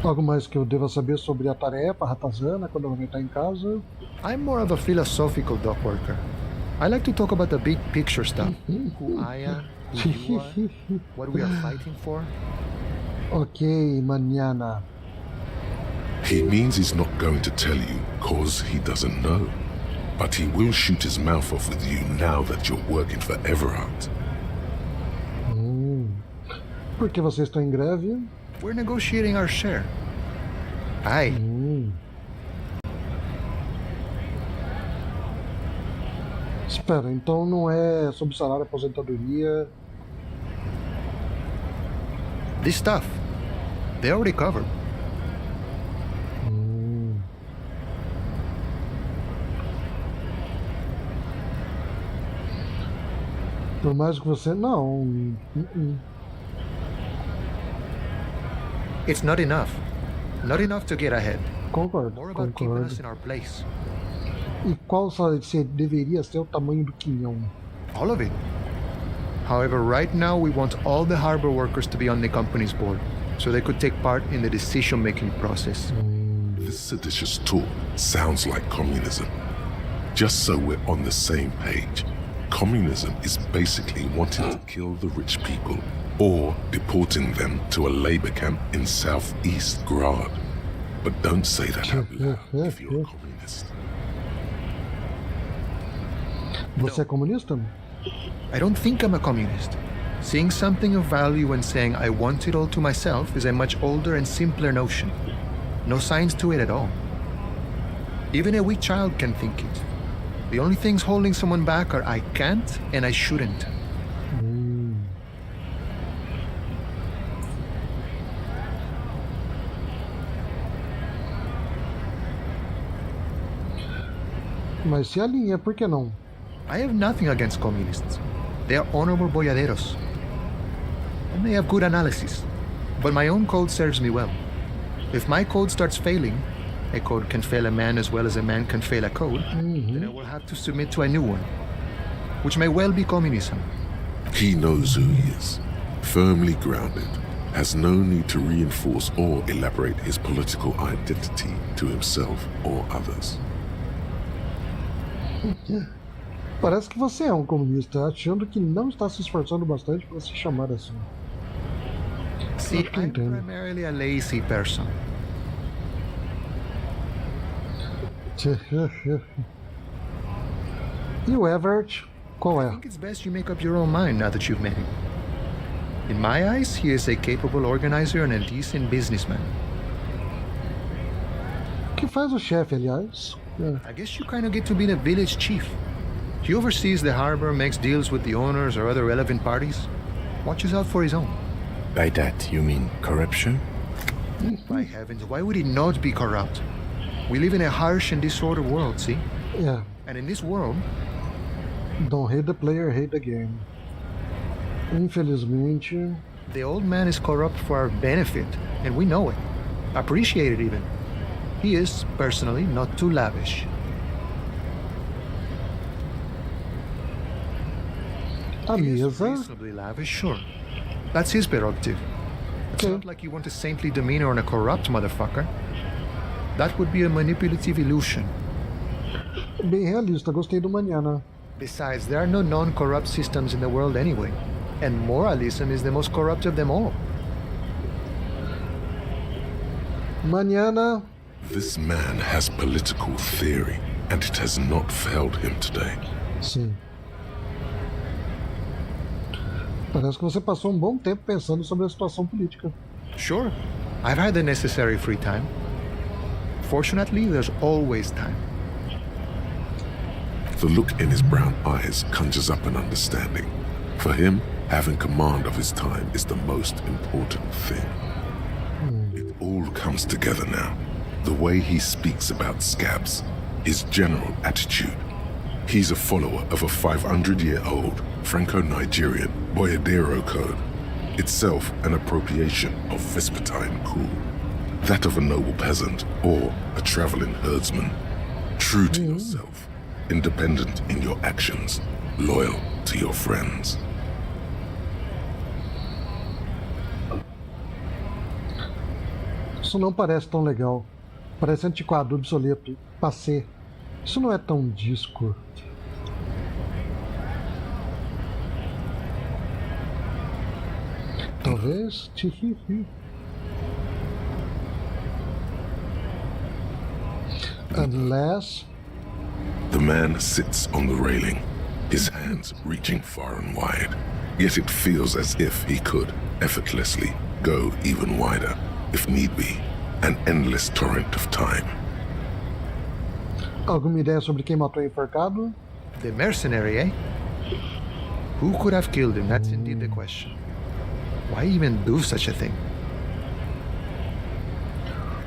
Algo mais que eu deva saber sobre a tarefa, a ratazana, quando ela vai estar em casa? I'm more of a philosophical dock worker. I like to talk about the big picture stuff. Who I am, who you are, what we are fighting for. Okay, mañana. He means he's not going to tell you, cause he doesn't know. But he will shoot his mouth off with you now that you're working for Everard. Por que vocês estão em greve? We're negotiating our share. Aye. Espera, então não é sobre salário, aposentadoria. This stuff, they already covered. Por mais que você... Não. It's not enough. Not enough to get ahead. Concordo, More about keeping us in our place. E qual deveria ser o tamanho do quinhão? All of it. However, right now we want all the harbor workers to be on the company's board, so they could take part in the decision-making process. This seditious talk sounds like communism. Just so we're on the same page, communism is basically wanting to kill the rich people or deporting them to a labor camp in southeast Grad. But don't say that out loud if you're a communist. Você é comunista? I don't think I'm a communist. Seeing something of value and saying I want it all to myself is a much older and simpler notion. No science to it at all. Even a weak child can think it. The only things holding someone back are I can't and I shouldn't. Mas se alinha, por que não? I have nothing against communists. They are honorable boyaderos. And they have good analysis. But my own code serves me well. If my code starts failing, a code can fail a man as well as a man can fail a code, then I will have to submit to a new one, which may well be communism. He knows who he is, firmly grounded, has no need to reinforce or elaborate his political identity to himself or others. Parece que você é um comunista, achando que não está se esforçando bastante para se chamar assim. See, I'm primarily a lazy person. E o Everett, qual é? I think it's best you make up your own mind now that you've met him. In my eyes, he is a capable organizer and a decent businessman. O que faz o chefe, aliás? I guess you kind of get to be the village chief. He oversees the harbor, makes deals with the owners or other relevant parties, watches out for his own. By that, you mean corruption? By heavens, why would he not be corrupt? We live in a harsh and disordered world, see? Yeah. And in this world... Don't hate the player, hate the game. Infelizmente... The old man is corrupt for our benefit, and we know it. Appreciate it even. He is, personally, not too lavish. A mesa... Reasonably lavish, sure. That's his prerogative. It's not like you want a saintly demeanor on a corrupt motherfucker. That would be a manipulative illusion. Bem realista, gostei do Manhana. Besides, there are no non-corrupt systems in the world anyway. And moralism is the most corrupt of them all. Manhana. This man has political theory, and it has not failed him today. Sim. Parece que você passou um bom tempo pensando sobre a situação política. Sure. I've had the necessary free time. Fortunately, there's always time. The look in his brown eyes conjures up an understanding. For him, having command of his time is the most important thing. It all comes together now. The way he speaks about scabs, his general attitude. He's a follower of a 500-year-old Franco-Nigerian Boyadero code, itself an appropriation of Vespertine cool. That of a noble peasant or a traveling herdsman. True to yourself, independent in your actions, loyal to your friends. Isso não parece tão legal. Parece antiquado, obsoleto, passé. Isso não é tão disco. Talvez. Unless... The man sits on the railing, his hands reaching far and wide. Yet it feels as if he could, effortlessly, go even wider, if need be, an endless torrent of time. Alguma ideia sobre quem matou o enforcado? The mercenary, eh? Who could have killed him? That's indeed the question. Why even do such a thing?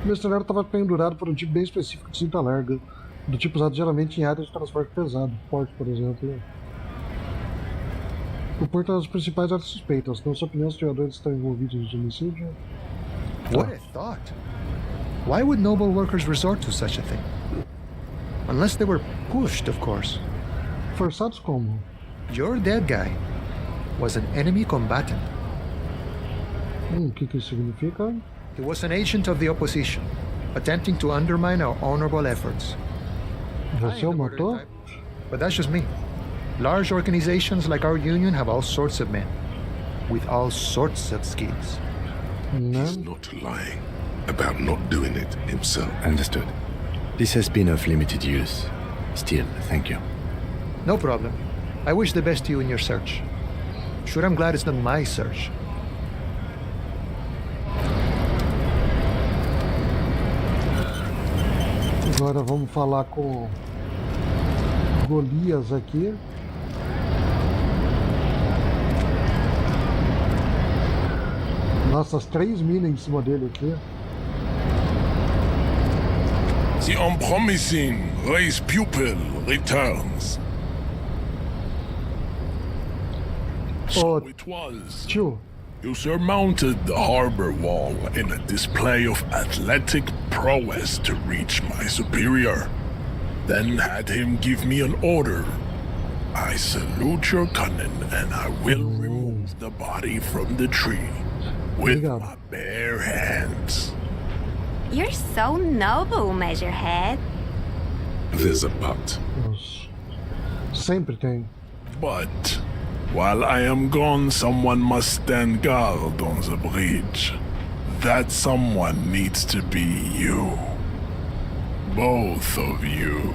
O mercenário estava pendurado por um tipo bem específico de cinta larga, do tipo usado geralmente em áreas de transporte pesado, porto, por exemplo. O porto é uma das principais áreas suspeitas. Na sua opinião, os tiradores estão envolvidos no homicídio? What a thought! Why would noble workers resort to such a thing? Unless they were pushed, of course. Forçados como? Your dead guy was an enemy combatant. O que isso significa? He was an agent of the opposition, attempting to undermine our honorable efforts. Você o matou? But that's just me. Large organizations like our union have all sorts of men, with all sorts of skills. He's not lying about not doing it himself. Understood. This has been of limited use. Still, thank you. No problem. I wish the best to you in your search. Sure, I'm glad it's not my search. Agora vamos falar com Golias aqui. Nossa, as 3 minas em cima dele aqui. The unpromising race pupil returns. So it was. Tio. You surmounted the harbor wall in a display of athletic prowess to reach my superior. Then had him give me an order. I salute your cunning, and I will the body from the tree with my bare hands. You're so noble, Measurehead. There's a but. Sempre tem. But while I am gone, someone must stand guard on the bridge. That someone needs to be you. Both of you.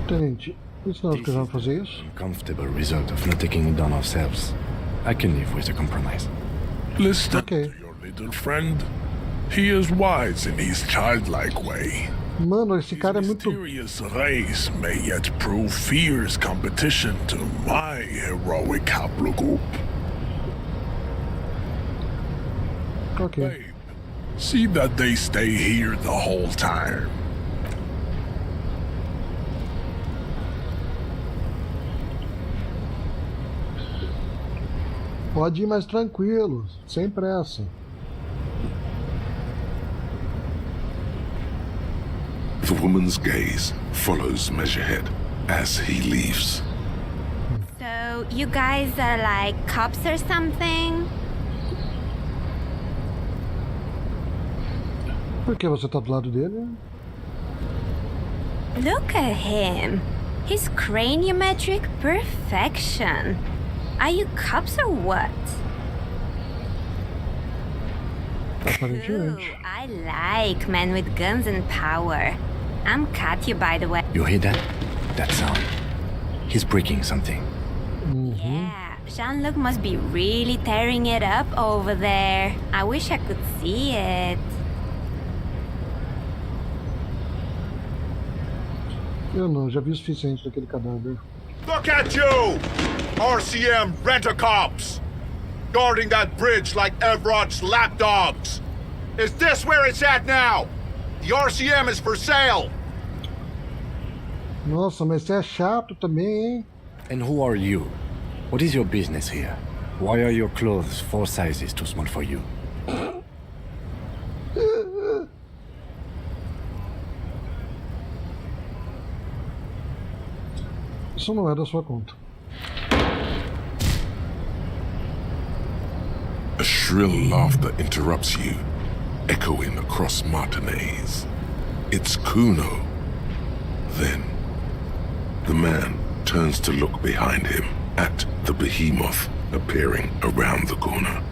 Tenente, isso não é o que vamos fazer isso? Uncomfortable result of not taking it down ourselves. I can live with a compromise. Listen to your little friend. He is wise in his childlike way. Mano, esse cara é muito... Mysterious race may yet prove fierce competition to my heroic haplogroup. Ok. Babe, see that they stay here the whole time. Pode ir mais tranquilo, sem pressa. The woman's gaze follows Measurehead as he leaves. So, you guys are like cops or something? Por que você tá do lado dele? Look at him. His craniometric perfection. Are you cops or what? Aparentemente. Ooh, I like men with guns and power. I'm Katya, by the way. You hear that? That sound. He's breaking something. Yeah, Jean-Luc must be really tearing it up over there. I wish I could see it. Eu não, já vi o suficiente daquele cadáver. Look at you! RCM rent-a-cops! Guarding that bridge like Everott's lapdogs! Is this where it's at now? The RCM is for sale! Nossa, mas você é chato também, hein? And who are you? What is your business here? Why are your clothes 4 sizes too small for you? Isso não é da sua conta. A shrill laughter interrupts you, echoing across Martinez. It's Kuno. Then, the man turns to look behind him at the behemoth appearing around the corner,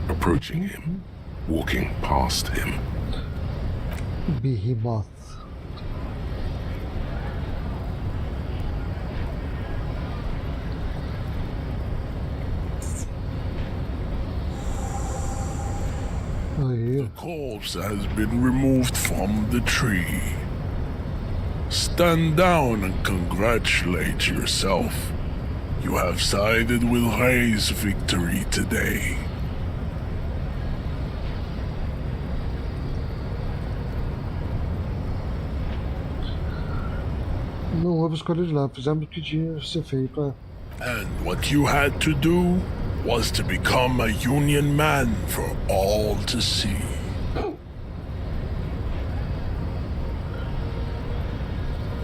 approaching him, walking past him. Behemoth. The corpse has been removed from the tree. Stand down and congratulate yourself. You have sided with Ray's victory today. Não houve escolha de lá, fizemos o que tinha que ser feito. And what you had to do was to become a Union man for all to see.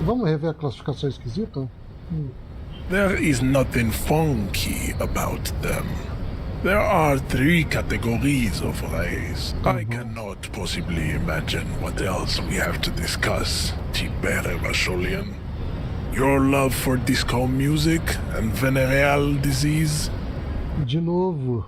Vamos rever a classificação esquisita? There is nothing funky about them. There are 3 categories of race. I cannot possibly imagine what else we have to discuss, Tibere Vasholian. Your love for disco music and venereal disease? De novo.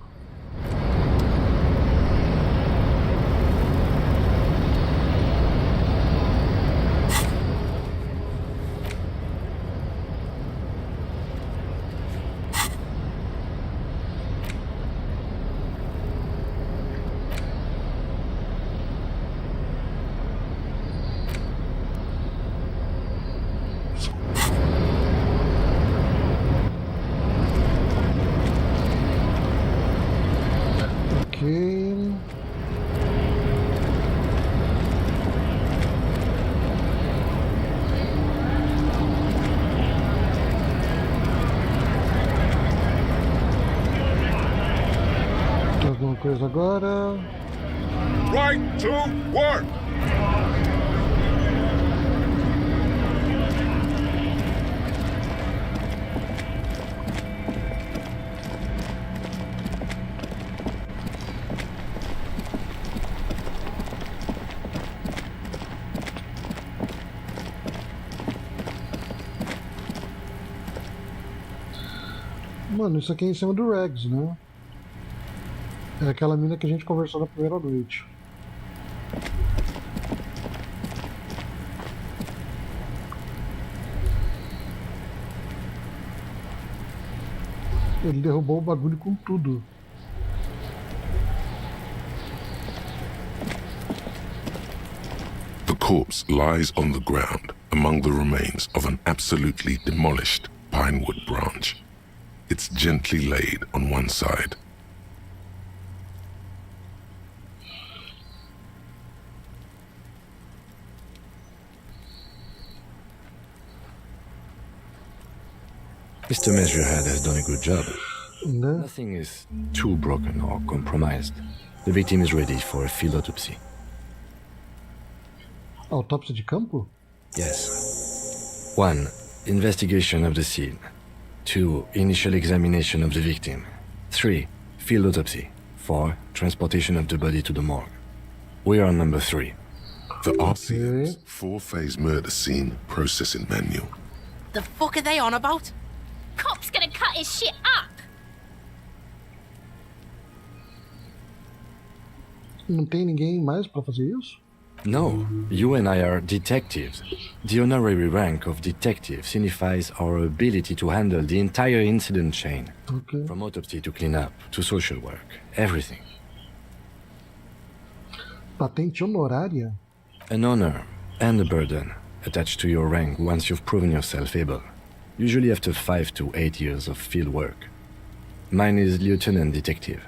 Alguma coisa agora? Right to work! Mano, isso aqui é em cima do Regs, né? É aquela mina que a gente conversou na primeira noite. Ele derrubou o bagulho com tudo. The corpse lies on the ground among the remains of an absolutely demolished pinewood branch. It's gently laid on one side. Mr. Measurehead has done a good job. No. Nothing is too broken or compromised. The victim is ready for a field autopsy. Autópsia de campo? Yes. 1. Investigation of the scene. 2. Initial examination of the victim. 3. Field autopsy. 4. Transportation of the body to the morgue. We are on number 3. The RCM's 4-phase murder scene processing manual. The fuck are they on about? Cop's gonna cut his shit up. Não tem ninguém mais pra fazer isso? No, you and I are detectives. The honorary rank of detective signifies our ability to handle the entire incident chain. Okay. From autopsy to cleanup, to social work, everything. Patente honorária? An honor and a burden attached to your rank once you've proven yourself able. Usually after 5 to 8 years of field work. Mine is lieutenant detective.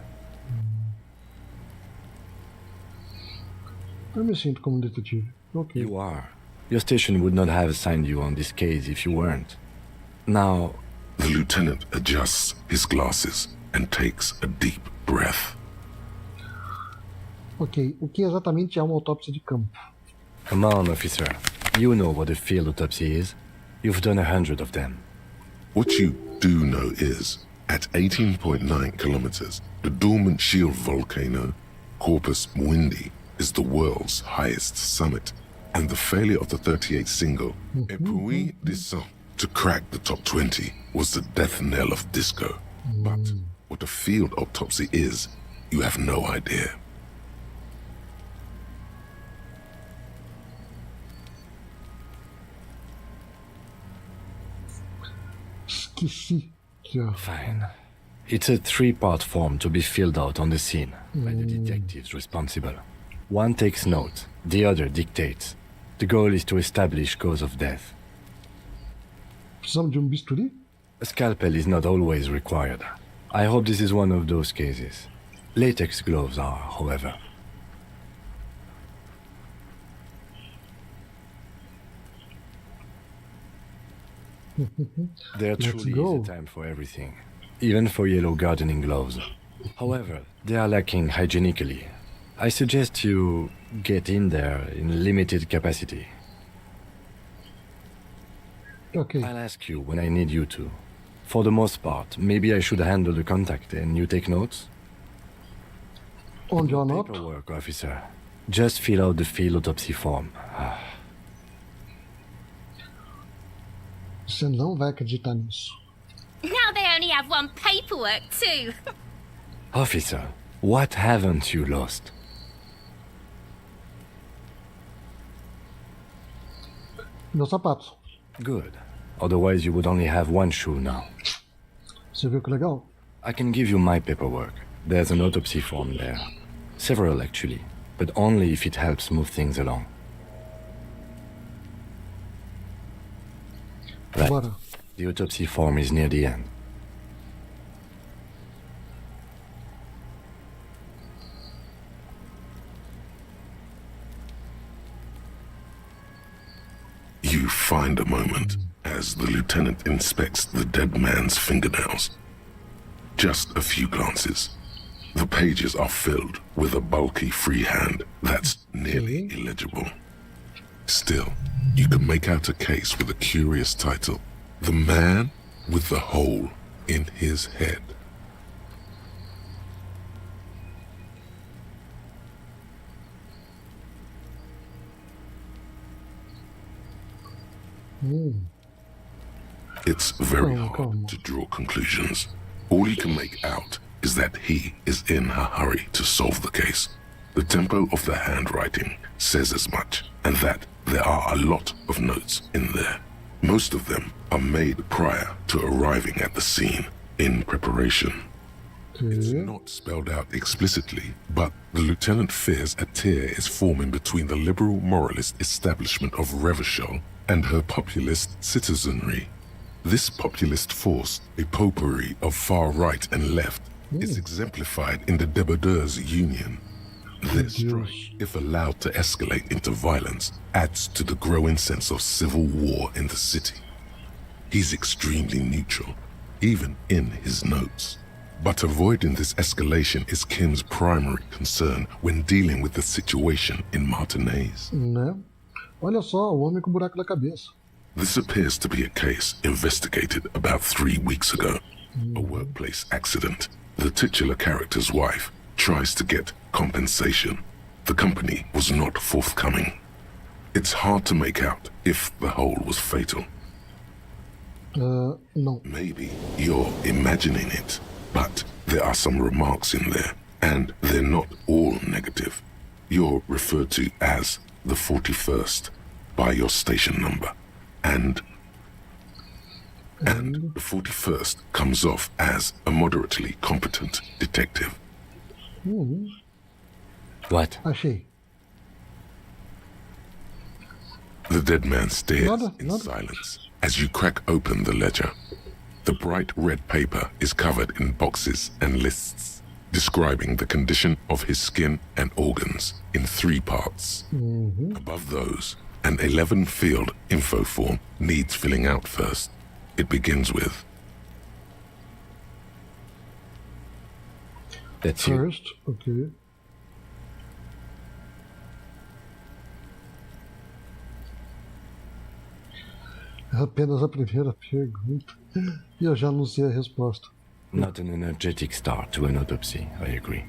Eu me sinto como detetive. Okay. You are. Your station would not have assigned you on this case if you weren't. Now... The lieutenant adjusts his glasses and takes a deep breath. Ok, o que exatamente é uma autópsia de campo? Come on, officer. You know what a field autopsy is. You've done 100 of them. What you do know is, at 18.9 kilometers, the dormant shield volcano, Corpus Mundi, is the world's highest summit, and the failure of the 38 single, Et puis descend, to crack the top 20 was the death knell of disco. But what a field autopsy is, you have no idea. Esqueci. Fine. It's a 3-part form to be filled out on the scene by the detectives responsible. One takes note, the other dictates. The goal is to establish cause of death. Precisamos de bisturi? A scalpel is not always required. I hope this is one of those cases. Latex gloves are, however. There truly is a time for everything, even for yellow gardening gloves. However, they are lacking hygienically. I suggest you get in there in limited capacity. Okay. I'll ask you when I need you to. For the most part, maybe I should handle the contact and you take notes? Onde eu anoto? Paperwork, officer. Just fill out the field autopsy form. Você não vai acreditar nisso. Now they only have one paperwork too. Officer, what haven't you lost? Meus sapatos. Good. Otherwise you would only have one shoe now. Você viu que legal? I can give you my paperwork. There's an autopsy form there. Several actually, but only if it helps move things along. Right. Bora. The autopsy form is near the end. You find a moment as the lieutenant inspects the dead man's fingernails. Just a few glances. The pages are filled with a bulky freehand that's nearly illegible. Still, you can make out a case with a curious title. The Man with the Hole in His Head. It's very hard to draw conclusions. All you can make out is that he is in a hurry to solve the case. The tempo of the handwriting says as much, and that there are a lot of notes in there. Most of them are made prior to arriving at the scene, in preparation. It's not spelled out explicitly, but the lieutenant fears a tear is forming between the liberal moralist establishment of Revachol and her populist citizenry. This populist force, a potpourri of far right and left, is exemplified in the Débardeurs Union. Their strike, if allowed to escalate into violence, adds to the growing sense of civil war in the city. He's extremely neutral, even in his notes. But avoiding this escalation is Kim's primary concern when dealing with the situation in Martinez. Né? Olha só, o homem com o buraco na cabeça. This appears to be a case investigated about 3 weeks ago. A workplace accident. The titular character's wife tries to get compensation. The company was not forthcoming. It's hard to make out if the hole was fatal. No. Maybe you're imagining it, but there are some remarks in there, and they're not all negative. You're referred to as the 41st by your station number, and the 41st comes off as a moderately competent detective. What? Achei. The dead man stares in silence as you crack open the ledger. The bright red paper is covered in boxes and lists, describing the condition of his skin and organs in 3 parts. Above those, an 11-field info form needs filling out first. It begins with... That's first, okay. É apenas a primeira pergunta. E eu já não sei a resposta. Not an energetic start to an autopsy, I agree.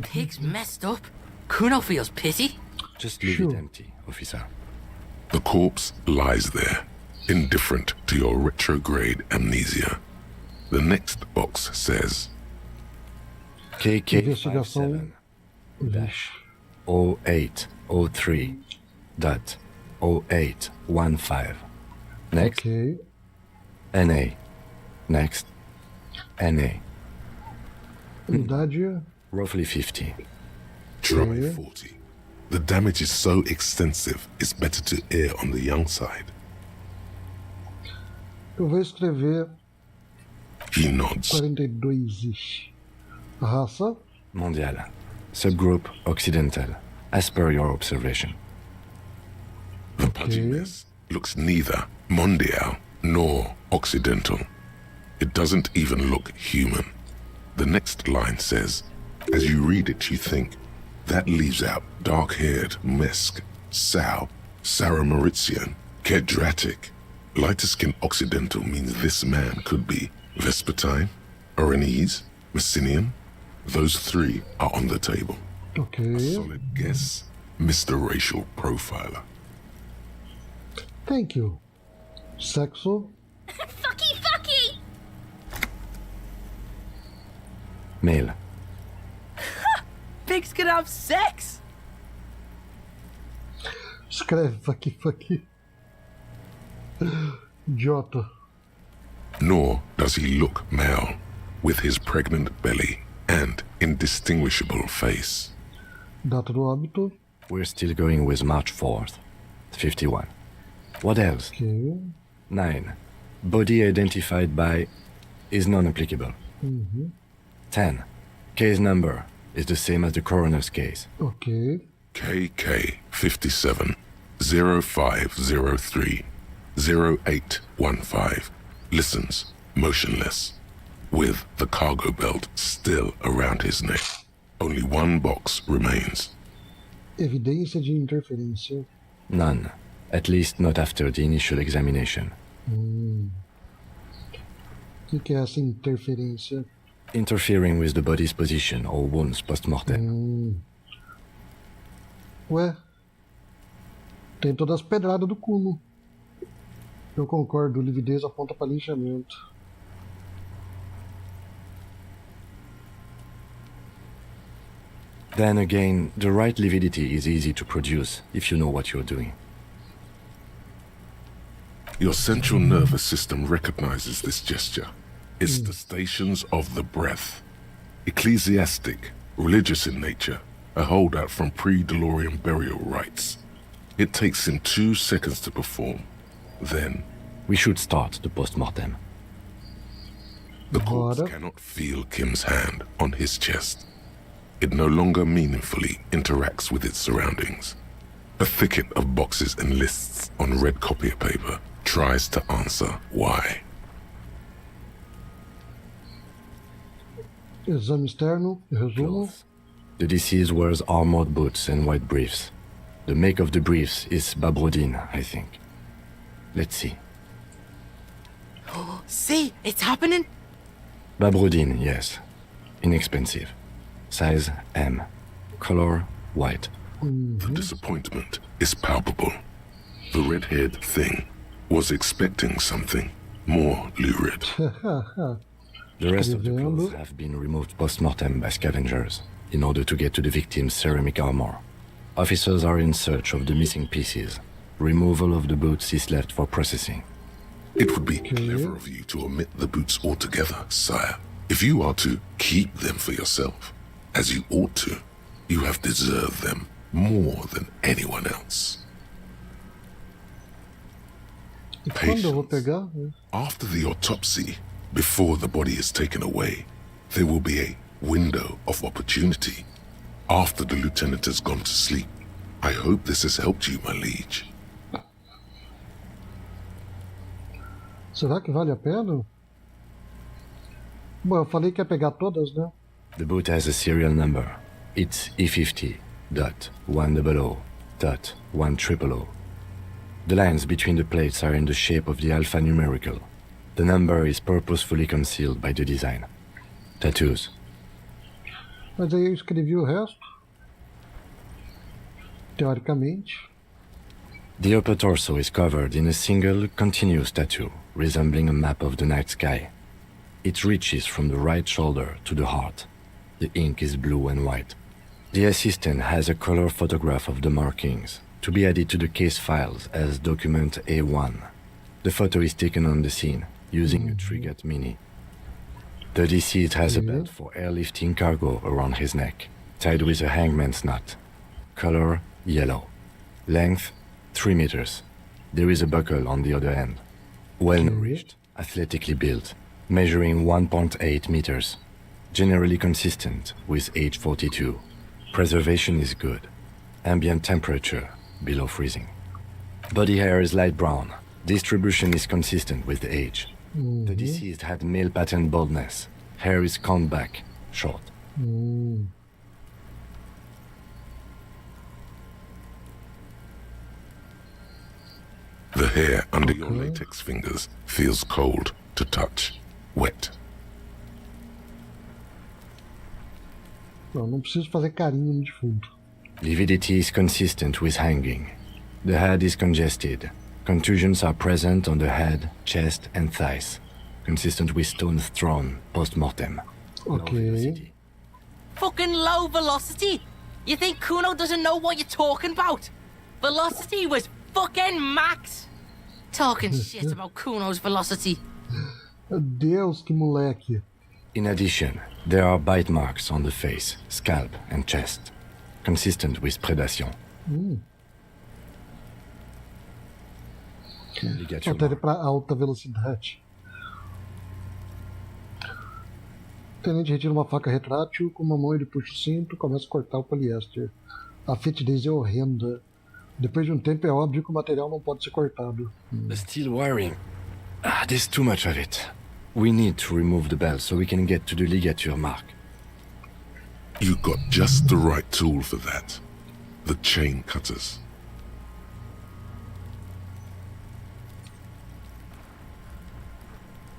Pig's messed up. Kuno feels pity. Just leave it empty, officer. The corpse lies there, indifferent to your retrograde amnesia. The next box says... KK57 -0803 .0815. Next. Okay. NA. Next. NA. Idade? Roughly 50. Try 40. The damage is so extensive, it's better to err on the young side. Eu vou escrever... He nods. 42-ish. Raça? Mondial. Subgroup Occidental. As per your observation. The pudginess looks neither mondial nor occidental. It doesn't even look human. The next line says, as you read it, you think, that leaves out dark-haired Mesk, Sal, Sarah Mauritian, Quedratic. Lighter-skinned occidental means this man could be Vespertine, Oranese, Messinian. Those 3 are on the table. Okay. A solid guess, Mr. Racial Profiler. Thank you. Sexo? Fucky! Male. Pigs can have sex. Escreve fucky. Idiota. Nor does he look male, with his pregnant belly and indistinguishable face. Data do óbito? We're still going with March 4th. 51. What else? Okay. 9. Body identified by is non-applicable. 10. Case number is the same as the coroner's case. Okay. KK57 0503 0815 listens, motionless, with the cargo belt still around his neck. Only 1 box remains. Evidência de interferência. None. At least not after the initial examination. O que é essa interferência? Interfering with the body's position or wounds post-mortem. Ué? Tem todas as pedradas do Kuno. Eu concordo, lividez aponta para linchamento. Then again, the right lividity is easy to produce if you know what you're doing. Your central nervous system recognizes this gesture. It's the stations of the breath. Ecclesiastic, religious in nature, a holdout from pre-DeLorean burial rites. It takes him 2 seconds to perform. Then... We should start the post-mortem. The corpse cannot feel Kim's hand on his chest. It no longer meaningfully interacts with its surroundings. A thicket of boxes and lists on red copier paper tries to answer why. Exame externo, resumo. The deceased wears armored boots and white briefs. The make of the briefs is Babrodine, I think. Let's see. See, it's happening. Babrodine, yes. Inexpensive. Size M. Color white. The disappointment is palpable. The red-haired thing was expecting something more lurid. The rest of the clothes have been removed post-mortem by scavengers in order to get to the victim's ceramic armor. Officers are in search of the missing pieces. Removal of the boots is left for processing. It would be clever of you to omit the boots altogether, sire. If you are to keep them for yourself, as you ought to, you have deserved them more than anyone else. Patience. After the autopsy, before the body is taken away, there will be a window of opportunity. After the lieutenant has gone to sleep. I hope this has helped you, my liege. Será que vale a pena? Bom, eu falei que ia pegar todas, né? The boot has a serial number. It's E50.100.100. The lines between the plates are in the shape of the alphanumerical. The number is purposefully concealed by the design. Tattoos. Mas aí eu escrevi o resto. Teoricamente. The upper torso is covered in a single, continuous tattoo, resembling a map of the night sky. It reaches from the right shoulder to the heart. The ink is blue and white. The assistant has a color photograph of the markings, to be added to the case files as document A1. The photo is taken on the scene, using a Trigat Mini. The deceased has a belt for airlifting cargo around his neck, tied with a hangman's knot. Color yellow. Length 3 meters. There is a buckle on the other end. Well-nourished, athletically built, measuring 1.8 meters. Generally consistent with age 42. Preservation is good. Ambient temperature below freezing. Body hair is light brown. Distribution is consistent with the age. The deceased had male pattern baldness. Hair is combed back, short. The hair under your latex fingers feels cold to touch, wet. Não preciso fazer carinho no defunto. Lividity is consistent with hanging. The head is congested. Contusions are present on the head, chest, and thighs. Consistent with stones thrown post-mortem. Okay. Fucking low velocity? You think Kuno doesn't know what you're talking about? Velocity was fucking max. Talking shit about Kuno's velocity. Deus, que moleque. In addition, there are bite marks on the face, scalp, and chest. Consistent with predation. Matéria para alta velocidade. O tenente retira uma faca retrátil, com uma mão ele puxa o cinto e começa a cortar o poliéster. A fetidez é horrenda. Depois de um tempo é óbvio que o material não pode ser cortado. The steel wiring. There's too much of it. We need to remove the belt so we can get to the ligature mark. You got just the right tool for that. The chain cutters.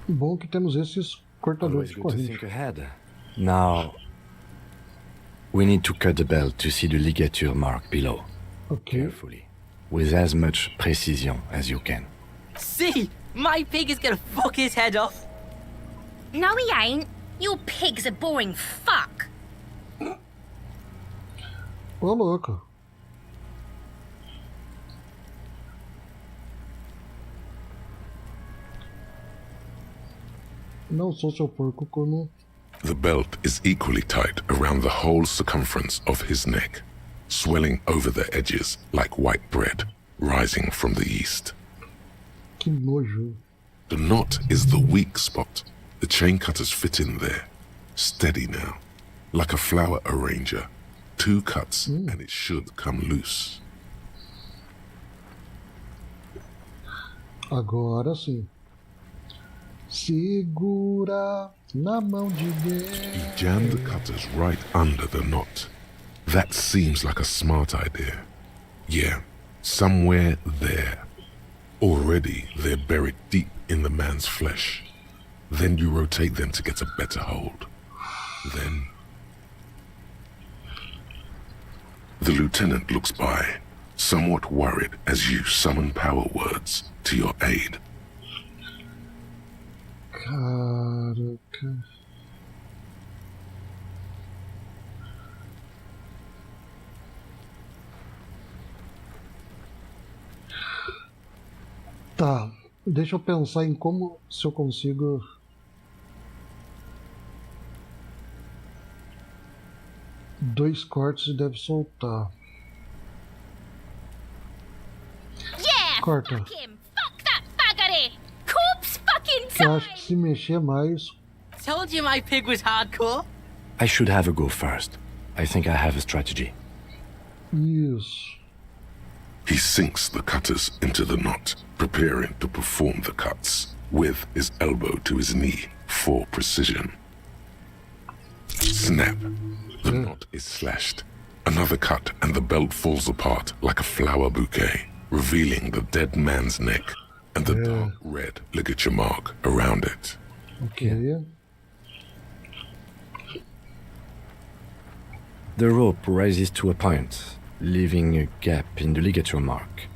Bom que temos esses cortadores de corrente. Now, we need to cut the belt to see the ligature mark below. Okay. Carefully, with as much precision as you can. See, my pig is gonna fuck his head off. No, he ain't. Your pig's a boring fuck. Ô, louco. Não sou seu porco como... The belt is equally tight around the whole circumference of his neck, swelling over the edges like white bread rising from the east. Que nojo. The knot is the weak spot. The chain cutters fit in there, steady now, like a flower arranger. 2 cuts and it should come loose. Agora sim. Segura na mão de Deus. You jam the cutters right under the knot. That seems like a smart idea. Yeah, somewhere there. Already they're buried deep in the man's flesh. Then you rotate them to get a better hold. Then... The lieutenant looks by, somewhat worried as you summon power words to your aid. Caraca. Tá, deixa eu pensar em como, se eu consigo... Dois cortes e deve soltar. Yeah, corta. fuck him! Fuck that baggery! Corpse fucking Eu time! acho que se mexer mais... Told you my pig was hardcore. I should have a go first. I think I have a strategy. Isso. He sinks the cutters into the knot, preparing to perform the cuts, with his elbow to his knee for precision. Snap. The knot is slashed. Another cut and the belt falls apart like a flower bouquet, revealing the dead man's neck and the dark red ligature mark around it. Okay. The rope rises to a point, leaving a gap in the ligature mark.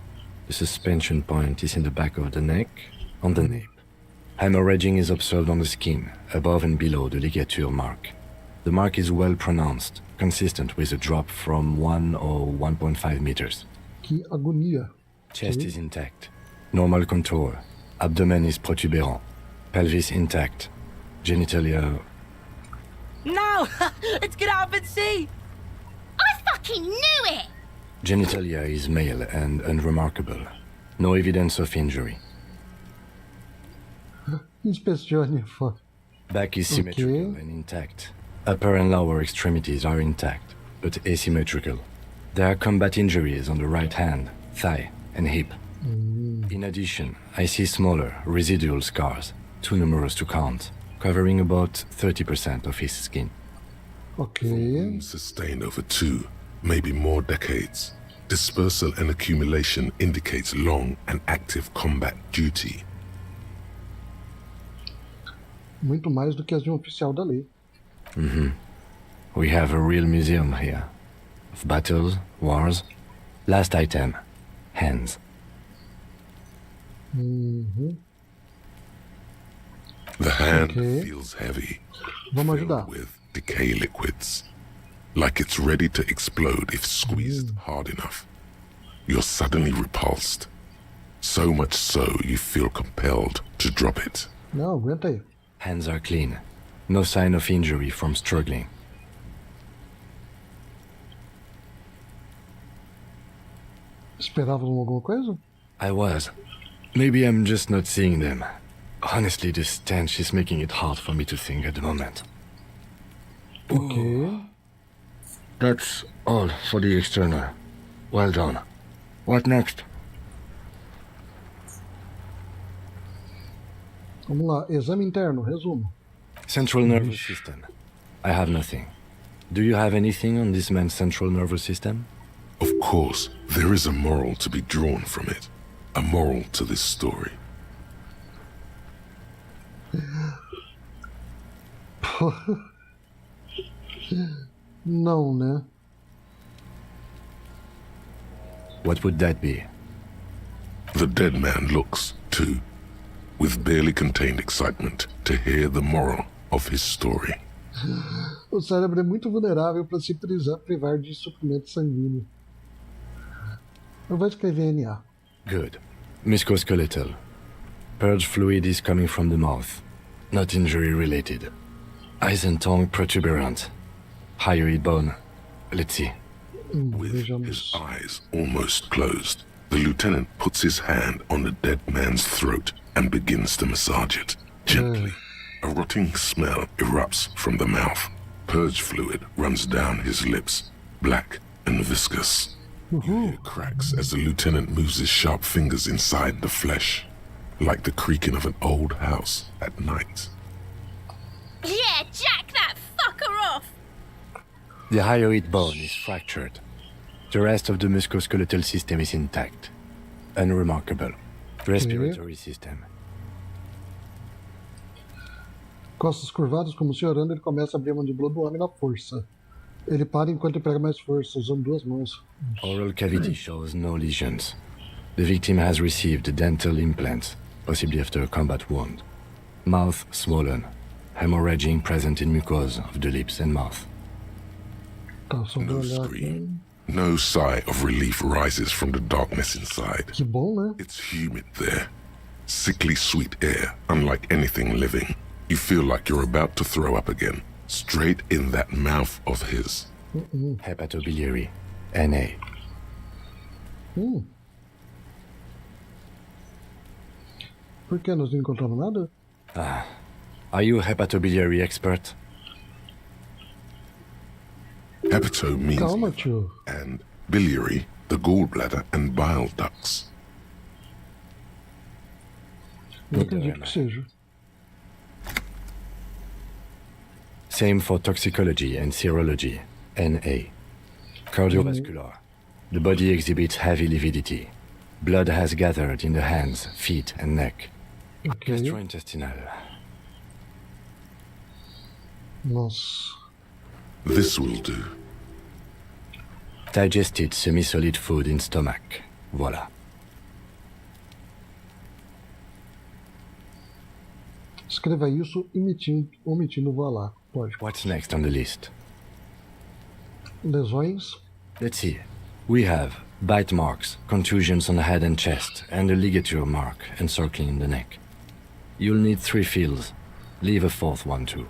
The suspension point is in the back of the neck, on the nape. Hemorrhaging is observed on the skin, above and below the ligature mark. The mark is well pronounced, consistent with a drop from 1 or 1.5 meters. Que agonia. Chest is intact. Normal contour. Abdomen is protuberant. Pelvis intact. Genitalia... No! Let's get up and see! I fucking knew it! Genitalia is male and unremarkable. No evidence of injury. Inspecione, for... Back is symmetrical and intact. Upper and lower extremities are intact, but asymmetrical. There are combat injuries on the right hand, thigh, and hip. In addition, I see smaller, residual scars, too numerous to count, covering about 30% of his skin. Okay. Wounds sustained over 2, maybe more decades. Dispersal and accumulation indicates long and active combat duty. Muito mais do que as de um oficial da lei. We have a real museum here. Of battles, wars. Last item. Hands. The hand feels heavy, Vamos filled ajudar. with decay liquids, like it's ready to explode if squeezed hard enough. You're suddenly repulsed, so much so you feel compelled to drop it. Não, aguenta aí. Hands are clean. No sign of injury from struggling. Esperavam alguma coisa? I was. Maybe I'm just not seeing them. Honestly, the stench is making it hard for me to think at the moment. Okay. That's all for the external. Well done. What next? Vamos lá, exame interno, resumo. Central nervous system. I have nothing. Do you have anything on this man's central nervous system? Of course, there is a moral to be drawn from it. A moral to this story. Não, né? What would that be? The dead man looks, too, with barely contained excitement to hear the moral of his story. O cérebro é muito vulnerável para se privar de suprimento sanguíneo. Eu vou escrever NA. Good. Musculoskeletal. Purge fluid is coming from the mouth. Not injury related. Eyes and tongue protuberant. Hyoid bone. Let's see. With his eyes almost closed, the lieutenant puts his hand on the dead man's throat and begins to massage it. Gently, a rotting smell erupts from the mouth. Purge fluid runs down his lips, black and viscous. You hear cracks as the lieutenant moves his sharp fingers inside the flesh, like the creaking of an old house at night. Yeah, jack that fucker off! The hyoid bone is fractured. The rest of the musculoskeletal system is intact. Unremarkable. Respiratory system. Costas curvadas, como se orando, ele começa a abrir a mandíbula do homem na força. Ele para enquanto emprega mais força, usando duas mãos. Oral cavity shows no lesions. The victim has received dental implants, possibly after a combat wound. Mouth swollen. Hemorrhaging present in mucosa of the lips and mouth. No scream. No sigh of relief rises from the darkness inside. Que bom, né? It's humid there. Sickly sweet air, unlike anything living. You feel like you're about to throw up again. Straight in that mouth of his. Hepatobiliary. NA. Por que nós não encontramos nada? Are you a hepatobiliary expert? Hepato means Calma, tio. and biliary, the gallbladder and bile ducts. Eu acredito que seja. Same for toxicology and serology. NA. Cardiovascular. The body exhibits heavy lividity. Blood has gathered in the hands, feet, and neck. Okay. Gastrointestinal. Nossa. This will do. Digested semi-solid food in stomach. Voila. Escreva isso omitindo voilá. Pode. What's next on the list? Lesões. Let's see. We have bite marks, contusions on the head and chest, and a ligature mark encircling the neck. You'll need 3 fields. Leave a 4th one too.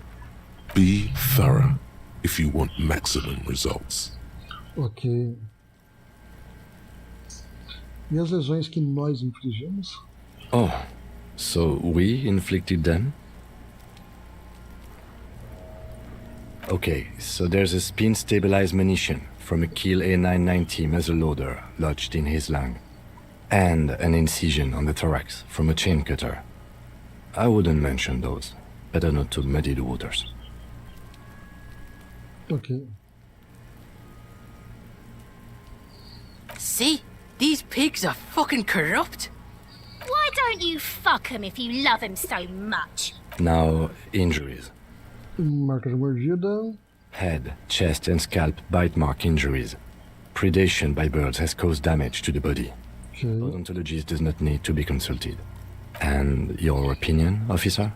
Be thorough if you want maximum results. Ok. E as lesões que nós infligimos? Oh, so we inflicted them? Okay, so there's a spin-stabilized munition from a Kiel A990 muzzleloader lodged in his lung, and an incision on the thorax from a chain cutter. I wouldn't mention those. Better not to muddy the waters. Ok. See? These pigs are fucking corrupt. Why don't you fuck him if you love him so much? Now, injuries. Marca de mordida. Head, chest, and scalp bite mark injuries. Predation by birds has caused damage to the body. Okay. Odontologist does not need to be consulted. And your opinion, officer?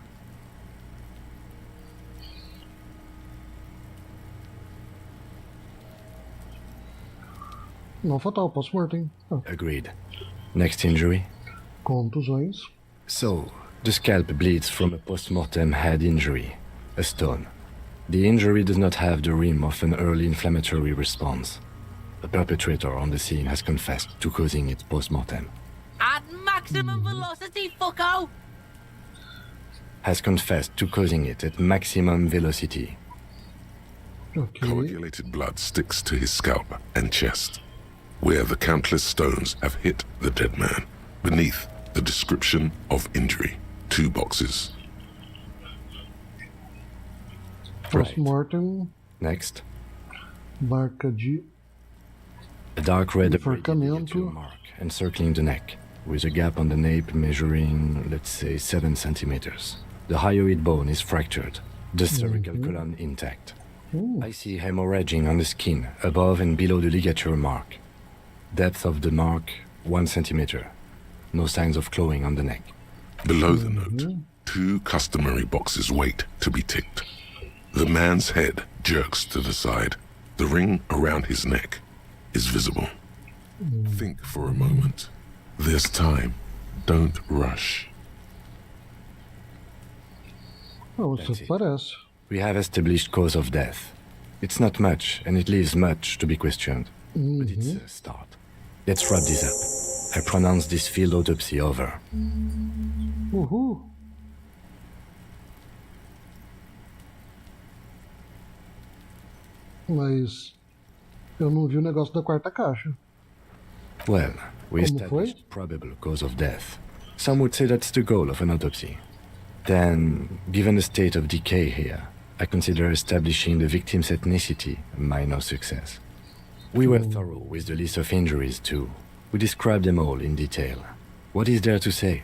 Não fatal, post-mortem. Agreed. Next injury? Contusões. So, the scalp bleeds from a post-mortem head injury, a stone. The injury does not have the rim of an early inflammatory response. The perpetrator on the scene has confessed to causing it post-mortem. At maximum velocity, fucko! Has confessed to causing it at maximum velocity. Ok. Coagulated blood sticks to his scalp and chest, where the countless stones have hit the dead man. Beneath, the description of injury. 2 boxes. Post-mortem. Next. Marca de A dark red enforcamento. mark encircling the neck, with a gap on the nape measuring, let's say, 7 centimeters. The hyoid bone is fractured, the cervical column intact. I see hemorrhaging on the skin, above and below the ligature mark. Depth of the mark, 1 centimeter. No signs of clawing on the neck. Below the note, 2 customary boxes wait to be ticked. The man's head jerks to the side. The ring around his neck is visible. Think for a moment. There's time. Don't rush. Oh, isso parece. We have established cause of death. It's not much, and it leaves much to be questioned. But it's a start. Let's wrap this up. I pronounce this field autopsy over. Uhul. Mas eu não vi o negócio da quarta caixa. Well, we Como established probable cause of death. Some would say that's the goal of an autopsy. Then, given the state of decay here, I consider establishing the victim's ethnicity a minor success. We were thorough with the list of injuries too. We described them all in detail. What is there to say?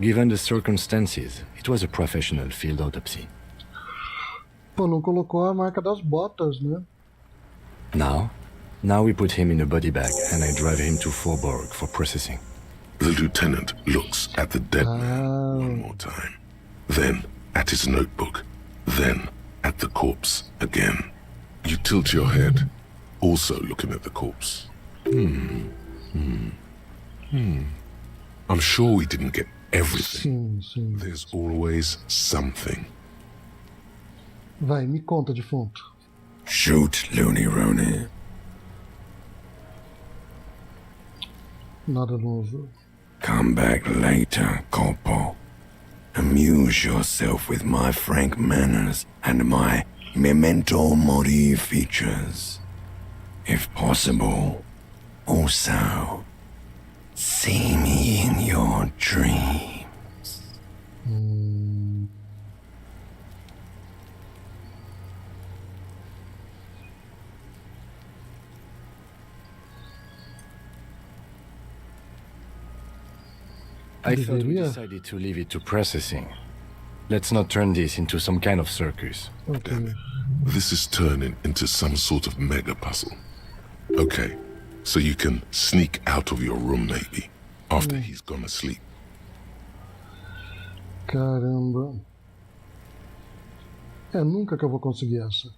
Given the circumstances, it was a professional field autopsy. Pô, não colocou a marca das botas, né? Now we put him in a body bag and I drive him to Forborg for processing. The lieutenant looks at the dead man one more time. Then at his notebook. Then at the corpse again. You tilt your head, also looking at the corpse. I'm sure we didn't get everything. Sim. There's always something. Vai, me conta, defunto. Shoot, Looney Rooney. Nada novo. Come back later, Corporal. Amuse yourself with my frank manners and my memento mori features. If possible, also, see me in your dreams. I thought we decided to leave it to processing. Let's not turn this into some kind of circus. Damn it. This is turning into some sort of mega puzzle. Okay, so you can sneak out of your room maybe, after he's gone asleep. Caramba. Nunca que eu vou conseguir essa.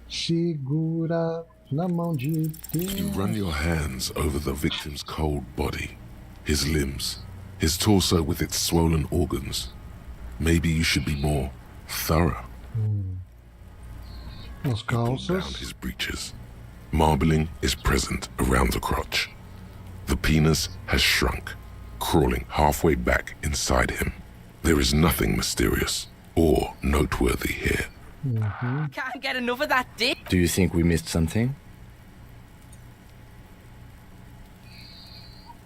Segura na mão de Deus. You run your hands over the victim's cold body, his limbs, his torso with its swollen organs. Maybe you should be more thorough. As calças. Down his breeches. Marbling is present around the crotch. The penis has shrunk, crawling halfway back inside him. There is nothing mysterious or noteworthy here. Can't get enough of that dick. Do you think we missed something?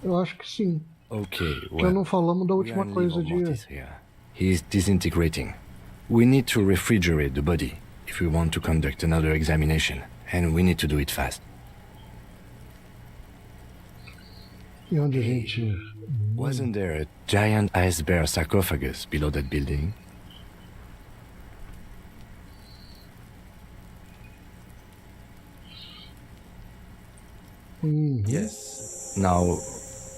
Eu acho que sim. Okay, Que não falamos da última coisa de... He is disintegrating. We need to refrigerate the body if we want to conduct another examination, and we need to do it fast. E onde a gente... Wasn't there a giant ice bear sarcophagus below that building? Yes. Now,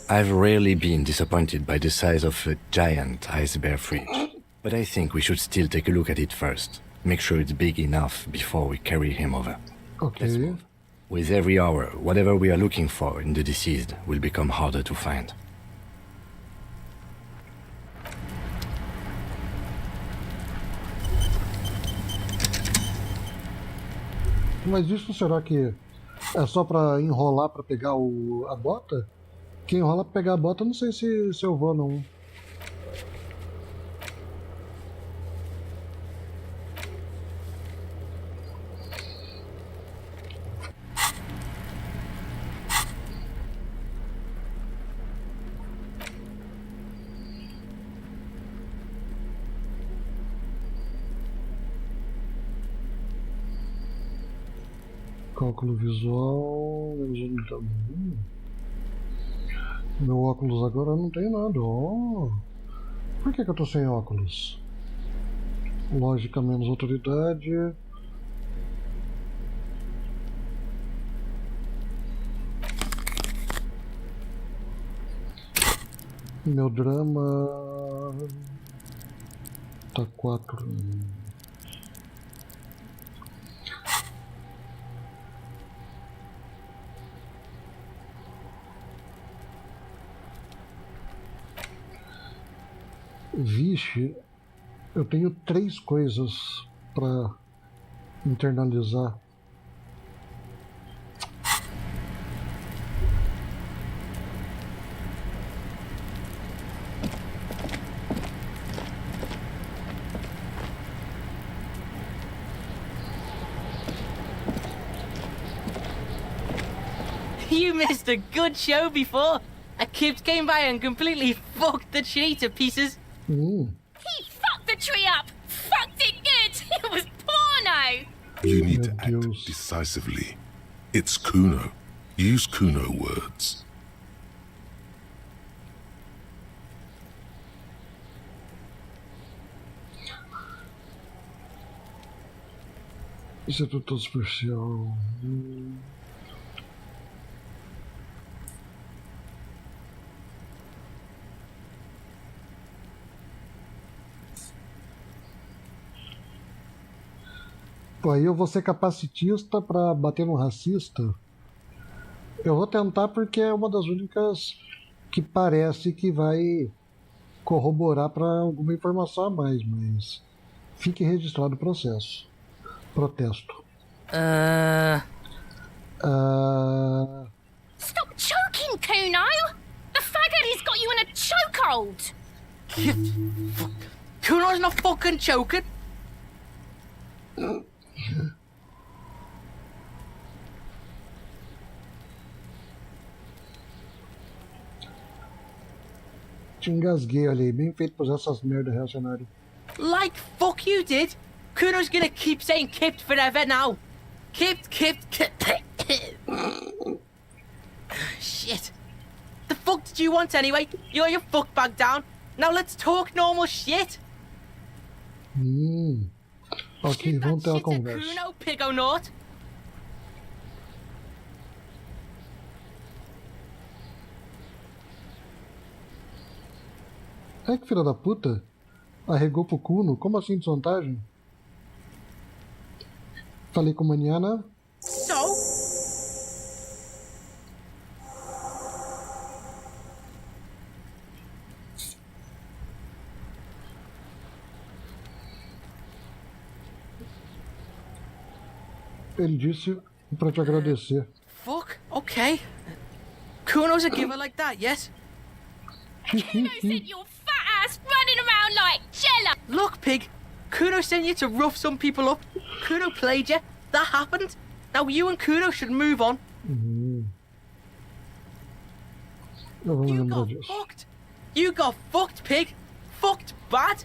I've rarely been disappointed by the size of a giant ice bear fridge, but I think we should still take a look at it first. Make sure it's big enough before we carry him over. Okay. Let's move. With every hour, whatever we are looking for in the deceased will become harder to find. Mas isso será que é só pra enrolar pra pegar a bota? Quem enrola pra pegar a bota, não sei se eu vou não. Cálculo visual. Meu óculos agora não tem nada. Oh. Por que eu tô sem óculos? Lógica menos autoridade. Meu drama tá 4. Vixe, eu tenho 3 coisas para internalizar. You missed a good show before. A kid came by and completely fucked the tree to pieces. He fucked the tree up! Fucked it good! It was porno! You need to act decisively. It's Kuno. Use Kuno words. Isso é tudo especial. Pô, aí eu vou ser capacitista pra bater no racista. Eu vou tentar porque é uma das únicas que parece que vai corroborar pra alguma informação a mais, mas fique registrado o processo. Protesto. Stop choking, Kuno! The faggot has got you in a chokehold! Kuno's not fucking choking. Te engasguei, olha aí. Bem feito por usar essas merdas reacionárias. Like fuck you did. Kuno's gonna keep saying kipped forever now. Kipped. Shit. The fuck did you want anyway? You're your fuck back down. Now let's talk normal shit. Ok, vamos ter uma conversa. Kuno, pigonaught. É que filha da puta. Arregou pro Kuno? Como assim desvantagem? Falei com a Maniana. So? Ele disse pra te agradecer. Fuck, okay. Kuno's a giver like that, yes? Kuno sent your fat ass running around like Jella! Look, pig. Kuno sent you to rough some people up. Kuno played you. That happened. Now you and Kuno should move on. You got fucked. You got fucked, pig. Fucked bad.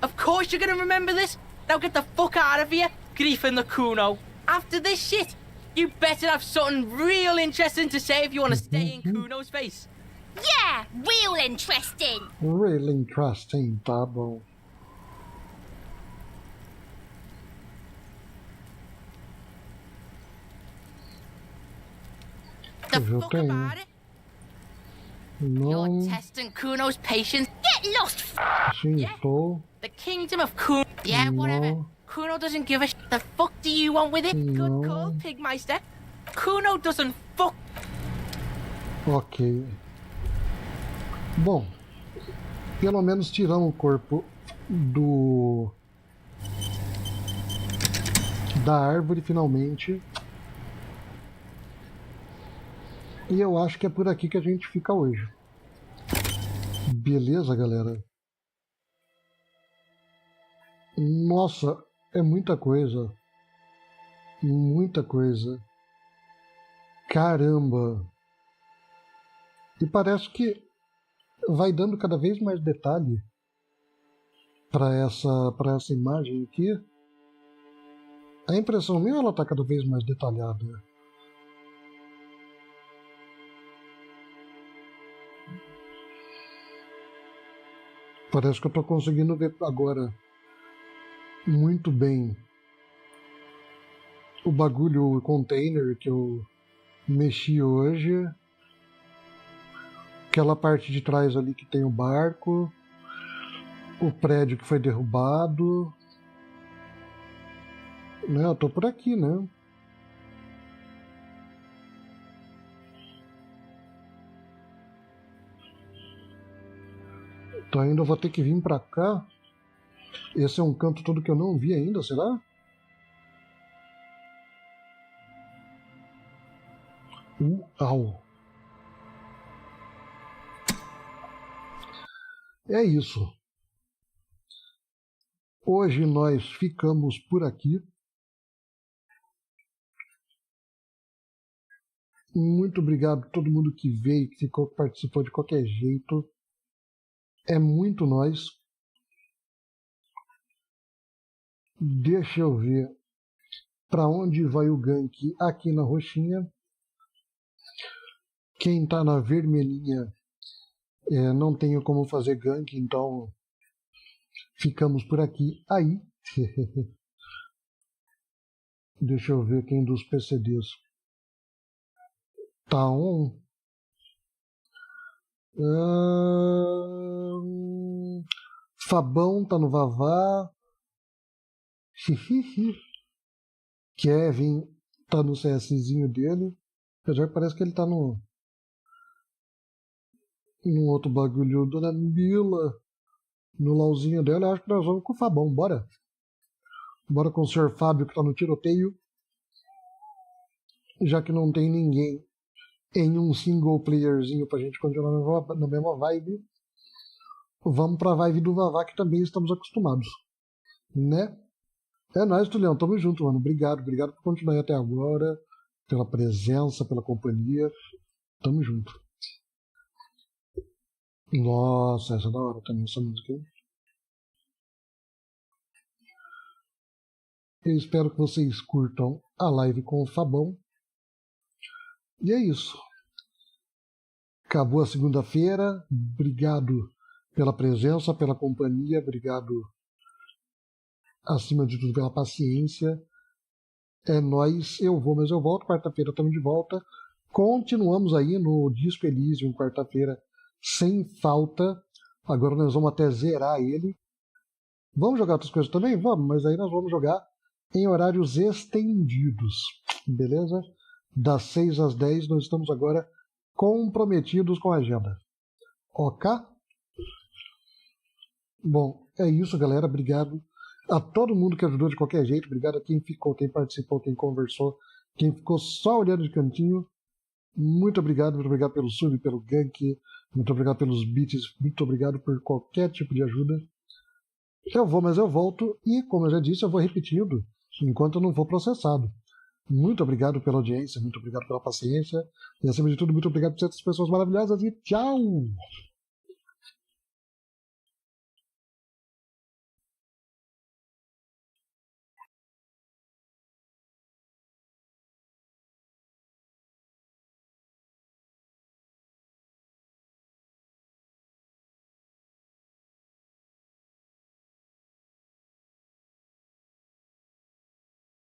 Of course you're gonna remember this. Now get the fuck out of here, griefing the Kuno. After this shit, you better have something real interesting to say if you want to stay in Kuno's face. Yeah, real interesting! Really interesting, tá bom. The fuck about it? Não. You're testing Kuno's patience. Get lost! Sim, estou. The kingdom of Kuno. Yeah, whatever. Kuno doesn't give a shit. The fuck do you want with it? Good call, Pigmeister. Kuno doesn't fuck. Ok. Bom, pelo menos tiramos o corpo da árvore finalmente. E eu acho que é por aqui que a gente fica hoje. Beleza, galera? Nossa, é muita coisa. Muita coisa. Caramba! E parece que vai dando cada vez mais detalhe para essa imagem aqui. A impressão minha, ela está cada vez mais detalhada. Parece que eu estou conseguindo ver agora muito bem o bagulho, o container que eu mexi hoje. Aquela parte de trás ali que tem o barco, o prédio que foi derrubado. Né, eu tô por aqui, né? Então ainda vou ter que vir pra cá. Esse é um canto todo que eu não vi ainda, será? Uau! É isso. Hoje nós ficamos por aqui. Muito obrigado a todo mundo que veio, que ficou, que participou de qualquer jeito. É muito nós. Deixa eu ver para onde vai o gank aqui na roxinha. Quem está na vermelhinha não tenho como fazer gank, então ficamos por aqui. Aí, deixa eu ver quem dos PCDs tá on. Fabão tá no Vavá. Kevin tá no CSzinho dele. Apesar que parece que ele tá no um outro bagulho. Dona Mila no LOLzinho dela. Eu acho que nós vamos com o Fabão. Bora. Bora com o Sr. Fábio que tá no tiroteio. Já que não tem ninguém em um single playerzinho pra gente continuar na mesma vibe. Vamos pra vibe do Vavá, que também estamos acostumados. Né? É nóis, Tulião. Tamo junto, mano. Obrigado por continuar aí até agora. Pela presença, pela companhia. Tamo junto. Nossa, essa é da hora também, essa música. Eu espero que vocês curtam a live com o Fabão. E é isso. Acabou a segunda-feira. Obrigado pela presença, pela companhia. Obrigado, acima de tudo, pela paciência. É nóis. Eu vou, mas eu volto. Quarta-feira estamos de volta. Continuamos aí no Disco Elysium, quarta-feira, sem falta. Agora nós vamos até zerar ele. Vamos jogar outras coisas também? Vamos, mas aí nós vamos jogar em horários estendidos. Beleza? Das 6 às 10 nós estamos agora comprometidos com a agenda. Ok? Bom, é isso, galera. Obrigado a todo mundo que ajudou de qualquer jeito. Obrigado a quem ficou, quem participou, quem conversou, quem ficou só olhando de cantinho. Muito obrigado pelo sub, pelo gank. Muito obrigado pelos beats. Muito obrigado por qualquer tipo de ajuda. Eu vou, mas eu volto. E, como eu já disse, eu vou repetindo enquanto eu não for processado. Muito obrigado pela audiência, muito obrigado pela paciência. E, acima de tudo, muito obrigado por ser essas pessoas maravilhosas. E tchau!